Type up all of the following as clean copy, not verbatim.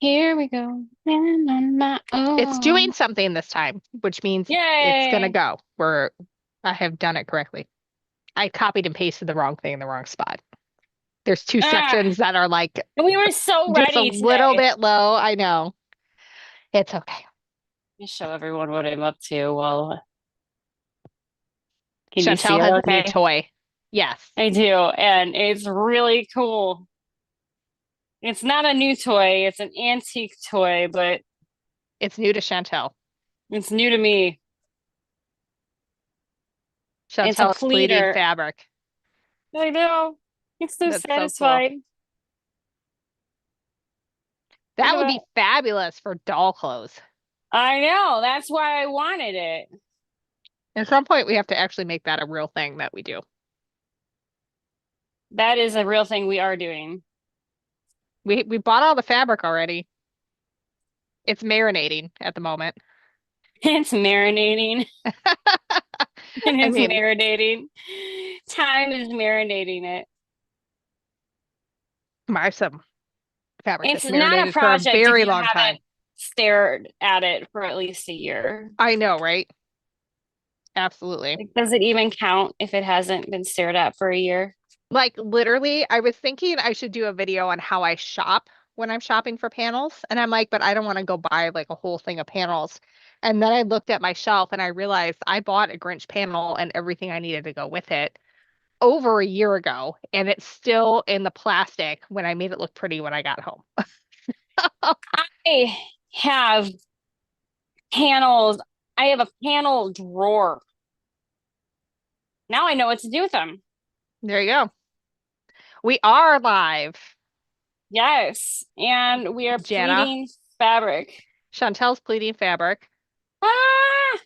Here we go. And on my It's doing own. something this time, which means it's gonna Yay. go where I have done it correctly. I copied and pasted the wrong thing in the wrong spot. There's two Ah, sections that are like we were so just a ready little today. bit low. I know. It's okay. Let me show everyone what I'm up to. Well, can you see Chantel it has a new okay? toy. Yes, I do, and it's really cool. It's not a new toy, it's an antique toy, but it's new to Chantel. it's new to me. It's a Chantel's pleating pleater. fabric. I know. It's so That's so cool. satisfying. Look That at would that. be fabulous for doll clothes. I know. That's why I wanted it. At some point, we have to actually make that a real thing that we do. That is a real thing we are doing. We bought all the fabric already. It's marinating at the moment. It's marinating. And I it's mean, marinating. Time is marinating it. my some fabric It's that's not a marinated for a project if very you long time. haven't stared at it for at least a year. I know, right? Absolutely. Like, does it even count if it hasn't been stared at for a year? Like literally, I was thinking I should do a video on how I shop when I'm shopping for panels. And I'm like, but I don't want to go buy like a whole thing of panels. And then I looked at my shelf and I realized I bought a Grinch panel and everything I needed to go with it over a year ago. And it's still in the plastic when I made it look pretty when I got home. I have panels. I have a panel drawer. Now I know what to do with them. There you go. We are live. Yes. And we are Jana, pleating fabric. Chantel's pleating fabric. Ah!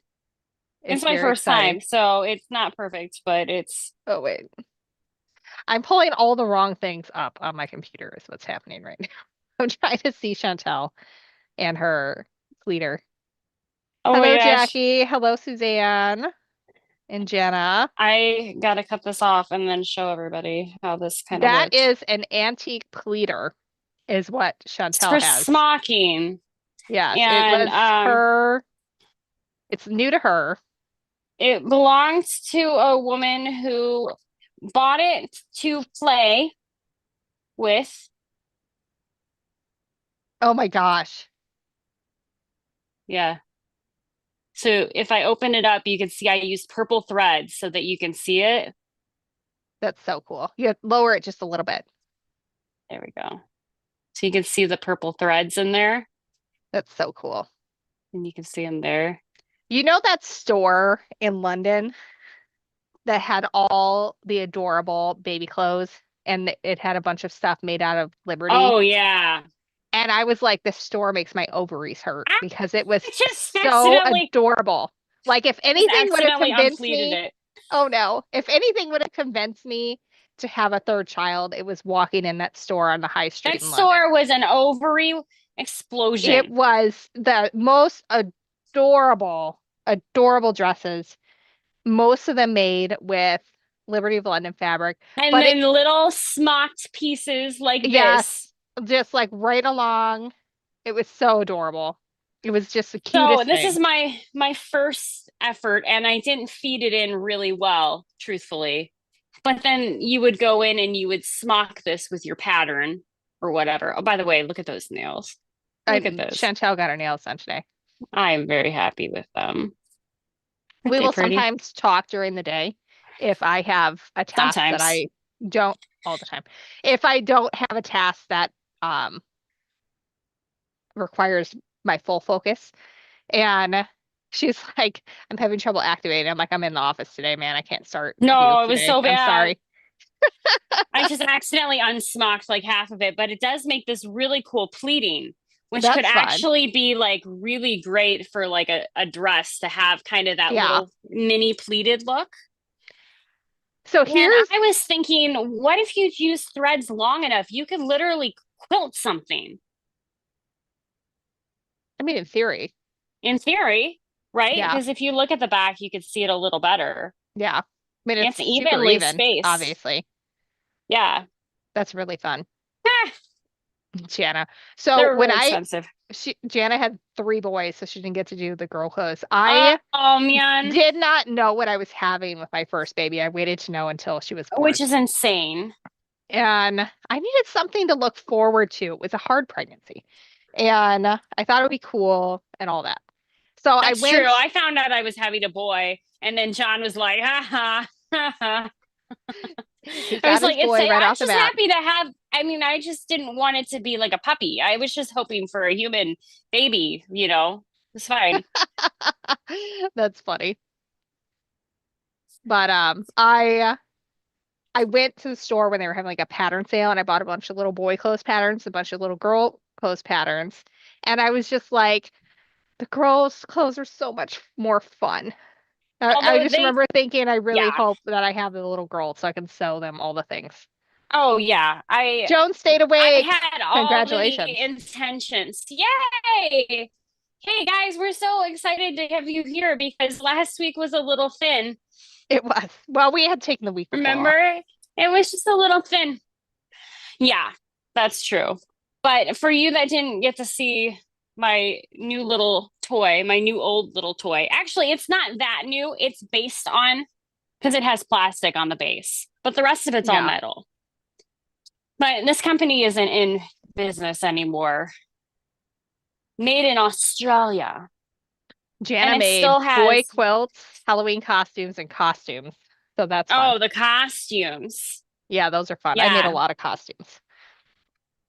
It's It's my very first exciting. time, so it's not perfect, but it's Oh, wait. I'm pulling all the wrong things up on my computer, is what's happening right now. I'm trying to see Chantel and her leader. oh my Hello, gosh. Jackie. Hello, Suzanne and Jenna. I gotta cut this off and then show everybody how this kind of That looks. is an antique pleater, is what It's Chantel for has. smocking. Yes, it And was her. It's new to her. it belongs to a woman who bought it to play with. Oh my gosh. Yeah. So if I open it up, you can see I used purple threads so that you can see it. That's so cool. You have to lower it just a little bit. There we go. So you can see the purple threads in there, That's so cool. and you can see them there. You know that store in London that had all the adorable baby clothes and it had a bunch of stuff made out of Liberty? Oh yeah. And I was like, this store makes my ovaries hurt I because it was just so accidentally adorable. Like, if just anything would have accidentally convinced unpleated me, it. oh no, if anything would have convinced me to have a third child, it was walking in that store on the high street That in London. store was an ovary It explosion. was the most adorable dresses, most of them made with Liberty of London fabric. And But then little smocked pieces like this. yes, just like right along. It was so adorable. It was just the So cutest this is thing. my first effort, and I didn't feed it in really well, truthfully. But then you would go in and you would smock this with your pattern or whatever. Oh, by the way, look at those nails. Look at And those. Chantel got her nails done today. I am very happy with them. Aren't We they will pretty? sometimes talk during the day if I have a task that Sometimes. I don't all the time. If I don't have a task that um requires my full focus. And she's like, I'm having trouble activating. I'm like, I'm in the office today, man. I can't start you No, it was today. so I'm bad. sorry. I just accidentally unsmocked like half of it, but it does make this really cool pleating, which could That's fun. actually be like really great for like a dress to have kind of that Yeah. little mini pleated look. So And here's, I was thinking, what if you use threads long enough? You could literally quilt something I mean, in theory, in theory, right? yeah, Because if you look at the back, you could see it a little better. yeah. I mean, it's It's super evenly even, spaced. obviously. Yeah. That's really fun. Jana. So They're really expensive. Jana had three boys, so she didn't get to do the girl clothes. Oh, I oh man, did not know what I was having with my first baby. I waited to know until she was born. which is insane. And I needed something to look forward to. It was a hard pregnancy. And I thought it would be cool and all that. So I That's true. went, I found out I was having a boy, and then John was like, ha ha. Ha, ha. he I was got his like, boy right I'm off the just bat. happy to have, I mean, I just didn't want it to be like a puppy. I was just hoping for a human baby, you know. It's fine. That's funny. But I went to the store when they were having like a pattern sale and I bought a bunch of little boy clothes patterns, a bunch of little girl clothes patterns. And I was just like, the girls' clothes are so much more fun. I Although just they, remember thinking, I really yeah. hope that I have the little girl so I can sew them all the things. Oh yeah. Joan stayed I awake. had all Congratulations. the intentions. Yay! Hey guys, we're so excited to have you here because last week was a little thin. It was. Well, we had taken the week before off. Remember? It was just a little thin. Yeah, that's true. But for you that didn't get to see my new little toy, my new old little toy, actually, it's not that new. It's based on, because it has plastic on the base, but the rest of it's all Yeah. metal. But this company isn't in business anymore. Made in Australia. Jana And it made still boy has, quilts, Halloween costumes, and costumes. So that's fun. oh, the costumes. Yeah, those are fun. I made a Yeah, lot of costumes.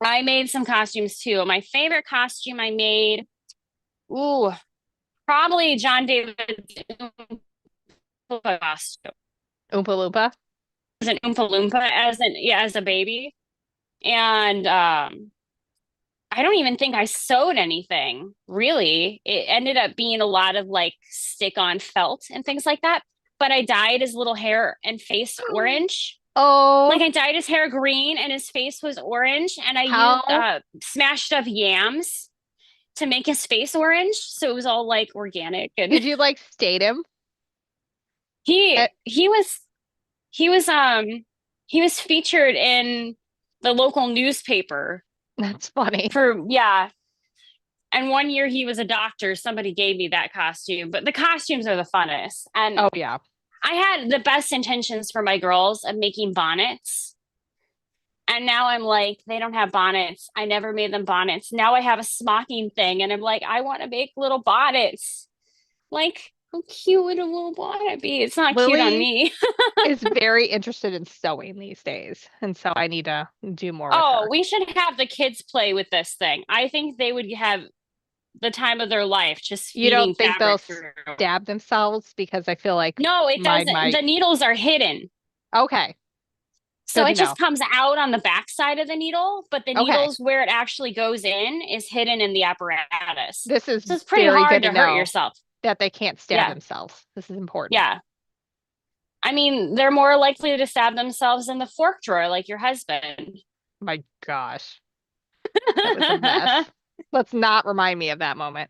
I made some costumes too. My favorite costume I made, ooh, probably John David's Oompa costume. Oompa Loompa. As an Oompa Loompa, as a baby. And I don't even think I sewed anything, really. It ended up being a lot of like stick-on felt and things like that. But I dyed his little hair and face orange. Like Oh, I dyed his hair green and his face was orange, and I used how smashed up yams to make his face orange, so it was all like organic. And did you like state him? he Eh, he was he was he was featured in the local newspaper that's funny. for, yeah. And one year he was a doctor. Somebody gave me that costume, but the costumes are the funnest. And Oh yeah. I had the best intentions for my girls of making bonnets. And now I'm like, they don't have bonnets. I never made them bonnets. Now I have a smocking thing, and I'm like, I want to make little bonnets. Like, how cute would a little bonnet be? It's not cute on Lily me. is very interested in sewing these days, and so I need to do more with Oh, her. we should have the kids play with this thing. I think they would have the time of their life just You don't feeding think they'll fabric through. stab themselves because I feel like No, it my doesn't. my The needles are hidden. okay, So good to it know. just comes out on the back side of the needle, but the Okay, needles where it actually goes in is hidden in the apparatus. this is So it's pretty very hard good to to hurt know yourself. that they can't stab Yeah. themselves. This is important. Yeah. I mean, they're more likely to stab themselves in the fork drawer like your husband. My gosh, that was a mess. Let's not remind me of that moment.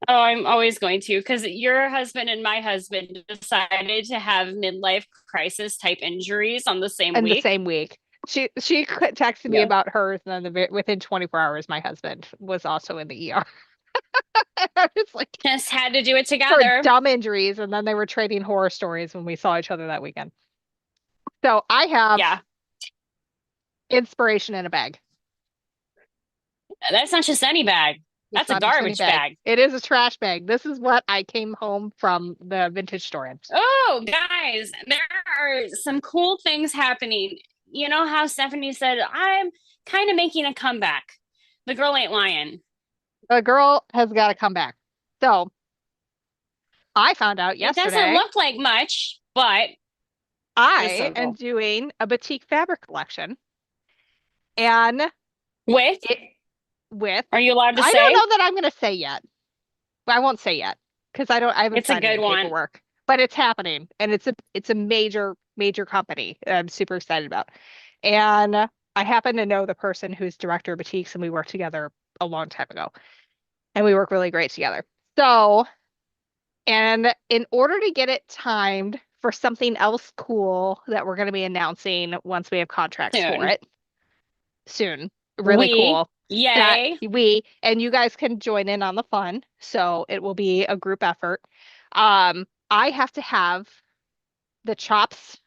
Oh, I'm always going to, because your husband and my husband decided to have midlife crisis type injuries on the same In the week. same week. She texted me Yeah. about hers, and then within 24 hours, my husband was also in the ER. I was like, Just had to do it for together. dumb injuries, and then they were trading horror stories when we saw each other that weekend. So I have Yeah. inspiration in a bag. That's not just any bag. It's That's a not just any garbage bag. bag. It is a trash bag. This is what I came home from the vintage store in. Oh, guys, there are some cool things happening. You know how Stephanie said, I'm kind of making a comeback. The girl ain't lying. The girl has got to come back. So I found out It doesn't yesterday look like much, but it's I so am cool. doing a batik fabric collection. And With, it with are you allowed to I don't say? know that I'm gonna say yet. I won't say yet because I haven't It's a signed good any one. paperwork. But it's happening and it's a major company that I'm super excited about. And I happen to know the person who's director of boutiques and we worked together a long time ago. And we work really great together. So, and in order to get it timed for something else cool that we're going to be announcing once we have contracts for Soon. it soon, really cool that Yay. and you guys can join in on the fun. So it will be a group effort. I have to have the chops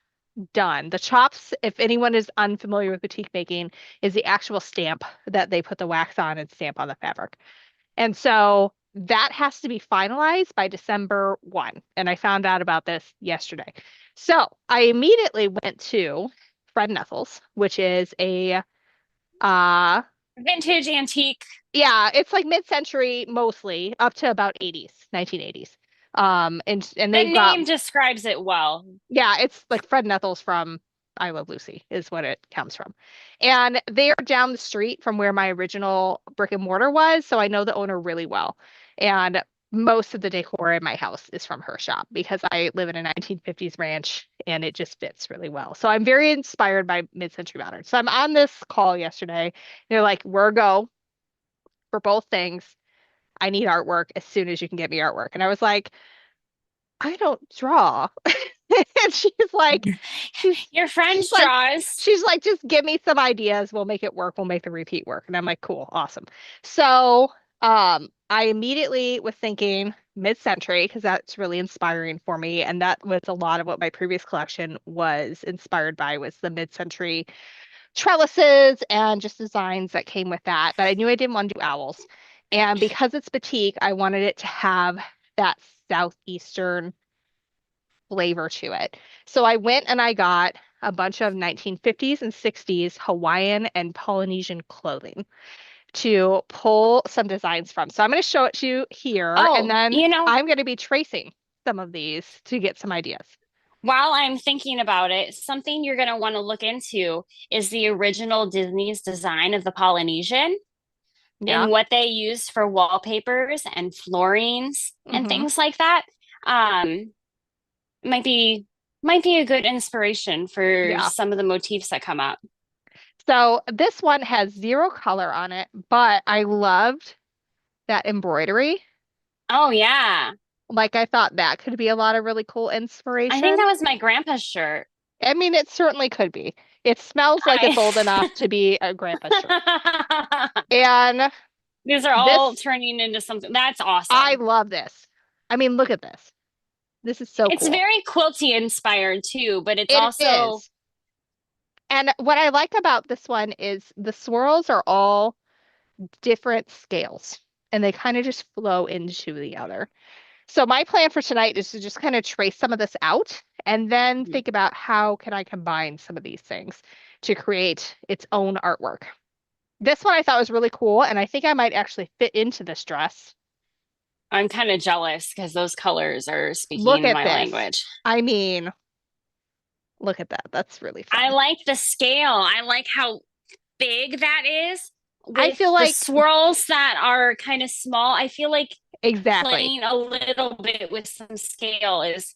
done. The chops, if anyone is unfamiliar with batik making, is the actual stamp that they put the wax on and stamp on the fabric. And so that has to be finalized by December 1. And I found out about this yesterday. So I immediately went to Fred Nethels, which is a Vintage antique. yeah, it's like mid-century mostly, up to about 80s, 1980s. And The they've got name describes it well. yeah, it's like Fred Nethels from I Love Lucy is what it comes from. And they're down the street from where my original brick and mortar was, so I know the owner really well. And most of the decor in my house is from her shop because I live in a 1950s ranch and it just fits really well. So I'm very inspired by mid-century modern. So I'm on this call yesterday. They're like, "We're a go for both things. I need artwork as soon as you can get me artwork." And I was like, "I don't draw." And she's Your friend she's like draws. she's like, "Just give me some ideas. We'll make it work. We'll make the repeat work." And I'm like, "Cool, awesome." So I immediately was thinking mid-century because that's really inspiring for me. And that was a lot of what my previous collection was inspired by was the mid-century trellises and just designs that came with that. But I knew I didn't want to do owls. And because it's batik, I wanted it to have that southeastern flavor to it. So I went and I got a bunch of 1950s and 60s Hawaiian and Polynesian clothing to pull some designs from. So I'm going to show it to you here, and Oh, then I'm going to be tracing some of these to get some ideas. while I'm thinking about it, something you're going to want to look into is the original Disney's design of the Polynesian Yeah. and what they used for wallpapers and floorings and Hmm. things like that. Um, might be might be a good inspiration for Yeah. some of the motifs that come up. So this one has zero color on it, but I loved that embroidery. Oh yeah. Like I thought that could be a lot of really cool I think that inspiration. was my grandpa's shirt. I mean, it certainly could be. It smells like it's old enough to be a grandpa's shirt. I And These are all this, turning into something that's I awesome. love this. I mean, look at this. This is so It's cool. very quilty inspired too, but it's It also is. And what I like about this one is the swirls are all different scales and they kind of just flow into the other. So my plan for tonight is to just kind of trace some of this out and then think about how can I combine some of these things to create its own artwork. This one I thought was really cool, and I think I might actually fit into this dress. I'm kind of jealous because those colors are Look speaking at my this. language. I mean, look at that. That's really I fun. like the scale. I like how big that is I with feel the like swirls that are kind of small. I feel like exactly. playing a little bit with some scale is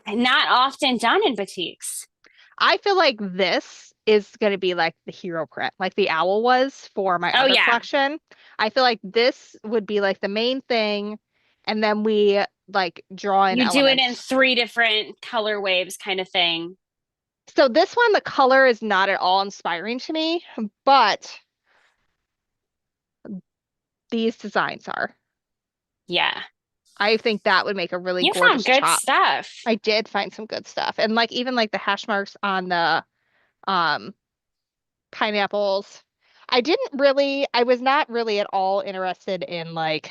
not often done in batiks. I feel like this is going to be like the hero print, like the owl was for my Oh other yeah. collection. I feel like this would be like the main thing, and then we like draw in You do it in elements. three different color waves kind of thing. So this one, the color is not at all inspiring to me, but these designs are. Yeah. I think that would make a really You found gorgeous good chop. stuff. I did find some good stuff. And like even like the hash marks on the um pineapples. I was not really at all interested in like,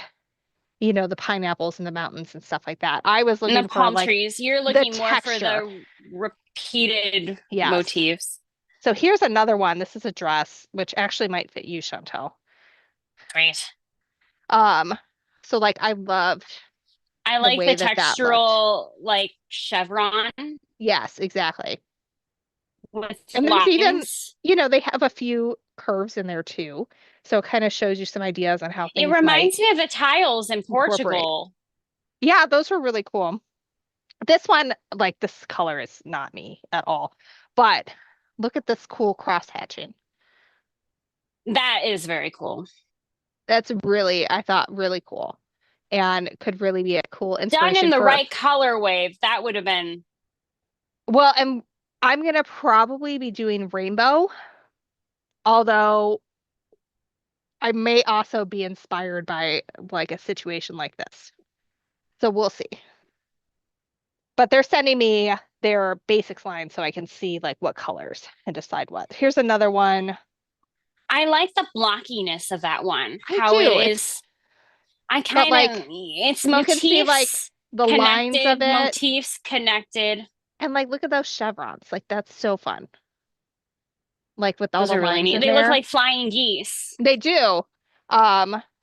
the pineapples in the mountains and stuff like that. I was And the looking for palm like trees. You're the looking more for texture. the repeated Yes. motifs. So here's another one. This is a dress, which actually might fit you, Chantel. Great. Um, so like I loved I the like the way that that looked. textural like chevron Yes, exactly. with And there's even, lines. they have a few curves in there too. So it kind of shows you some ideas on how It things might reminds me of the tiles in incorporate. Portugal. Yeah, those were really cool. This one, like this color is not me at all. But look at this cool cross hatching. That is very cool. That's really, I thought, really cool. And could really be a cool Done in inspiration the for, right color wave, that would have been well, and I'm gonna probably be doing rainbow Although I may also be inspired by like a situation like this. So we'll see. But they're sending me their basics line so I can see like what colors and decide what. Here's another one. I like the blockiness of that one. I How it do. is. I But kind like of, it's you can see like the lines of it motifs connected. and like look at those chevrons. Like that's so fun. Like with all Those the are really lines neat. in They look there. like flying geese. They do.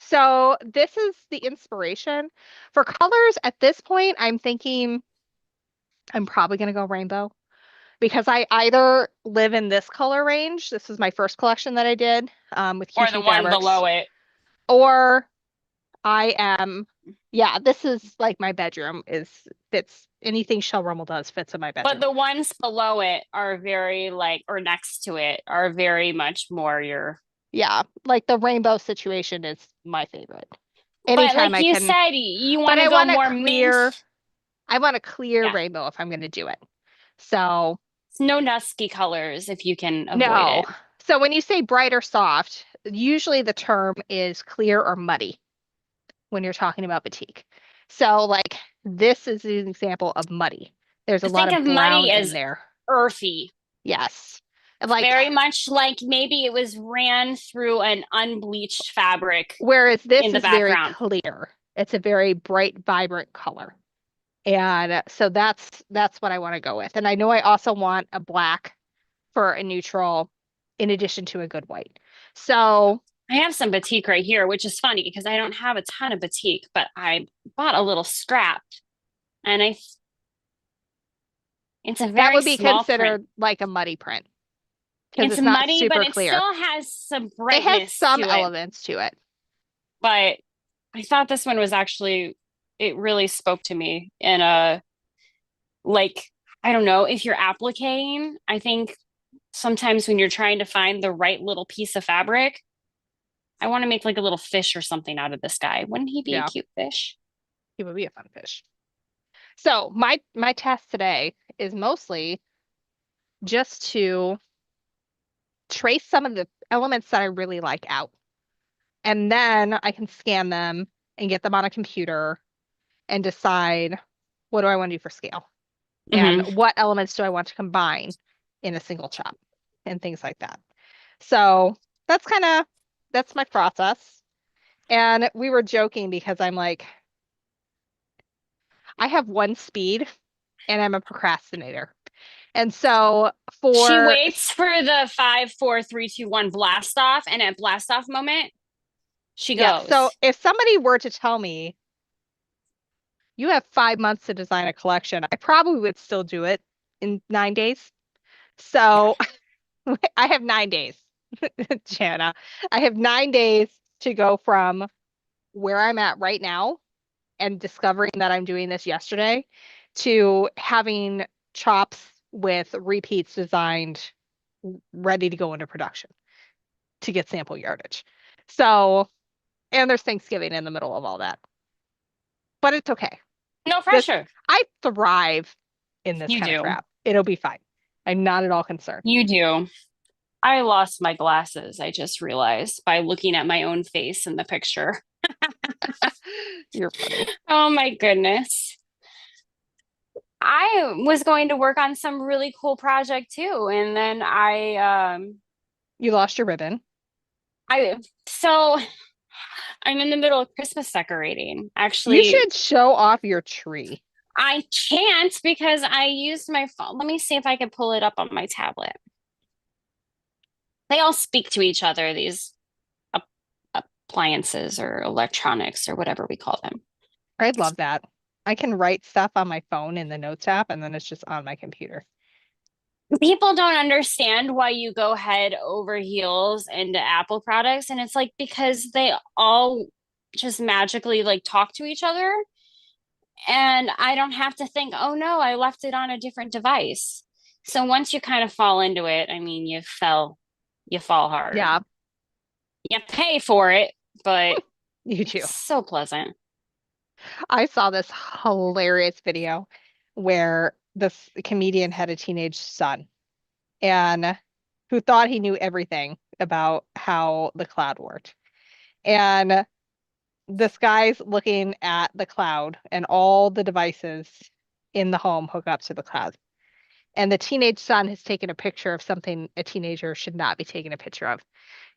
So this is the inspiration. For colors at this point, I'm thinking I'm probably gonna go rainbow because I either live in this color range. This is my first collection that I did with Or the Q2 one Fabrics, below it. or I am, yeah, this is like my bedroom is fits anything Shell Rummel does fits in my But bedroom. the ones below it are very like, or next to it are very much more your. Yeah, like the rainbow situation is my favorite. But Anytime like I you can, said, you but want to go more mint. I want a clear Yeah. rainbow if I'm going to do it. So, It's no dusky colors if you can avoid no. it. So when you say bright or soft, usually the term is clear or muddy when you're talking about batik. So like this is an example of muddy. There's a I lot think of of brown muddy in as there. earthy. Yes. And like Very much like maybe it was ran through an unbleached fabric whereas in this the is very background. clear. It's a very bright, vibrant color. And so that's what I want to go with. And I know I also want a black for a neutral in addition to a good white. So I have some batik right here, which is funny because I don't have a ton of batik, but I bought a little scrap and it's a that very would be small print. considered like a muddy print because It's it's not muddy, but super it clear. still has some It has brightness some to it. elements to it. But I thought this one was actually, it really spoke to me in a, like, I don't know, if you're applicating, I think sometimes when you're trying to find the right little piece of fabric, I want to make like a little fish or something out of this guy. Wouldn't he be a Yeah, cute fish? it would be a fun fish. So my task today is mostly just to trace some of the elements that I really like out. And then I can scan them and get them on a computer and decide what do I want to do for scale and Hmm. what elements do I want to combine in a single chop and things like that. So that's kind of that's my process. And we were joking because I'm like, I have one speed and I'm a procrastinator. And so She for waits for the 5, 4, 3, 2, 1 blast off, and at blast off moment, she yeah, so goes. if somebody were to tell me you have 5 months to design a collection, I probably would still do it in 9 days. So I have 9 days, Jana. I have 9 days to go from where I'm at right now and discovering that I'm doing this yesterday to having chops with repeats designed ready to go into production to get sample yardage. So, and there's Thanksgiving in the middle of all that, but it's okay. No This, pressure. I thrive in this You kind of do. crap. It'll be fine. I'm not at all concerned. You do. I lost my glasses, I just realized by looking at my own face in the picture. You're funny. Oh my goodness. I was going to work on some really cool project too, and then You lost your ribbon. I so I'm in the middle of Christmas decorating. You Actually, should show off your tree. I can't because I used my phone. Let me see if I can pull it up on my tablet. They all speak to each other, these ap- appliances or electronics or whatever we call them. I love that. I can write stuff on my phone in the Notes app, and then it's just on my computer. People don't understand why you go head over heels into Apple products, and it's like because they all just magically like talk to each other, and I don't have to think, oh no, I left it on a different device. So once you kind of fall into it, I mean, you fall hard. Yeah, You pay for it, but you it's too. so pleasant. I saw this hilarious video where this comedian had a teenage son and who thought he knew everything about how the cloud worked. And this guy's looking at the cloud and all the devices in the home hook up to the cloud. And the teenage son has taken a picture of something a teenager should not be taking a picture of.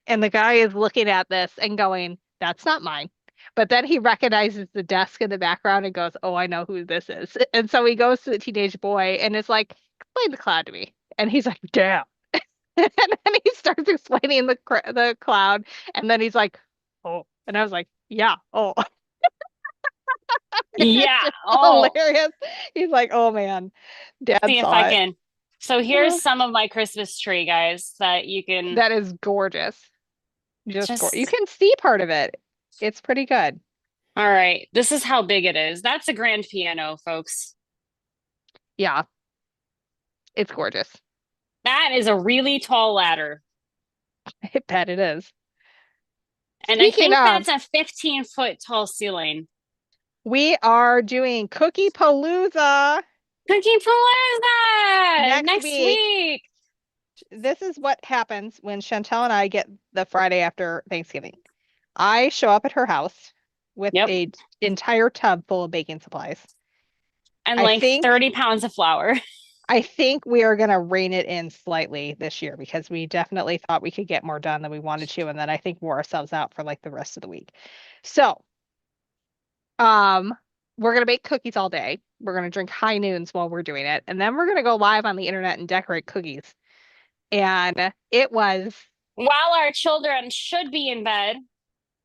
And the guy is looking at this and going, that's not mine. But then he recognizes the desk in the background and goes, oh, I know who this is. And so he goes to the teenage boy and is like, explain the cloud to me. And he's like, damn. And then he starts explaining the cloud. And then he's like, oh. And I was like, yeah, oh. It's Yeah. just Oh, hilarious. He's like, oh man, dad see if I saw it. can. So here's some of my Christmas tree, guys, that you can That is gorgeous. Just gorgeous. You just. can see part of it. It's pretty good. All right. This is how big it is. That's a grand piano, folks. Yeah, it's gorgeous. That is a really tall ladder. I bet it is. And I Speaking think of, that's a 15-foot tall ceiling. we are doing Cookie Palooza Cookie Palooza next next week. week. This is what happens when Chantel and I get the Friday after Thanksgiving. I show up at her house with Yep. a entire tub full of baking supplies. And I like think 30 pounds of flour. I think we are going to rein it in slightly this year because we definitely thought we could get more done than we wanted to, and then I think wore ourselves out for like the rest of the week. So, we're going to bake cookies all day. We're going to drink high noons while we're doing it, and then we're going to go live on the internet and decorate cookies. And it was, While our children should be in bed,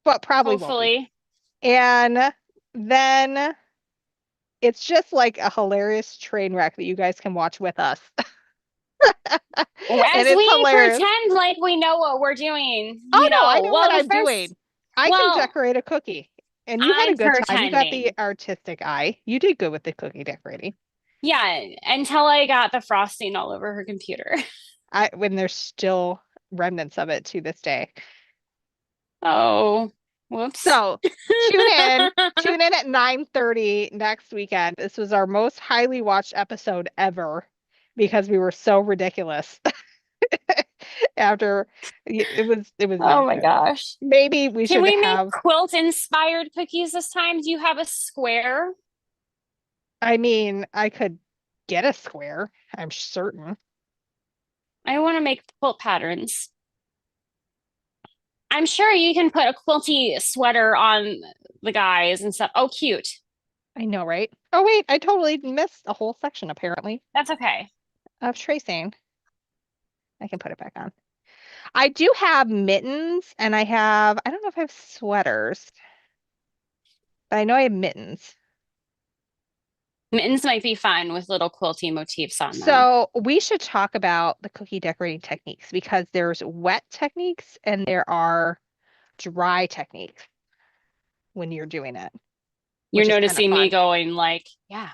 but probably won't be. hopefully. And then it's just like a hilarious train wreck that you guys can watch with us. As And it's we hilarious. pretend like we know what we're doing. Oh You no, I know, know well, what the I'm first, doing. I can well, decorate a cookie. And you had a I'm good time. You got the pretending. artistic eye. You did good with the cookie decorating. Yeah, until I got the frosting all over her computer. When there's still remnants of it to this day. Oh, whoops. So tune in at 9:30 next weekend. This was our most highly watched episode ever because we were so ridiculous. After it was Oh very my good. gosh. Maybe we Can should we make have, quilt inspired cookies this time? Do you have a square? I mean, I could get a square, I'm certain. I want to make quilt patterns. I'm sure you can put a quilty sweater on the guys and stuff. Oh, cute. I know, right? Oh wait, I totally missed a whole section apparently That's okay. of tracing. I can put it back on. I do have mittens and I don't know if I have sweaters, but I know I have mittens. Mittens might be fun with little quilty motifs on them. So we should talk about the cookie decorating techniques because there's wet techniques and there are dry techniques when you're doing it, You're which is kind of noticing me fun. going like, yeah,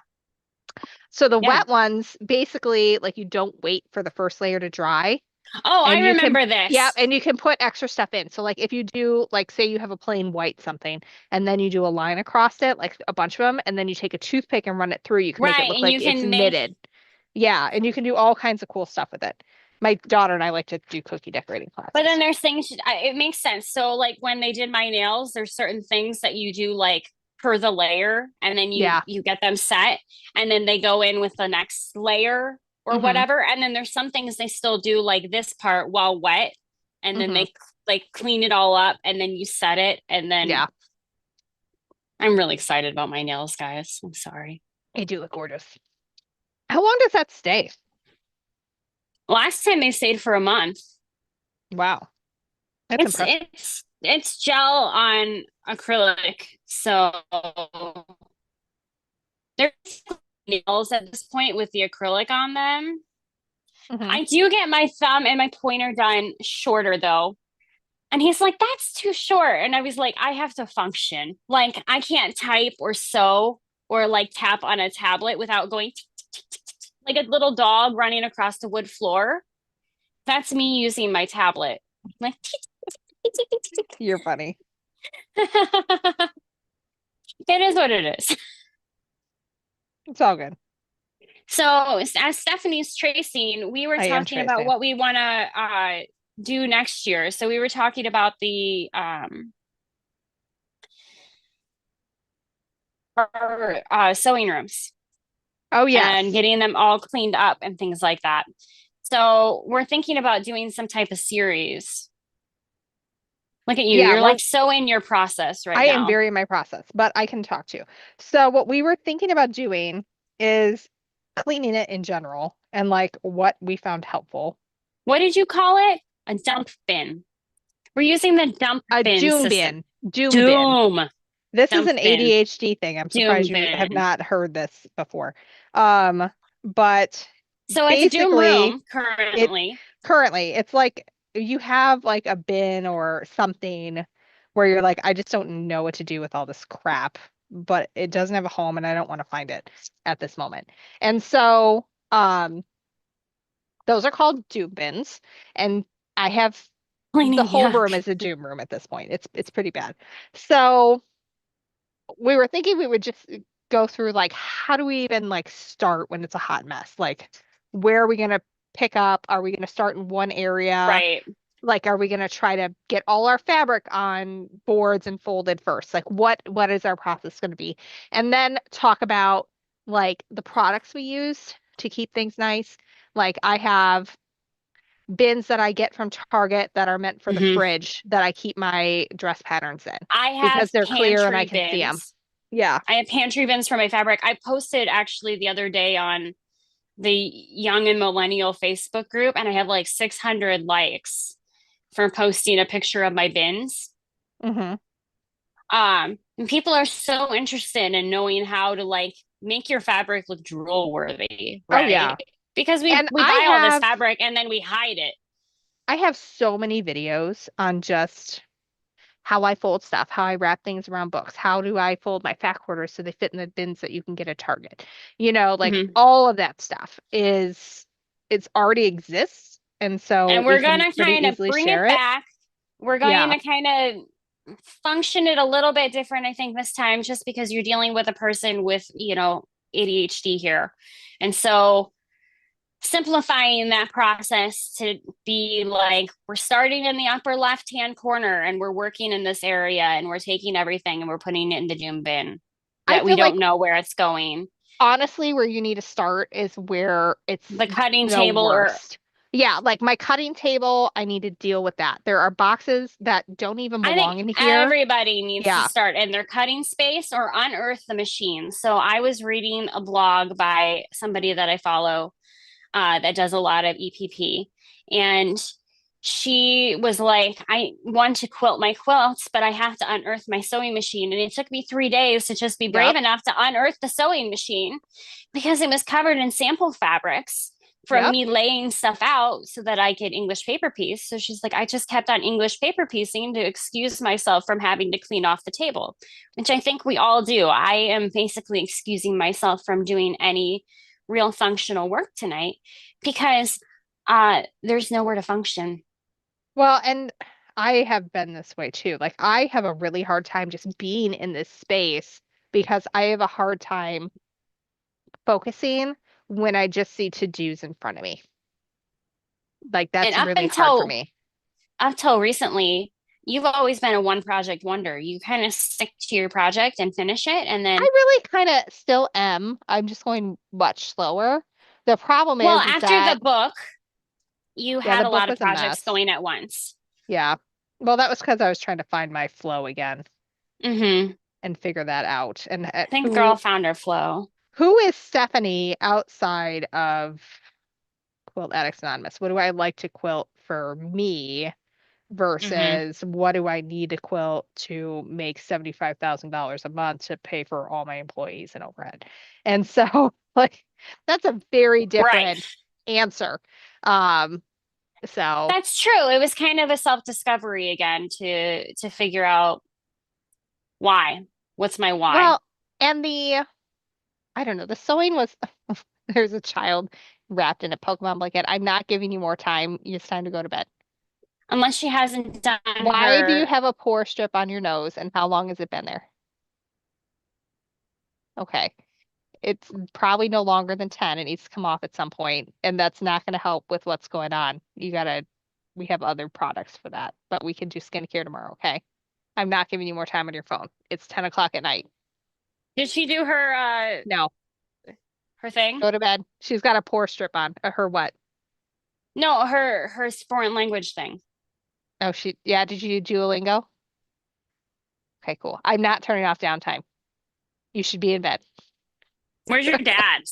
So the yeah. wet ones, basically, like you don't wait for the first layer to dry. Oh, I And you can, remember yeah, this. and you can put extra stuff in. So like if you do, like say you have a plain white something, and then you do a line across it, like a bunch of them, and then you take a toothpick and run it through, you can make it Right. look And like you it's can make, knitted. Yeah, and you can do all kinds of cool stuff with it. My daughter and I like to do cookie decorating but then classes. there's things, it makes sense. So, like when they did my nails, there's certain things that you do like per the layer, and then Yeah. you get them set, and then they go in with the next layer or Mm-hmm. whatever. And then there's some things they still do like this part while wet, and then Mm-hmm. they like clean it all up, and then you set it. And then Yeah. I'm really excited about my nails, guys. I'm sorry. They do look gorgeous. How long does that stay? Last time they stayed for a month. Wow. That's impressive. It's gel on acrylic, so there's nails at this point with the acrylic on them. Mm-hmm. I do get my thumb and my pointer done shorter though. And he's like, that's too short. And I was like, I have to function. Like, I can't type or sew or like tap on a tablet without going like a little dog running across the wood floor. That's me using my tablet. Like, You're funny. it is what it is. It's all good. So as Stephanie's tracing, we were I am talking about tracing. what we want to do next year. So we were talking about the our sewing rooms Oh, and yes. getting them all cleaned up and things like that. So we're thinking about doing some type of series. Look at you. Yeah, You're like so in your process right I am now. very in my process, but I can talk to you. So what we were thinking about doing is cleaning it in general and like what we found helpful. What did you call it? A dump bin. We're using the dump A bin doom system. bin, doom bin. Doom. This is Dump an bin. ADHD thing. I'm Doom surprised you have bin. not heard this before. Um, but So it's a doom basically room it currently. currently it's like you have like a bin or something where you're like, I just don't know what to do with all this crap, but it doesn't have a home and I don't want to find it at this moment. And so those are called doom bins. And I have the Cleaning, whole yeah. room is a doom room at this point. It's pretty bad. So we were thinking we would just go through like how do we even like start when it's a hot mess? Like where are we going to pick up? Are we going to start in one area? Right. Like are we going to try to get all our fabric on boards and folded first? Like what is our process going to be? And then talk about like the products we use to keep things nice. Like I have bins that I get from Target that are meant for the Hmm. fridge that I keep my dress patterns in I because have they're clear and I pantry can see them. bins. Yeah. I have pantry bins for my fabric. I posted actually the other day on the Young and Millennial Facebook group, and I have like 600 likes for posting a picture of my bins. Hmm. And people are so interested in knowing how to like make your fabric look drool worthy, Oh right? yeah. Because we And we buy all this fabric and then we hide it. I have so many videos on just how I fold stuff, how I wrap things around books, how do I fold my fat quarters so they fit in the bins that you can get at Target. You know, like Mhm. all of that stuff is it's already exists, and so And we we're can gonna pretty kind of easily bring share it it. back. We're going Yeah. to kind of function it a little bit different, I think, this time, just because you're dealing with a person with, ADHD here. And so simplifying that process to be like, we're starting in the upper left hand corner and we're working in this area and we're taking everything and we're putting it in the doom bin I that we feel like don't know where it's going. honestly, where you need to start is where it's The cutting the table or worst. Yeah, like my cutting table, I need to deal with that. There are boxes that don't even I think belong in here. everybody needs to Yeah. start in their cutting space or unearth the machine. So I was reading a blog by somebody that I follow that does a lot of EPP. And she was like, I want to quilt my quilts, but I have to unearth my sewing machine. And it took me 3 days to just be brave Yep. enough to unearth the sewing machine because it was covered in sample fabrics from Yep. me laying stuff out so that I could English paper piece. So she's like, I just kept on English paper piecing to excuse myself from having to clean off the table, which I think we all do. I am basically excusing myself from doing any real functional work tonight because there's nowhere to function. Well, and I have been this way too. Like I have a really hard time just being in this space because I have a hard time focusing when I just see to-dos in front of me. Like And that's up really hard for until me. up till recently, you've always been a one project wonder. You kind of stick to your project and finish it, and I then, really kind of still am. I'm just going much slower. The problem well, is after the that, book, you yeah, had the a book lot of was a projects mess. going at once. Yeah. Well, that was because I was trying to find my flow again Hmm. and figure that out. And I think girl found her flow. who is Stephanie outside of Quilt Addicts Anonymous? What do I like to quilt for me Hmm. versus what do I need to quilt to make $75,000 a month to pay for all my employees and overhead? And so, like, that's a very Right. different answer. Um, so, That's true. It was kind of a self-discovery again to figure out why. What's my why? well, and I don't know, the sewing was, there's a child wrapped in a Pokemon blanket. I'm not giving you more time. It's time to go to bed. Unless she hasn't done Why do you her. have a pore strip on your nose and how long has it been there? Okay. It's probably no longer than 10. It needs to come off at some point, and that's not going to help with what's going on. You got to we have other products for that, but we can do skincare tomorrow, okay? I'm not giving you more time on your phone. It's 10 o'clock at night. Did she do her No, her thing? go to bed. She's got a pore strip on. Her what? No, her foreign language thing. Oh, yeah, did you do Duolingo? Okay, cool. I'm not turning off downtime. You should be in bed. Where's your dad?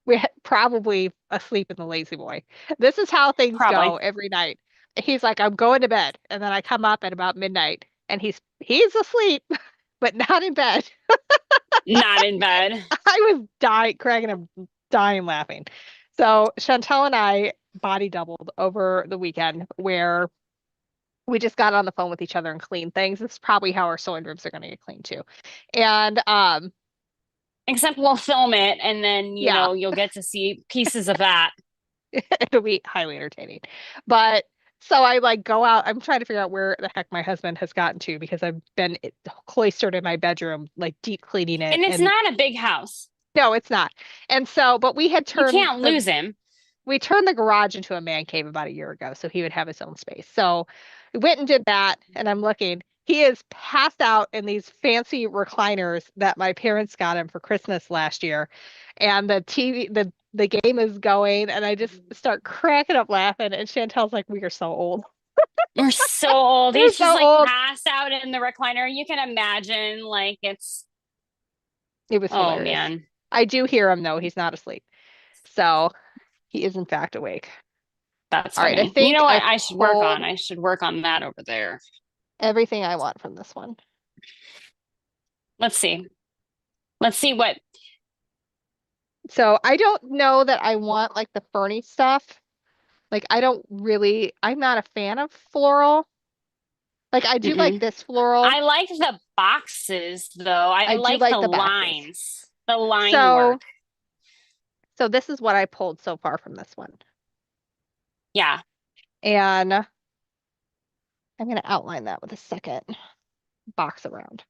We're probably asleep in the lazy boy. This is how things go Probably every night. He's like, I'm going to bed. And then I come up at about midnight and he's asleep, but not in bed. not in bed. I was dying, cracking up, dying laughing. So Chantel and I body doubled over the weekend where we just got on the phone with each other and cleaned things. This is probably how our sewing rooms are going to get cleaned too. And Except we'll film it and then, yeah, you'll get to see pieces of that. it'll be highly entertaining. But so I like go out. I'm trying to figure out where the heck my husband has gotten to because I've been cloistered in my bedroom, like deep cleaning it. And it's And not a big house. no, it's not. And so, but You can't lose him. we turned the garage into a man cave about a year ago, so he would have his own space. So we went and did that, and I'm looking. He is passed out in these fancy recliners that my parents got him for Christmas last year. And the TV, the game is going, and I just start cracking up laughing. And Chantel's like, "We are so old. We're so old. We're He's just so like old." passed out in the recliner. You can imagine, like, It was oh hilarious. man, I do hear him though; he's not asleep, so he is in fact awake. that's All right, I funny. You think know what I I should work pulled on? I should work on that over there. everything I want from this one. Let's see. Let's see what. So I don't know that I want like the ferny stuff. Like I'm not a fan of floral. Like I do like Mm-mm. this floral. I like the boxes though. I I do like like the the boxes. lines, the line So work. so this is what I pulled so far from this one. Yeah, And I'm gonna outline that with a second box around.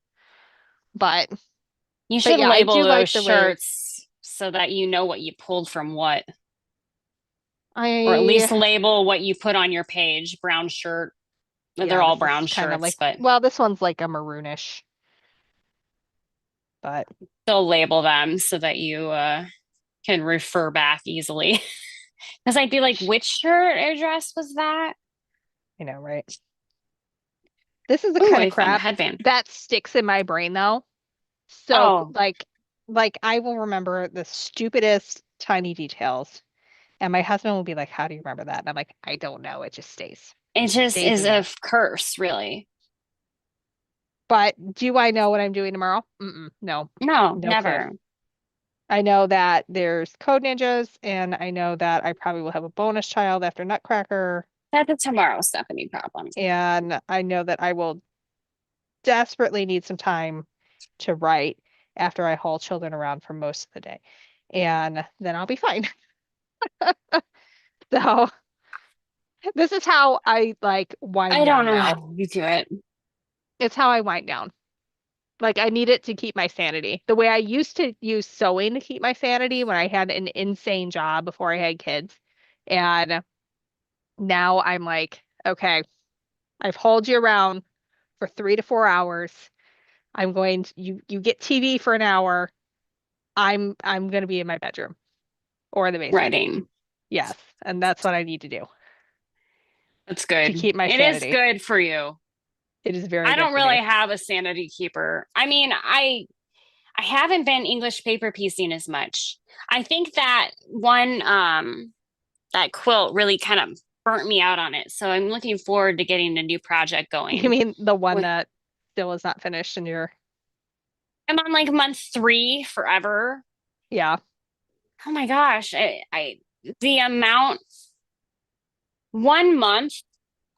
But you but should yeah, I label do those like the way shirts so that you know what you pulled from what, or at I least label what you put on your page. Brown shirt. They're yeah, all this is brown kind of shirts, like but well, this one's like a maroonish, but they'll label them so that you can refer back easily. Because I'd be like, which shirt or dress was that? right? This is the Oh, kind of I found a crap headband. that sticks in my brain though. So Oh, like I will remember the stupidest tiny details. And my husband will be like, "How do you remember that?" And I'm like, "I don't know. It just stays. it just Stays is in a there." curse, really. But do I know what I'm doing tomorrow? No, No, no clue. never. I know that there's Code Ninjas, and I know that I probably will have a bonus child after Nutcracker, That's a tomorrow Stephanie problem. and I know that I will desperately need some time to write after I haul children around for most of the day. And then I'll be fine. So this is how I like wind I don't down know now. how you do it. It's how I wind down. Like I need it to keep my sanity. The way I used to use sewing to keep my sanity when I had an insane job before I had kids. And now I'm like, okay, I've hauled you around for 3 to 4 hours. You get TV for an hour. I'm gonna be in my bedroom or in the basement. Writing. Yes. And that's what I need to do That's to good. keep my It is sanity. good for you. It is very I good don't for really me. have a sanity keeper. I mean, I haven't been English paper piecing as much. I think that one that quilt really kind of burnt me out on it. So I'm looking forward to getting a new project You going. mean the one With that still is not finished and you're I'm on like month 3 forever. yeah, Oh my gosh, I the amount 1 month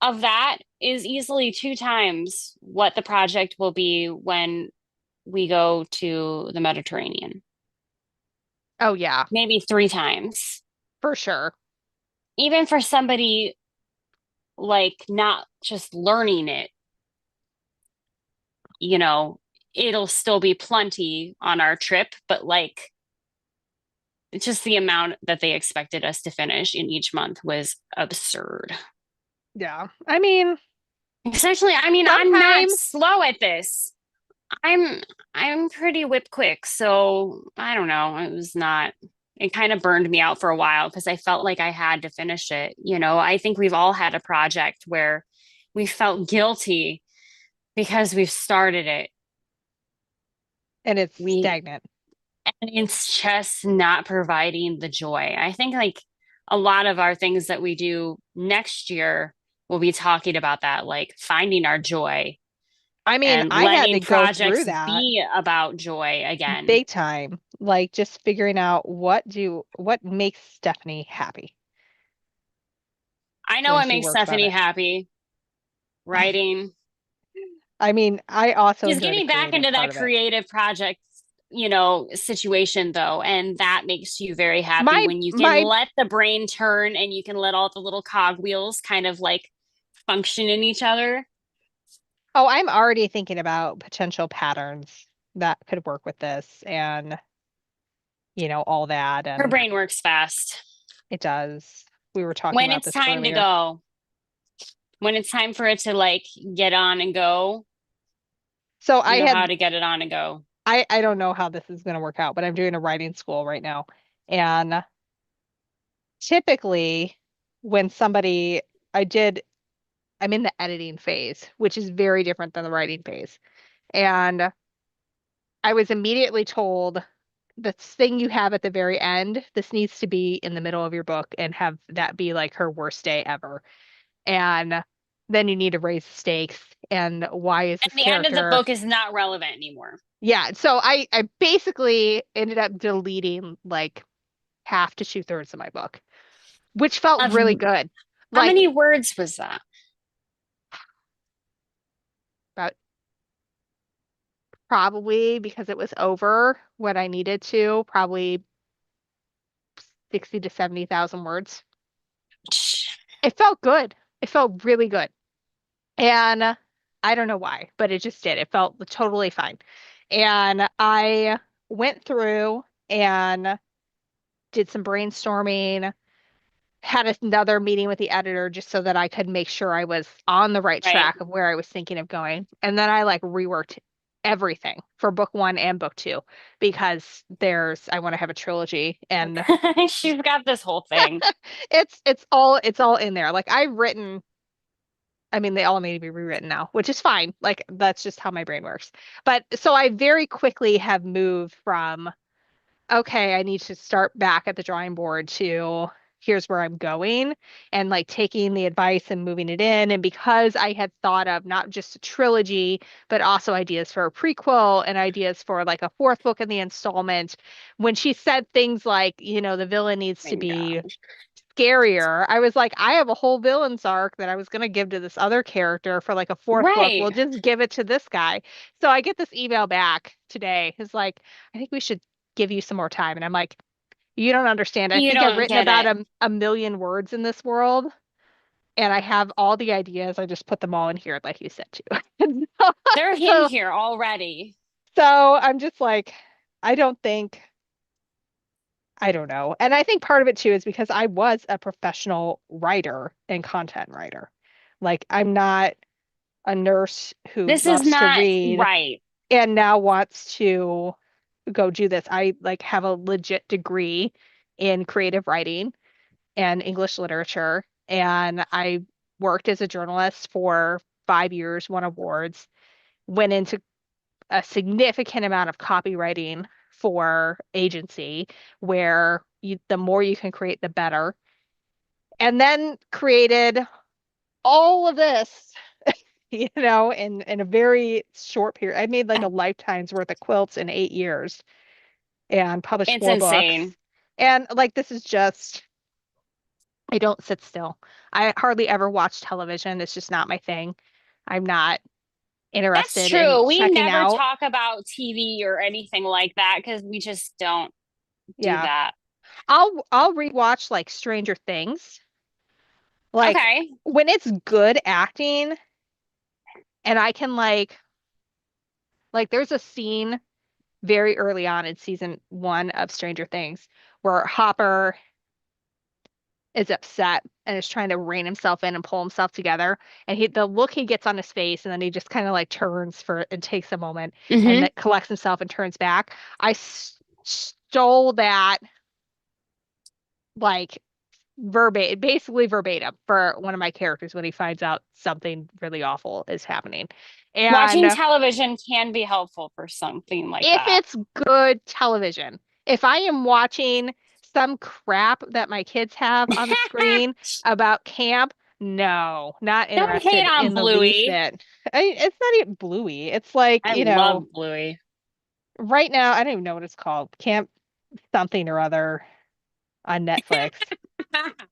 of that is easily 2 times what the project will be when we go to the Mediterranean. oh yeah, Maybe 3 times. for sure. Even for somebody like not just learning it, you know, it'll still be plenty on our trip, but like just the amount that they expected us to finish in each month was absurd. Yeah. I mean, Essentially, I mean, I'm not sometimes, slow at this. I'm I'm pretty whip quick, so I don't know. It was not, it kind of burned me out for a while because I felt like I had to finish it. I think we've all had a project where we felt guilty because we've started it. and it's We stagnant. And it's just not providing the joy. I think like a lot of our things that we do next year will be talking about that, like finding our joy I mean, and I had to letting go through projects that be about joy again. big time. Like just figuring out what makes Stephanie happy I know when what she makes works on Stephanie it. happy, writing. I mean, I also Just enjoy the getting back creative into part that of it. creative project, situation though, and that makes you very happy My when you can my let the brain turn and you can let all the little cogwheels kind of like function in each other. Oh, I'm already thinking about potential patterns that could work with this and all that Her and brain works fast. it does. We were talking When about it's this time to earlier. go, when it's time for it to like get on and go, So you I know how had to get it on and go. I don't know how this is going to work out, but I'm doing a writing school right now. And typically when somebody I did I'm in the editing phase, which is very different than the writing phase. And I was immediately told the thing you have at the very end, this needs to be in the middle of your book and have that be like her worst day ever. And then you need to raise the stakes. And why is And this the end of the character? book is not relevant anymore. Yeah. So I basically ended up deleting like half to two-thirds of my book, which felt Of really good. how Like many words was that? about probably because it was over what I needed to, probably 60 to 70,000 words. It felt good. It felt really good. And I don't know why, but it just did. It felt totally fine. And I went through and did some brainstorming, had another meeting with the editor just so that I could make sure I was on the right Right. track of where I was thinking of going. And then I like reworked everything for book one and book two because I want to have a trilogy and She's got this whole thing. it's all in there. Like I've written, I mean, they all need to be rewritten now, which is fine. Like that's just how my brain works. But so I very quickly have moved from, okay, I need to start back at the drawing board to here's where I'm going and like taking the advice and moving it in. And because I had thought of not just a trilogy, but also ideas for a prequel and ideas for like a fourth book in the installment, when she said things like, the villain needs to My be God. scarier. I was like, I have a whole villain's arc that I was going to give to this other character for like a fourth book. We'll Right. just give it to this guy. So I get this email back today. It's like, I think we should give you some more time. And I'm like, you don't understand. I You think I've don't written get about it. a million words in this world and I have all the ideas. I just put them all in here, like you said too. They're in So, here already. so I'm just like, I don't think, I don't know. And I think part of it too is because I was a professional writer and content writer. Like I'm not a nurse who This is loves to not read right. and now wants to go do this. I like have a legit degree in creative writing and English literature, and I worked as a journalist for 5 years, won awards, went into a significant amount of copywriting for agency where the more you can create, the better. And then created all of this, in a very short period. I made like a lifetime's worth of quilts in 8 years and published It's 4 books. insane. And like this is just, I don't sit still. I hardly ever watch television. It's just not my thing. I'm not That's interested in true. We checking never out. talk about TV or anything like that because we just don't do Yeah. that. I'll rewatch like Stranger Things. Like Okay. when it's good acting and I can like there's a scene very early on in season 1 of Stranger Things, where Hopper is upset and is trying to rein himself in and pull himself together. And the look he gets on his face, and then he just kind of like turns for and takes a moment and Hmm. then collects himself and turns back. I stole that like verbatim, basically verbatim for one of my characters when he finds out something really awful is happening. Watching And television can be helpful for something like if that. it's good television, if I am watching some crap that my kids have on the screen about camp, no, not Don't hate interested on in the least Bluey. bit. It's not even Bluey. It's like, I love Bluey. right now, I don't even know what it's called. Camp something or other on Netflix.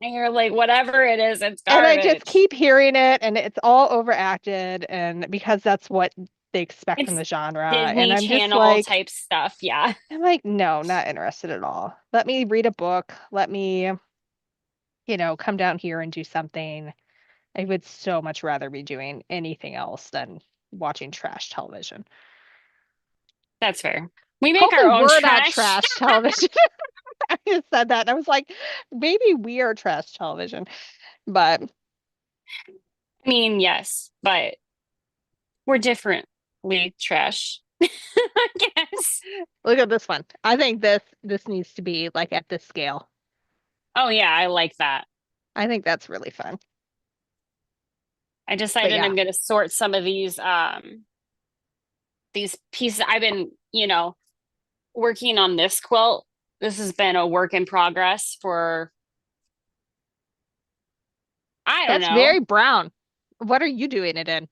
And you're like, whatever it is, it's And I just garbage. keep hearing it, and it's all overacted, and because that's what they expect from It's the genre. And Disney Channel type stuff. Yeah. I'm like, no, not interested at all. Let me read a book. Let me, come down here and do something. I would so much rather be doing anything else than watching trash television. That's fair. We make Hopefully, our own we're not trash. trash television. I just said that. And I was like, maybe we are trash television. But I mean, yes, but we're differently trash. I guess. look at this one. I think this needs to be like at this scale. Oh yeah, I like that. I think that's really fun. I But decided yeah, I'm gonna sort some of these pieces. I've been, working on this quilt. This has been a work in progress for I don't that's very know. brown. What are you doing it in?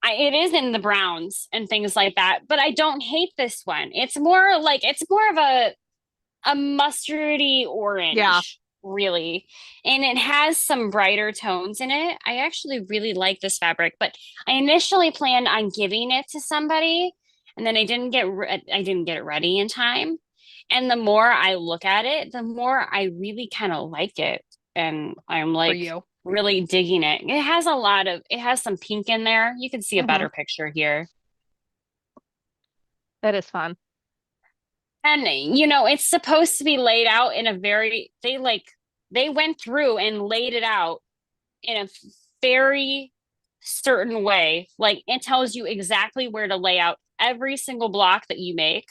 It is in the browns and things like that, but I don't hate this one. It's more of a mustardy Yeah. orange, really. And it has some brighter tones in it. I actually really like this fabric, but I initially planned on giving it to somebody, and then I didn't get it ready in time. And the more I look at it, the more I really kind of like it. And I'm For like you. really digging it. It has some pink in there. You can see a Hmm. better picture here. That is fun. And it's supposed to be laid out in a very they went through and laid it out in a very certain way. Like it tells you exactly where to lay out every single block that you make.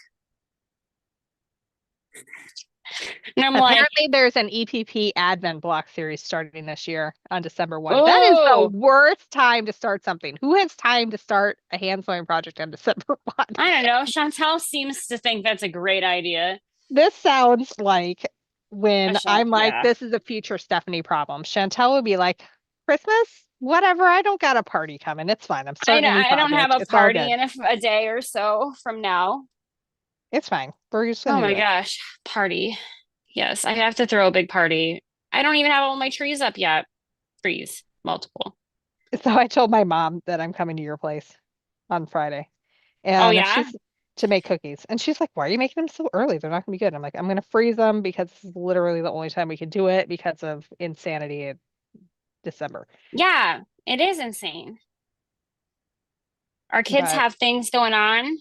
And I'm like, Apparently, there's an EPP Advent block series starting this year on December 1. That is the oh, worst time to start something. Who has time to start a hand sewing project on December 1? I don't know. Chantel seems to think that's a great idea. This sounds like when I'm like, Yeah. this is a future Stephanie problem. Chantel would be like, Christmas? Whatever. I don't got a party coming. It's fine. I'm starting a new I don't have project. a It's all party good. in a day or so from now. It's fine. We're just Oh gonna do my it. gosh, party. Yes, I have to throw a big party. I don't even have all my trees up yet. Trees, multiple. So I told my mom that I'm coming to your place on Friday. Oh And yeah? she's to make cookies. And she's like, why are you making them so early? They're not gonna be good. I'm like, I'm gonna freeze them because this is literally the only time we can do it because of insanity in December. Yeah, it is insane. Our kids But have things going on.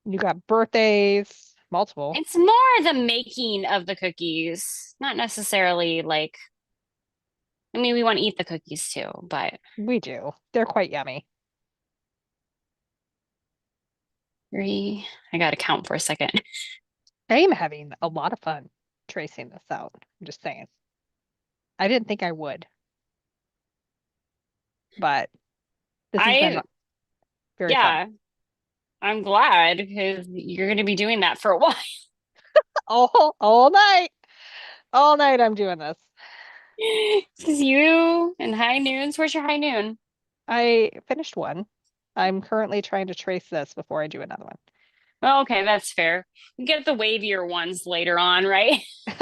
you got birthdays, multiple. It's more the making of the cookies, not necessarily like, I mean, we want to eat the cookies too, but We do. They're quite yummy. I gotta count for a second. I am having a lot of fun tracing this out. I'm just saying. I didn't think I would, but this has been I, very fun. yeah, I'm glad because you're going to be doing that for a while. All night. All night I'm doing this. Because you and high noons, where's your high noon? I finished one. I'm currently trying to trace this before I do another one. Well, okay, that's fair. You get the wavier ones later on, right?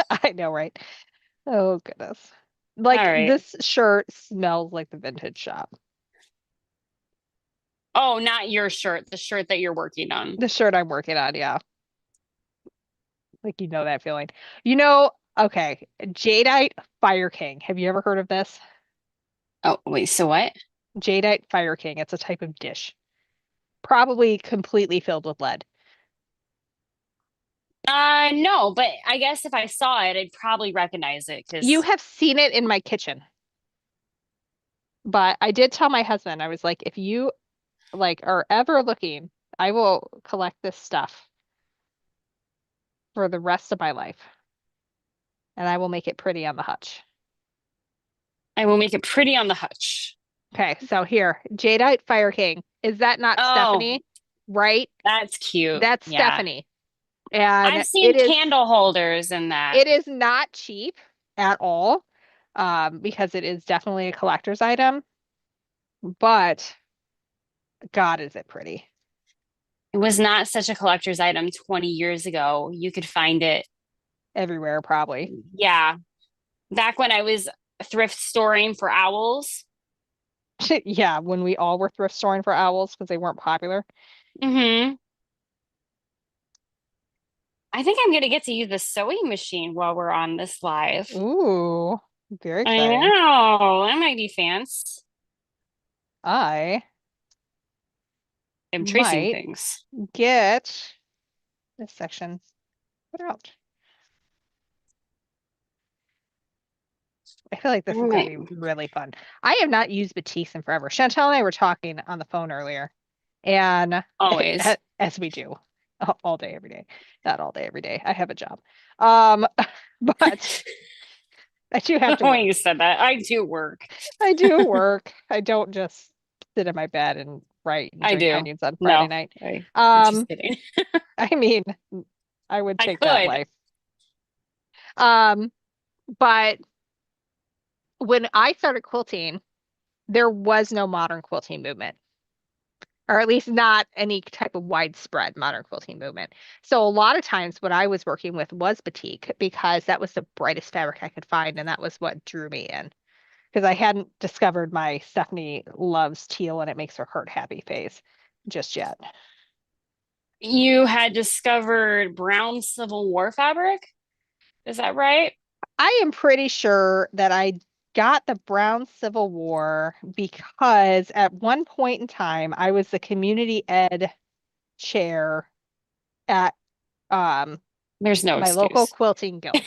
I know, right? Oh, goodness. All Like right. this shirt smells like the vintage shop. Oh, not your shirt, the shirt that you're working on. The shirt I'm working on, yeah. Like that feeling. Okay, Jadeite Fire King. Have you ever heard of this? Oh, wait, so what? Jadeite Fire King. It's a type of dish, probably completely filled with lead. No, but I guess if I saw it, I'd probably recognize it You because have seen it in my kitchen. But I did tell my husband, I was like, if you like are ever looking, I will collect this stuff for the rest of my life, and I will make it pretty on the hutch. I will make it pretty on the hutch. Okay, so here, Jadeite Fire King. Is that not Oh, Stephanie? Right? that's cute. That's Yeah. Stephanie. And I've seen candle holders in that. it is not cheap at all, because it is definitely a collector's item, but God, is it pretty. It was not such a collector's item 20 years ago. You could find it. Everywhere, probably. Yeah. Back when I was thrift storing for owls. Yeah, when we all were thrift storing for owls because they weren't popular. Hmm. I think I'm going to get to use the sewing machine while we're on this live. Ooh, very I exciting. know. That might be fancy. I I'm tracing might things. get this section put out. I feel like I this is going might. to be really fun. I have not used Batiste in forever. Chantel and I were talking on the phone earlier, and Always. as we do all day, every day. Not all day, every day. I have a job. Um, but I do have to When work. you said that, I do work. I do work. I don't just sit in my bed and write and I drink do. onions on Friday No, night. I'm just Um, kidding. I mean, I would I take that could. life. Um, but when I started quilting, there was no modern quilting movement, or at least not any type of widespread modern quilting movement. So a lot of times what I was working with was batik because that was the brightest fabric I could find, and that was what drew me in. Because I hadn't discovered my Stephanie loves teal and it makes her heart happy phase just yet. You had discovered brown Civil War fabric. Is that right? I am pretty sure that I got the Brown Civil War because at one point in time I was the community ed chair at um There's no my local excuse. quilting guild.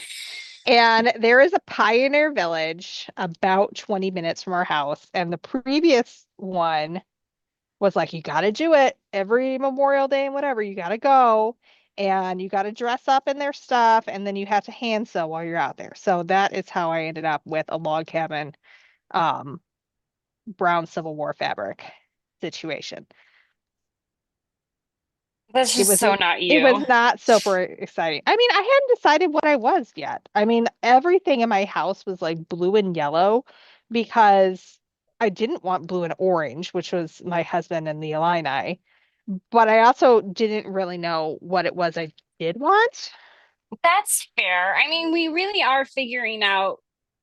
And there is a Pioneer Village about 20 minutes from our house. And the previous one was like, you got to do it every Memorial Day and whatever. You got to go and you got to dress up in their stuff. And then you have to hand sew while you're out there. So that is how I ended up with a log cabin, um, brown Civil War fabric situation. That's It just was so not it was you. not super exciting. I mean, I hadn't decided what I was yet. I mean, everything in my house was like blue and yellow because I didn't want blue and orange, which was my husband and the Illini. But I also didn't really know what it was I did want. That's fair. I mean, we really are figuring out.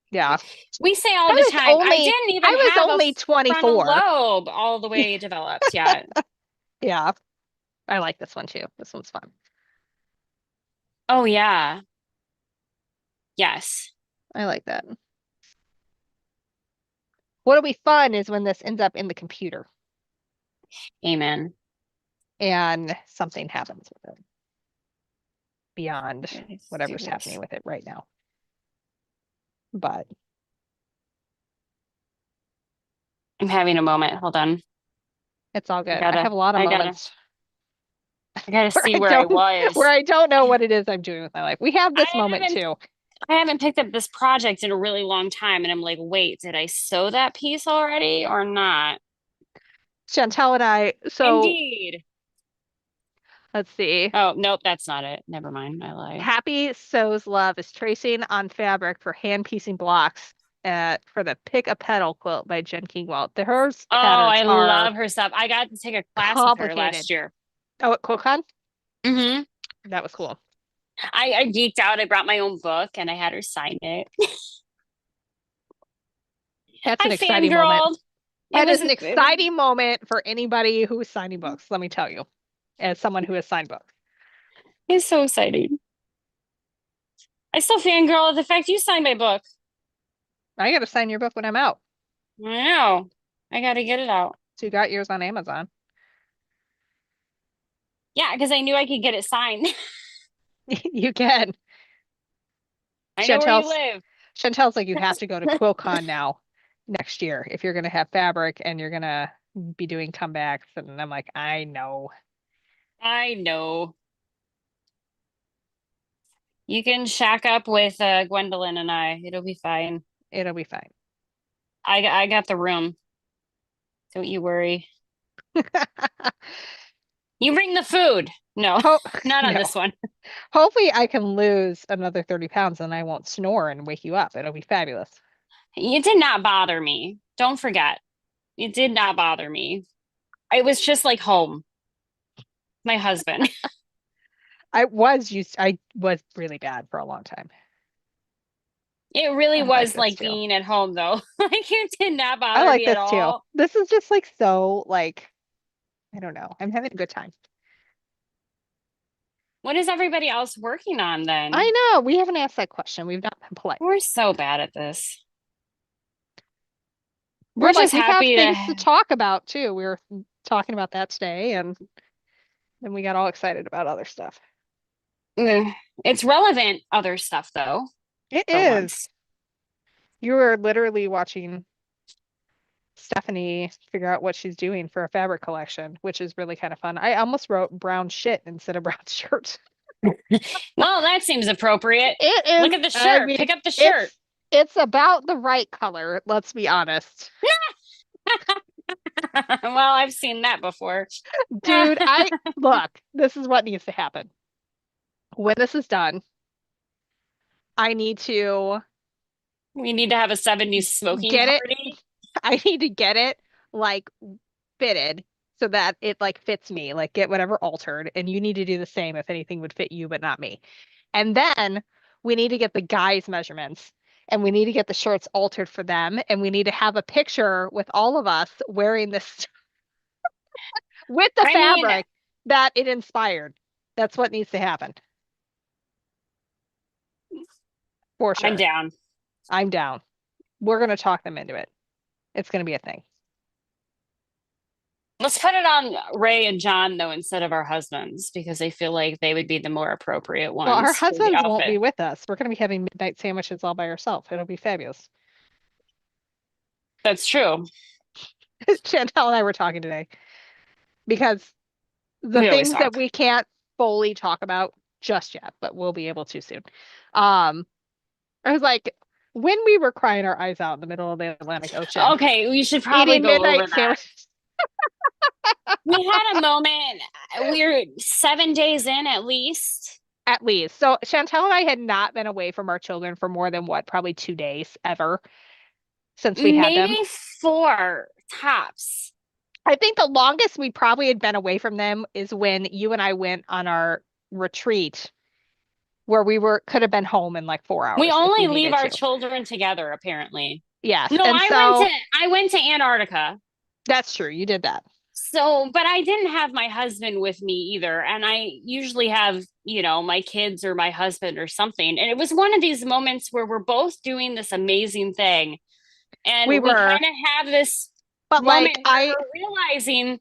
Yeah. We say all the time, I didn't even I was have a only frontal 24. lobe all the way developed yet. Yeah. I like this one too. This one's fun. Oh, yeah. Yes. I like that. What'll be fun is when this ends up in the computer Amen. and something happens with it beyond Let's do whatever's happening this. with it right now. But I'm having a moment. Hold on. it's all I good. I gotta, have a lot of I gotta, moments I gotta where see I where I don't where was. I don't know what it is I'm doing with my life. We have I this moment haven't, too. I haven't picked up this project in a really long time, and I'm like, wait, did I sew that piece already or not? Chantel and I, so Indeed. let's see. Oh, nope, that's not it. Never mind. I lied. Happy Sews Love is tracing on fabric for hand piecing blocks for the Pick a Petal quilt by Jen Kingwell. Hers Oh, patterns I are love her stuff. I got to take a class with her complicated. last year. Oh, at QuiltCon? Hmm. That was cool. I geeked out. I brought my own book and I had her sign it. That's I an exciting moment. fangirled. That is an It was, exciting moment for anybody who is signing books, let me tell you, as someone who has signed books. it's so exciting. I still fangirl at the fact you signed my book. I got to sign your book when I'm out. I know. I got to get it out. So you got yours on Amazon. Yeah, because I knew I could get it signed. You can. I know where you Chantel's live. Chantel's like, you have to go to QuiltCon now next year if you're gonna have fabric and you're gonna be doing comebacks. And I'm like, I know. I know. You can shack up with Gwendolyn and I. It'll be fine. It'll be fine. I got the room. Don't you worry. You bring the food. No, Ho not on no. this one. Hopefully I can lose another 30 pounds and I won't snore and wake you up. It'll be fabulous. It did not bother me. Don't forget. It did not bother me. It was just like home. My husband. I was really bad for a long time. It really I like was this like too. being at home though. Like it did not I bother like me at this too. all. This is just like so like I don't know. I'm having a good time. What is everybody else working on I then? know. We haven't asked that question. We've not been polite. We're so bad at this. We're We're like just we have happy things to to talk about too. We were talking about that today and then we got all excited about other stuff. it's relevant other stuff though, It for is. once. You were literally watching Stephanie figure out what she's doing for a fabric collection, which is really kind of fun. I almost wrote brown shit instead of brown shirt. Well, that seems appropriate. It Look is, at the I shirt. mean, Pick up the shirt. it's it's about the right color, let's be honest. Well, I've seen that before. Dude, I look, this is what needs to happen. When this is done, I need to We need to have a 70s smoking get it. party. I need to get it like fitted so that it like fits me, like get whatever altered. And you need to do the same if anything would fit you, but not me. And then we need to get the guys' measurements and we need to get the shirts altered for them. And we need to have a picture with all of us wearing this with the I mean, fabric that it inspired. That's what needs to happen for I'm sure. down. I'm down. We're going to talk them into it. It's going to be a thing. Let's put it on Ray and John though instead of our husbands because I feel like they would be the more appropriate Well, our ones for the husbands won't be outfit. with us. We're going to be having midnight sandwiches all by ourselves. It'll be fabulous. That's true. Chantel and I were talking today because the We always things that talk. we can't fully talk about just yet, but we'll be able to soon. Um, I was like, when we were crying our eyes out in the middle of the Atlantic Ocean, Okay, we should probably eating go over midnight that. sandwiches. We had a moment. We're 7 days in at least. At least. So Chantel and I had not been away from our children for more than what, probably 2 days ever since we had them. Maybe four tops. I think the longest we probably had been away from them is when you and I went on our retreat where we were could have been home in like four We hours if we only leave needed our to. children together, apparently. Yes. No, And so I went to Antarctica. that's true. You did that. So, but I didn't have my husband with me either. And I usually have, my kids or my husband or something. And it was one of these moments where we're both doing this amazing thing. We And we were, kind of have this but moment like where we're realizing,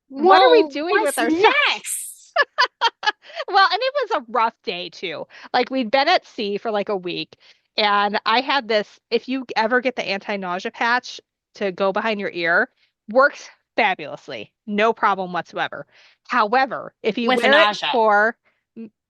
what are we well, doing with what's ourselves? next? Well, and it was a rough day too. Like we'd been at sea for like a week, and I had this, if you ever get the anti-nausea patch to go behind your ear, works fabulously. No problem whatsoever. However, if you With the wear it nausea. for,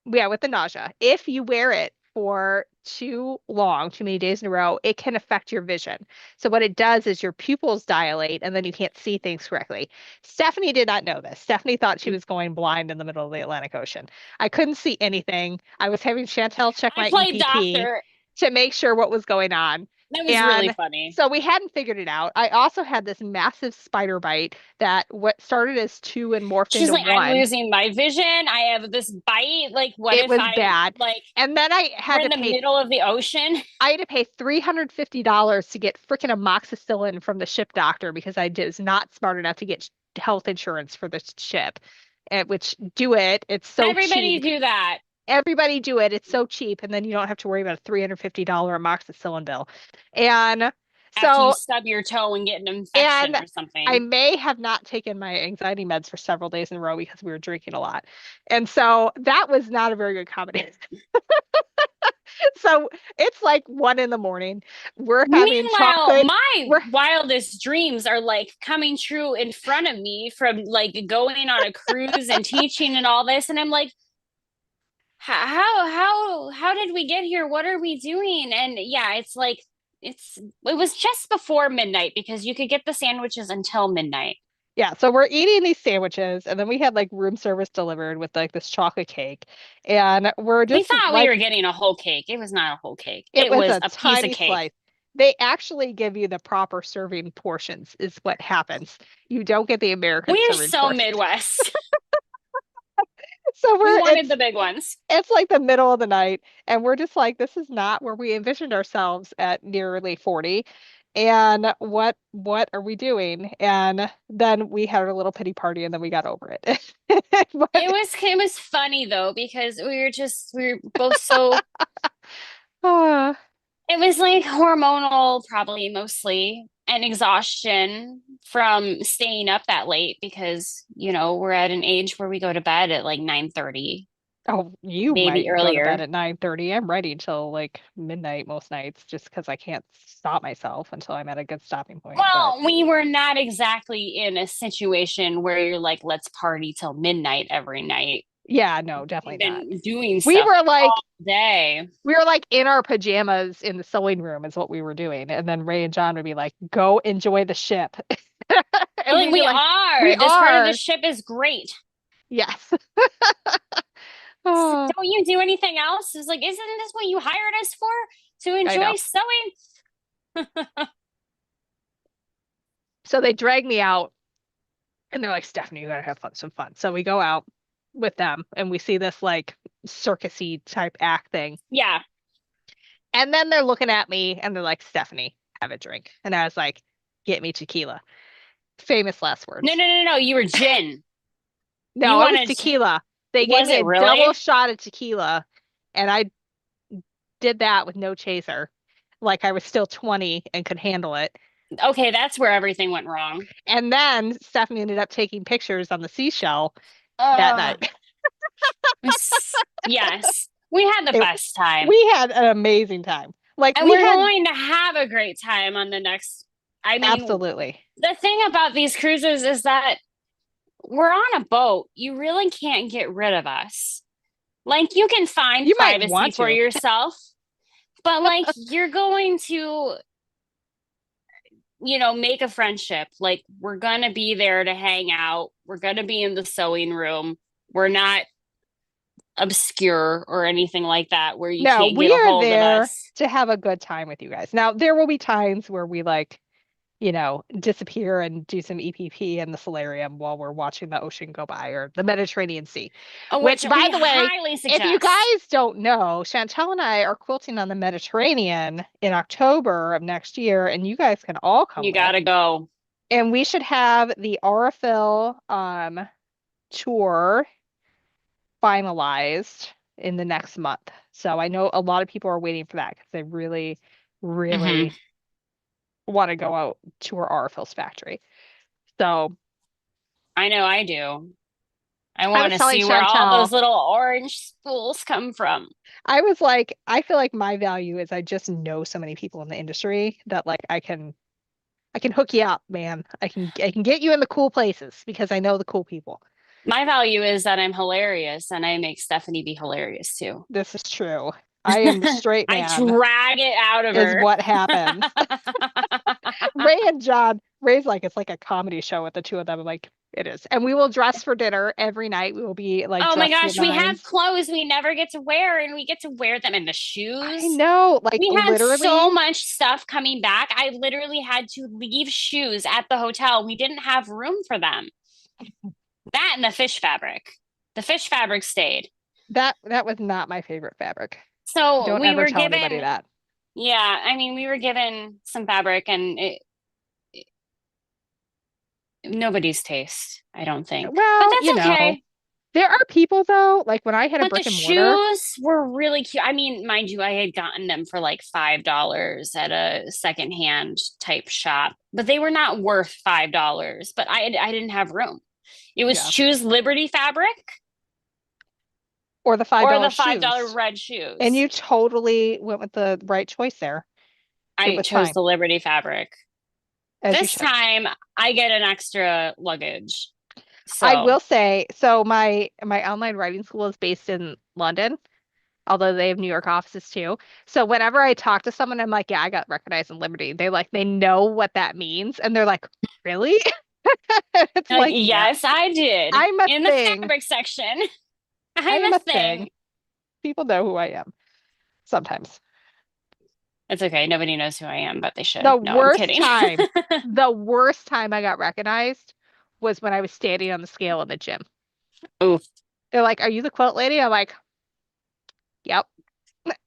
yeah, with the nausea, if you wear it for too long, too many days in a row, it can affect your vision. So what it does is your pupils dilate and then you can't see things correctly. Stephanie did not know this. Stephanie thought she was going blind in the middle of the Atlantic Ocean. I couldn't see anything. I was having Chantel check I my played EPP doctor. to make sure what was going on. That was really And funny. so we hadn't figured it out. I also had this massive spider bite that what started as two and morphed She's into like, I'm one. losing my vision. I have this bite. Like, what It if was I'm bad. like, And then we're in the middle of the ocean? I had to pay $350 to get freaking amoxicillin from the ship doctor because I was not smart enough to get health insurance for the ship. And which do it. It's so Everybody cheap. do that. Everybody do it. It's so cheap. And then you don't have to worry about a $350 amoxicillin bill. And after you So, stub your toe and get an infection and or I something. may have not taken my anxiety meds for several days in a row because we were drinking a lot. And so that was not a very good combination. So it's like 1 in the morning. We're having Meanwhile, chocolate. my We're wildest dreams are like coming true in front of me from like going on a cruise and teaching and all this. And I'm like, how did we get here? What are we doing? And yeah, it's like it was just before midnight because you could get the sandwiches until midnight. Yeah, so we're eating these sandwiches, and then we had like room service delivered with like this chocolate cake, and we're We just thought we were like, getting a whole cake. It was not a whole cake. it It was was a a piece of tiny cake. slice. They actually give you the proper serving portions, is what happens. You don't get the American We're serving so portions. Midwest. So We we're wanted the big ones. it's like the middle of the night, and we're just like, this is not where we envisioned ourselves at nearly 40. And what are we doing? And then we had a little pity party, and then we got over it. But It was funny though because we were both so uh, it was like hormonal probably mostly and exhaustion from staying up that late because we're at an age where we go to bed at like 9:30, oh, you maybe might go to bed earlier. at 9:30. I'm ready till like midnight most nights just because I can't stop myself until I'm at a good stopping point. But Well, we were not exactly in a situation where you're like, let's party till midnight every night. yeah, no, definitely We've not. been doing We stuff were all like day. we were like in our pajamas in the sewing room is what we were doing. And then Ray and John would be like, go enjoy the ship. And Like we'd be we like, we are. This part of the are. ship is great. Yes. It's like, Oh, don't you do anything else? It's like, isn't this what you hired us for? To I know. enjoy sewing? So they drag me out and they're like, Stephanie, you gotta have fun, some fun. So we go out with them and we see this like circusy type act thing. Yeah. And then they're looking at me and they're like, Stephanie, have a drink. And I was like, get me tequila. Famous last No, words. no, no, no. You were gin. You No, it was wanted, tequila. They gave was me it a double really? shot of tequila, and I did that with no chaser. Like I was still 20 and could handle it. Okay, that's where everything went wrong. And then Stephanie ended up taking pictures on the seashell that Uh, night. yes, we had the It, best time. we had an amazing time. Like And we we're had going to have a great time on the next. I mean, absolutely. the thing about these cruises is that we're on a boat. You really can't get rid of us. Like, you can find You might privacy want for to. yourself, but like, you're going to, make a friendship. Like, we're going to be there to hang out. We're going to be in the sewing room. We're not obscure or anything like that where you No, can't get we a are hold of there us. to have a good time with you guys. Now, there will be times where we like, disappear and do some EPP in the solarium while we're watching the ocean go by or the Mediterranean Sea. Which Which, by we the way, highly if you suggest. guys don't know, Chantel and I are quilting on the Mediterranean in October of next year, and you guys can all come You with. gotta go. And we should have the Aurifil tour finalized in the next month. So I know a lot of people are waiting for that because they really, Hmm. really want to go out to our Aurifil's factory. So I know I do. I I want was to telling see where all Chantel, those little orange spools come from. I was like, I feel like my value is I just know so many people in the industry that like I can hook you up, man. I can get you in the cool places because I know the cool people. My value is that I'm hilarious and I make Stephanie be hilarious too. This is true. I am the straight I man, drag it out of is her. what happens. Ray and John, Ray's like, it's like a comedy show with the two of them. I'm like, it is. And we will dress for dinner every night. We will be like Oh my dressed to the gosh, we have nines. clothes we never get to wear and we get to wear them in the I shoes. know, like We had so literally, much stuff coming back. I literally had to leave shoes at the hotel. We didn't have room for them. That and the fish fabric. The fish fabric stayed. that was not my favorite fabric. So Don't we ever were tell anybody given, that. yeah, I mean, we were given some fabric and nobody's taste, I don't think. But Well, that's okay. There are people though, like when I had a But the brick and mortar, shoes were really cute. I mean, mind you, I had gotten them for like $5 at a secondhand type shop, but they were not worth $5. But I didn't have room. It was yeah, choose Liberty fabric or the five or dollar the $5 shoes, red and shoes. you totally went with the right choice there. It I was chose fine, the Liberty fabric. as you This should. time I get an extra luggage. I So will say, so my online writing school is based in London, although they have New York offices too. So whenever I talk to someone, I'm like, yeah, I got recognized in Liberty. They know what that means, and they're like, really? It's like, like, yeah, yes, I did I'm a in the thing. fabric section. I I'm am a a thing. thing. People know who I am sometimes. It's okay. Nobody knows who I am, but they should. The No, I'm worst kidding. time, the worst time I got recognized was when I was standing on the scale in the gym. Oof. They're like, "Are you the quilt lady?" I'm like, "Yep,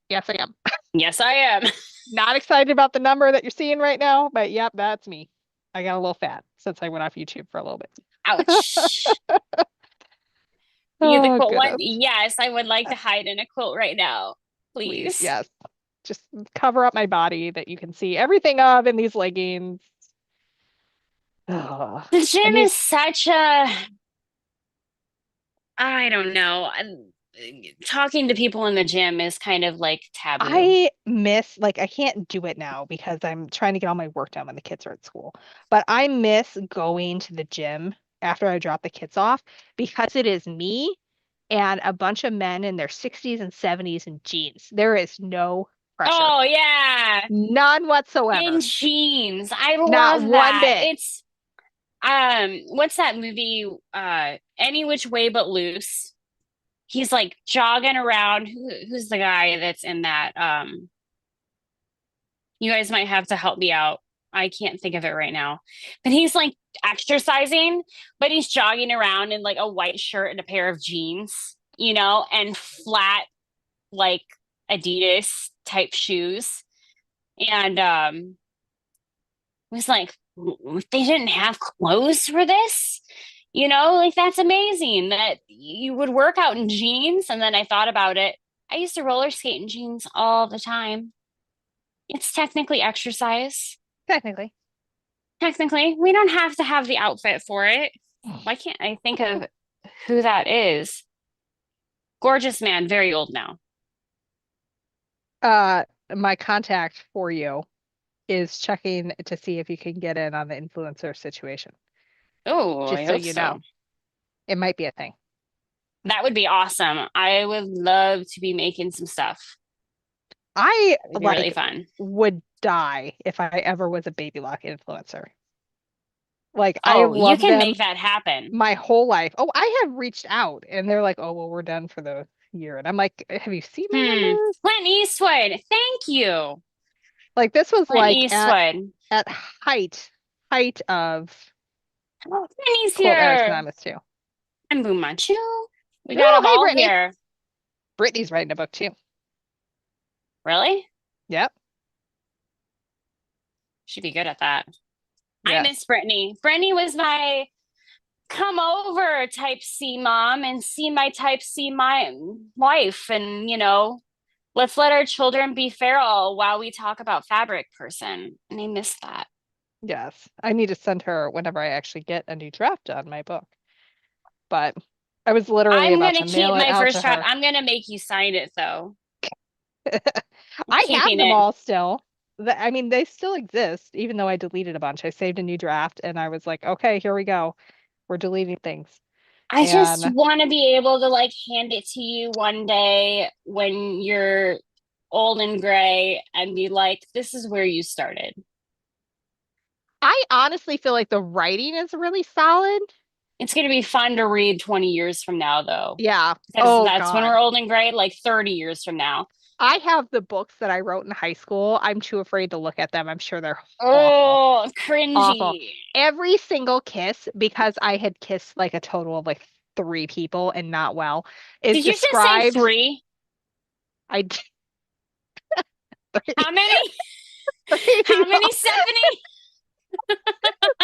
yes, I am." Yes, I am. Not excited about the number that you're seeing right now, but yep, that's me. I got a little fat since I went off YouTube for a little bit. Ouch. You the Oh, quilt one? goodness. Yes, I would like to hide in a quilt right now. Please, Please. yes. Just cover up my body that you can see everything of in these leggings. Oh. The And gym is these, such a, I don't know. Talking to people in the gym is kind of like taboo. I miss, like, I can't do it now because I'm trying to get all my work done when the kids are at school. But I miss going to the gym after I drop the kids off because it is me and a bunch of men in their 60s and 70s in jeans. There is no pressure, Oh yeah, none in whatsoever. jeans. I Not love one that. bit. It's what's that movie? Any Which Way But Loose. He's like jogging around. Who's the guy that's in that? You guys might have to help me out. I can't think of it right now. But he's like exercising, but he's jogging around in like a white shirt and a pair of jeans, and flat like Adidas type shoes. And it was like they didn't have clothes for this. Like that's amazing that you would work out in jeans. And then I thought about it. I used to roller skate in jeans all the time. It's technically exercise. Technically. Technically, we don't have to have the outfit for it. Why can't I think of who that is? Gorgeous man, very old now. Uh, my contact for you is checking to see if you can get in on the influencer situation. Oh, I Just so hope you know, so. it might be a thing. That would be awesome. I would love to be making some stuff. I It'd be really like fun. would die if I ever was a Baby Lock influencer. Like I have Oh, you loved can them make that happen. my whole life. Oh, I have reached out and they're like, "Oh, well, we're done for the year." And I'm like, "Have you seen my Hmm. numbers?" Clint Eastwood. Thank you. Like this was Clint like Eastwood. at height of Oh, Brittany's Quilt Artist here. Anonymous too. And Boom Manchu. We got Oh, them hey all Brittany. here. Brittany's writing a book too. Really? Yep. Should be good at that. I Yes. miss Brittany. Brittany was my come over type C mom and see my type C my wife. And, let's let our children be feral while we talk about fabric person. And I miss that. Yes. I need to send her whenever I actually get a new draft on my book. But I was literally I'm about going to to keep mail it my out first to draft. her. I'm going to make you sign it though. I'm I have keeping them it. all still. I mean, they still exist, even though I deleted a bunch. I saved a new draft and I was like, okay, here we go. We're deleting things. I just And want to be able to like hand it to you one day when you're old and gray and be like, this is where you started. I honestly feel like the writing is really solid. It's going to be fun to read 20 years from now, though, Yeah. because Oh that's when God. we're old and gray, like 30 years from now. I have the books that I wrote in high school. I'm too afraid to look at them. I'm sure they're awful. Oh, Awful. cringy. Every single kiss, because I had kissed like a total of like three people and not well, is Did you just say described. three? I did How many? three How people, many, Stephanie?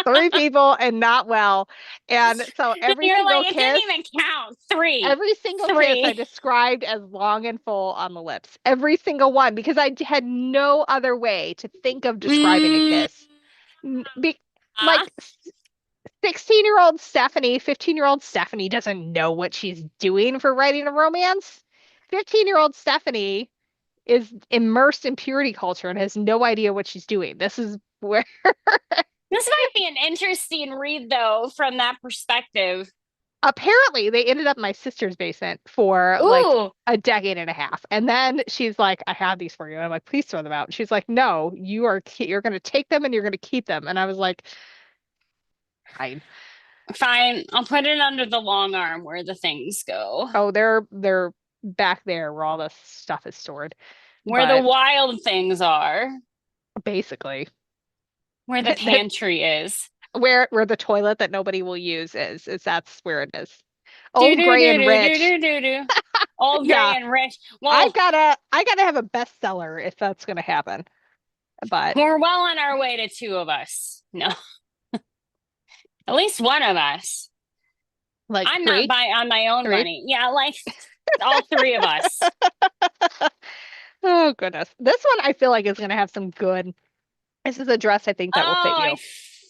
three people and not well. And so every You're like, single it didn't kiss, even count. Three. Every single kiss I Three. described as long and full on the lips. Every single one, because I had no other way to think of describing a Mm. kiss. Like 16-year-old Stephanie, 15-year-old Stephanie doesn't know what she's doing for writing a romance. 15-year-old Stephanie is immersed in purity culture and has no idea what she's doing. This is where This might be an interesting read, though, from that perspective. apparently they ended up in my sister's basement for like Ooh, a decade and a half. And then she's like, I have these for you. And I'm like, please throw them out. And she's like, no, you're going to take them and you're going to keep them. And I was like, fine. fine. I'll put it under the long arm where the things go, Oh, they're back there where all the stuff is stored. where the But wild things are, basically, where the that pantry is. where the toilet that nobody will use is that's where it is. Do Old do gray do and do do rich. do do do. Old gray Yeah, and rich. I Well, gotta I gotta have a bestseller if that's gonna happen. But we're well on our way to two of us. No, at least one of us. like I'm not three, buying on my own three. money. Yeah, like all three of us. Oh goodness. This one I feel like is gonna have some good. This is a dress I think Oh, that will fit I you.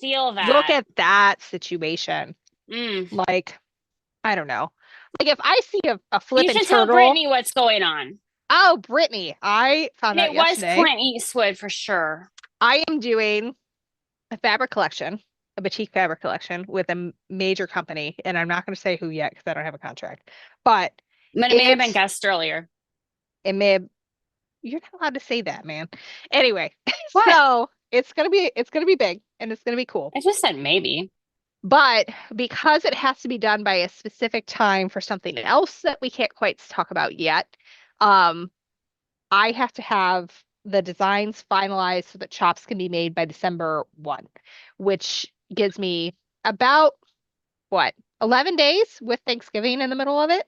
feel Look that. at that situation. Mm. Like, I don't know. Like if I see a You flippin' should tell turtle. Brittany what's going on. Oh, Brittany, I found And out it was yesterday. Clint Eastwood for sure. I am doing a fabric collection, a boutique fabric collection with a major company, and I'm not going to say who yet because I don't have a contract. But But it may have been it's guessed earlier. it may have, you're not allowed to say that, man. Anyway, What? so it's gonna be big and it's gonna be cool. I just said maybe. But because it has to be done by a specific time for something else that we can't quite talk about yet, um, I have to have the designs finalized so that chops can be made by December 1, which gives me about what, 11 days with Thanksgiving in the middle of it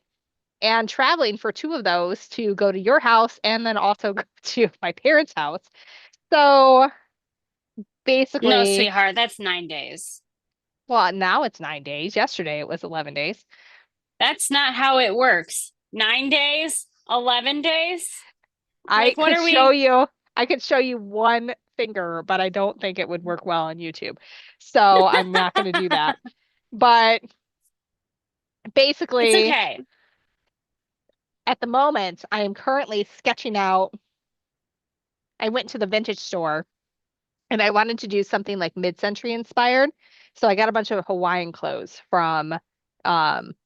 and traveling for two of those to go to your house and then also go to my parents' house. So No, basically, sweetheart, that's 9 days. well, now it's 9 days. Yesterday it was 11 days. That's not how it works. 9 days, 11 days. I Like, what could are show we? you, I could show you one finger, but I don't think it would work well on YouTube. So I'm not going to do that. But It's basically, okay. at the moment, I am currently sketching out. I went to the vintage store and I wanted to do something like mid-century inspired. So I got a bunch of Hawaiian clothes from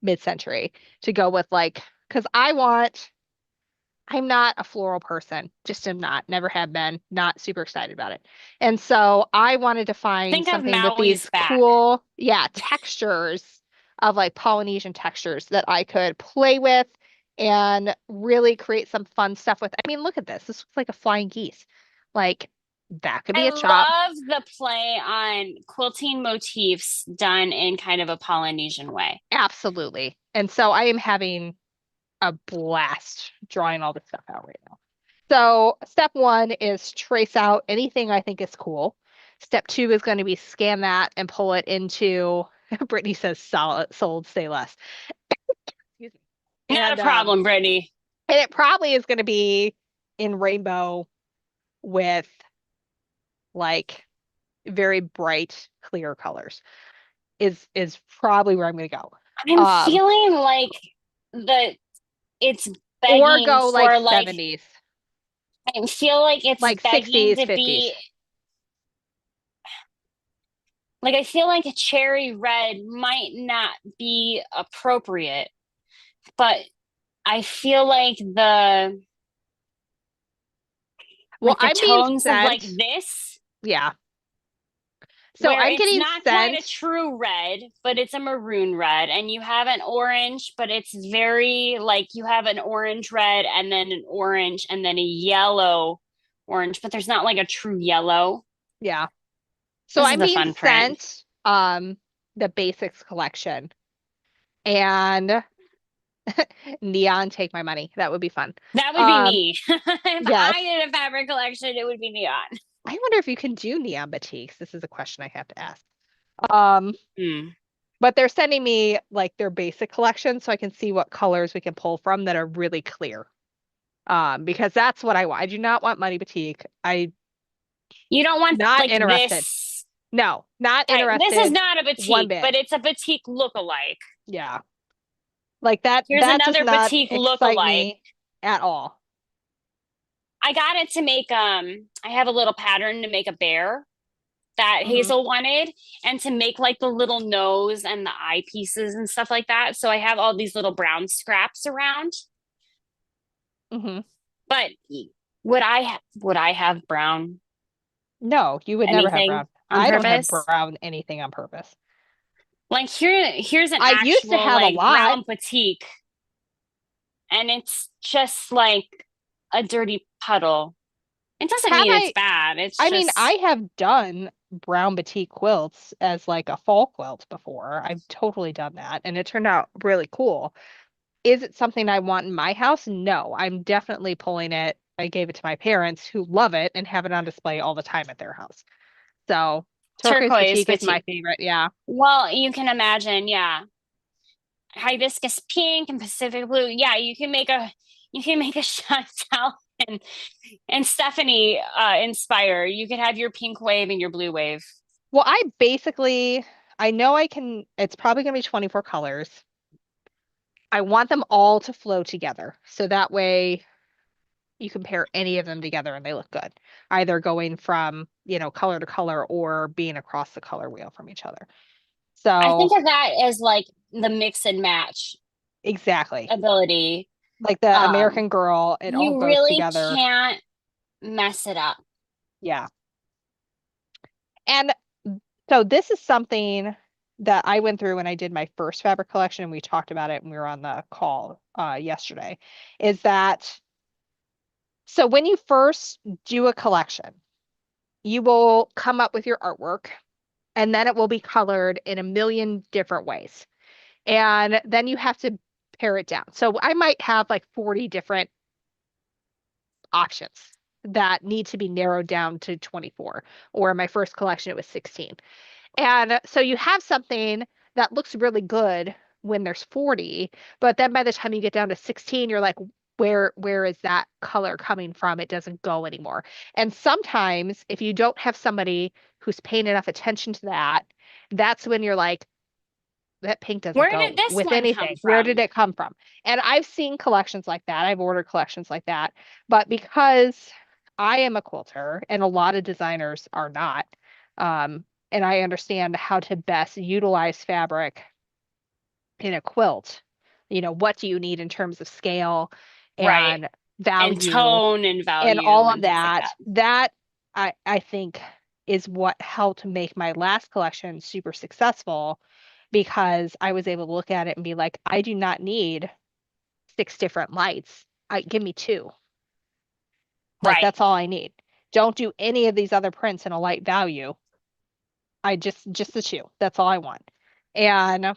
mid-century to go with like because I'm not a floral person, just am not, never have been, not super excited about it. And so I wanted to find Think of something with Maui's these back. cool, yeah, textures of like Polynesian textures that I could play with and really create some fun stuff with. I mean, look at this. This looks like a flying geese. Like that could be I a chop. love the play on quilting motifs done in kind of a Polynesian way. Absolutely. And so I am having a blast drawing all this stuff out right now. So step one is trace out anything I think is cool. Step two is going to be scan that and pull it into, Brittany says solid, sold, say less. Excuse me. Not a And problem, Brittany. and it probably is going to be in rainbow with like very bright, clear colors. Is probably where I'm going to go. I'm Um, feeling like the it's or begging go like for like 70s, I feel like it's like begging 60s, to 50s. be like I feel like a cherry red might not be appropriate, but I feel Well, like the I'm being tones of like sent, this yeah. So where I'm it's getting not quite a sent. true red, but it's a maroon red, and you have an orange, but it's very like you have an orange red and then an orange and then a yellow orange, but there's not like a true yellow. Yeah. So This I'm is a being fun print. sent the basics collection and neon take my money. That would be fun. That would be Um me. If yes. I did a fabric collection, it would be neon. I wonder if you can do neon batiks. This is a question I have to ask. Um Hmm. But they're sending me like their basic collection so I can see what colors we can pull from that are really clear. Because that's what I want. I do not want Money Boutique. I You don't want not like interested. this No, not type. This is interested not a one boutique, bit. but it's a boutique look-alike. Yeah. Like that Here's that does another not boutique excite look-alike. me at all. I got it to make I have a little pattern to make a bear that Hmm. Hazel wanted and to make like the little nose and the eyepieces and stuff like that. So I have all these little brown scraps around. Hmm. But would I have brown No, you would never have anything brown. on I don't have purpose? brown anything on purpose. Like here's an I used to actual have a like lot. brown petite, and it's just like a dirty puddle. It doesn't Have mean it's I bad. It's I mean, I just have done brown batik quilts as like a fall quilt before. I've totally done that and it turned out really cool. Is it something I want in my house? No, I'm definitely pulling it. I gave it to my parents who love it and have it on display all the time at their house. So turquoise turquoise batik is my petite. favorite. Yeah. Well, you can imagine, yeah. Hibiscus pink and Pacific blue. Yeah, you can make a Chantel and Stephanie inspire. You could have your pink wave and your blue wave. Well, I know I can, it's probably going to be 24 colors. I want them all to flow together. So that way you compare any of them together and they look good. Either going from, color to color or being across the color wheel from each other. I So think of that as like the mix and match exactly. ability. Like the Um, American Girl, it all you goes really together. can't mess it up. Yeah. And so this is something that I went through when I did my first fabric collection, and we talked about it when we were on the call yesterday, is that so when you first do a collection, you will come up with your artwork and then it will be colored in a million different ways. And then you have to pare it down. So I might have like 40 different options that need to be narrowed down to 24, or in my first collection it was 16. And so you have something that looks really good when there's 40, but then by the time you get down to 16, you're like, where is that color coming from? It doesn't go anymore. And sometimes if you don't have somebody who's paying enough attention to that, that's when you're like, that pink doesn't Where did go this with one come anything. Where did from? it come from? And I've seen collections like that. I've ordered collections like that. But because I am a quilter and a lot of designers are not, and I understand how to best utilize fabric in a quilt, what do you need in terms of scale Right. and And value tone and and value all of and things like that, that. that I think is what helped make my last collection super successful because I was able to look at it and be like, I do not need six different lights. Give me two. Like Right. that's all I need. Don't do any of these other prints in a light value. I just the two. That's all I want. And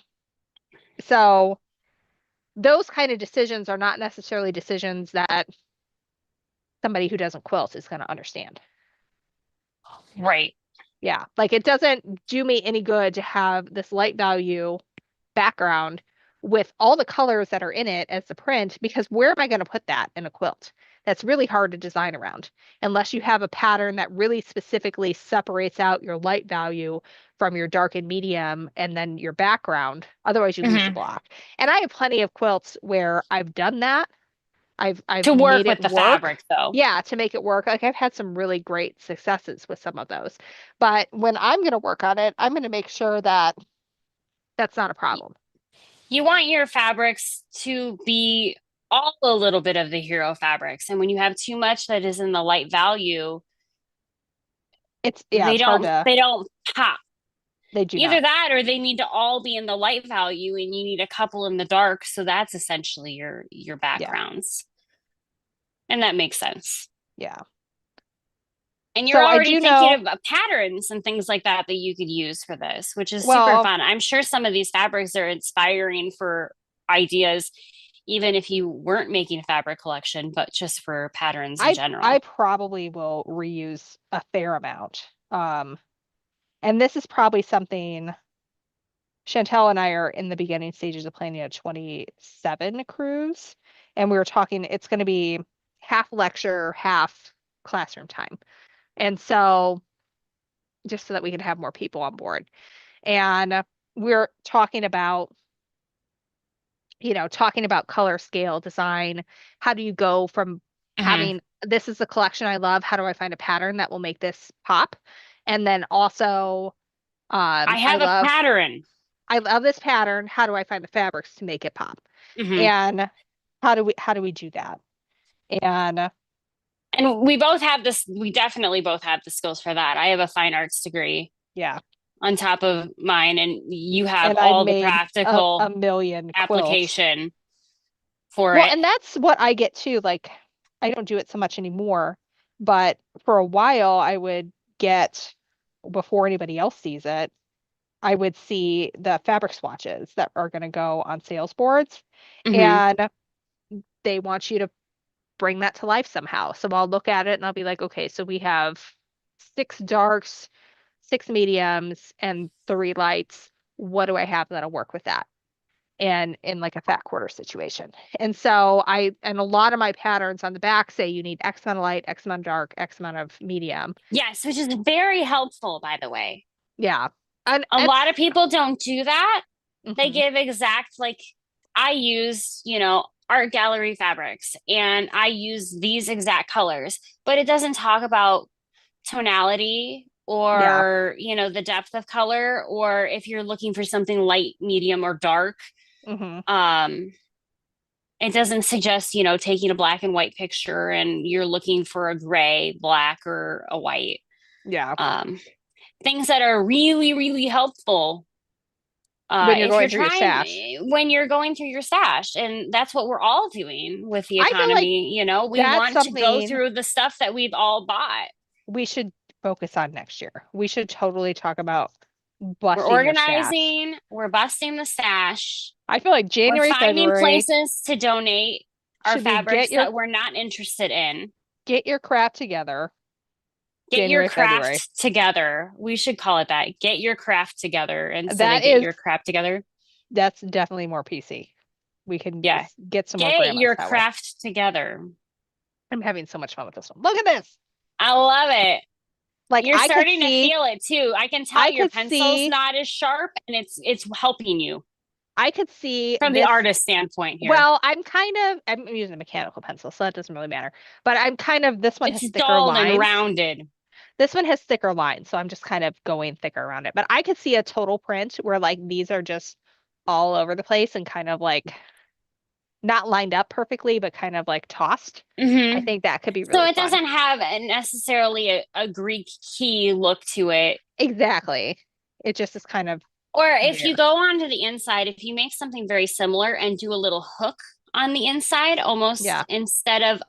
so those kind of decisions are not necessarily decisions that somebody who doesn't quilt is going to understand. Right. Yeah, like it doesn't do me any good to have this light value background with all the colors that are in it as the print because where am I going to put that in a quilt? That's really hard to design around unless you have a pattern that really specifically separates out your light value from your dark and medium and then your background. Otherwise, you lose the Hmm. block. And I have plenty of quilts where I've done that. I've To work made with it the work. fabric, though. Yeah, to make it work. Like I've had some really great successes with some of those. But when I'm going to work on it, I'm going to make sure that that's not a problem. You want your fabrics to be all a little bit of the hero fabrics. And when you have too much that is in the light value, Yeah, it's hard to, they don't pop. they do Either not. that or they need to all be in the light value and you need a couple in the dark. So that's essentially your Yeah. backgrounds. And that makes sense. Yeah. And you're So I already do thinking know, of patterns and things like that that you could use for this, which is super well, fun. I'm sure some of these fabrics are inspiring for ideas, even if you weren't making a fabric collection, but just for patterns in I general. probably will reuse a fair amount. And this is probably something Chantel and I are in the beginning stages of planning a 27 cruise, and we were talking, it's going to be half lecture, half classroom time. And so just so that we can have more people on board. And we're talking about, talking about color, scale, design. How do you go from Mhm. having this is the collection I love, how do I find a pattern that will make this pop? And then also, I I have a love pattern. I love this pattern. How do I find the fabrics to make it pop? Mhm. And how do we do that? And And we both have this, we definitely both have the skills for that. I have a fine arts degree yeah, on top of mine, and you have and I've all the made a practical million quilts. application for Well, it. and that's what I get too. Like, I don't do it so much anymore, but for a while, I would get, before anybody else sees it, I would see the fabric swatches that are going to go on sales boards, Hmm. and they want you to bring that to life somehow. So I'll look at it and I'll be like, okay, so we have six darks, six mediums, and three lights. What do I have that'll work with that? And in like a fat quarter situation. And so and a lot of my patterns on the back say you need X amount of light, X amount of dark, X amount of medium. Yes, which is very helpful, by the way. Yeah. And A lot it's, of people don't do that. They mhm, give exact, like, I use, art gallery fabrics and I use these exact colors, but it doesn't talk about tonality yeah. or, the depth of color, or if you're looking for something light, medium, or dark. Hmm. Um, it doesn't suggest, taking a black and white picture and you're looking for a gray, black, or a white. Yeah. Um, Things that are really, really helpful When you're if you're going through your trying stash. when you're going through your stash. And that's what we're all doing with the I feel like economy. We that's want to go something through the stuff that we've all bought. we should focus on next year. We should totally talk about We're busting your stash. organizing, we're busting the stash, I feel like we're January, finding February places to donate our should be fabrics that we're not interested in. get your crap together. Get your January, February. craft together. We should call it that. Get your craft together instead of That get is your crap together. that's definitely more PC. We can Yeah. get some more Get grandmas your that way. craft together. I'm having so much fun with this one. Look at this. I love it. Like You're starting to feel it too. I can tell I your could pencil's see, not as sharp and it's helping you I could see from the this. artist standpoint here. Well, I'm using a mechanical pencil, so that doesn't really matter. But I'm kind of, this one has It's thicker dull and lines. rounded. This one has thicker lines, so I'm just kind of going thicker around it. But I could see a total print where like these are just all over the place and kind of like not lined up perfectly, but kind of like tossed. I Hmm. think that could be So really it fun. doesn't have necessarily a Greek key look to it. Exactly. It just is kind of Or if you there. go onto the inside, if you make something very similar and do a little hook on the inside, almost Yeah. instead of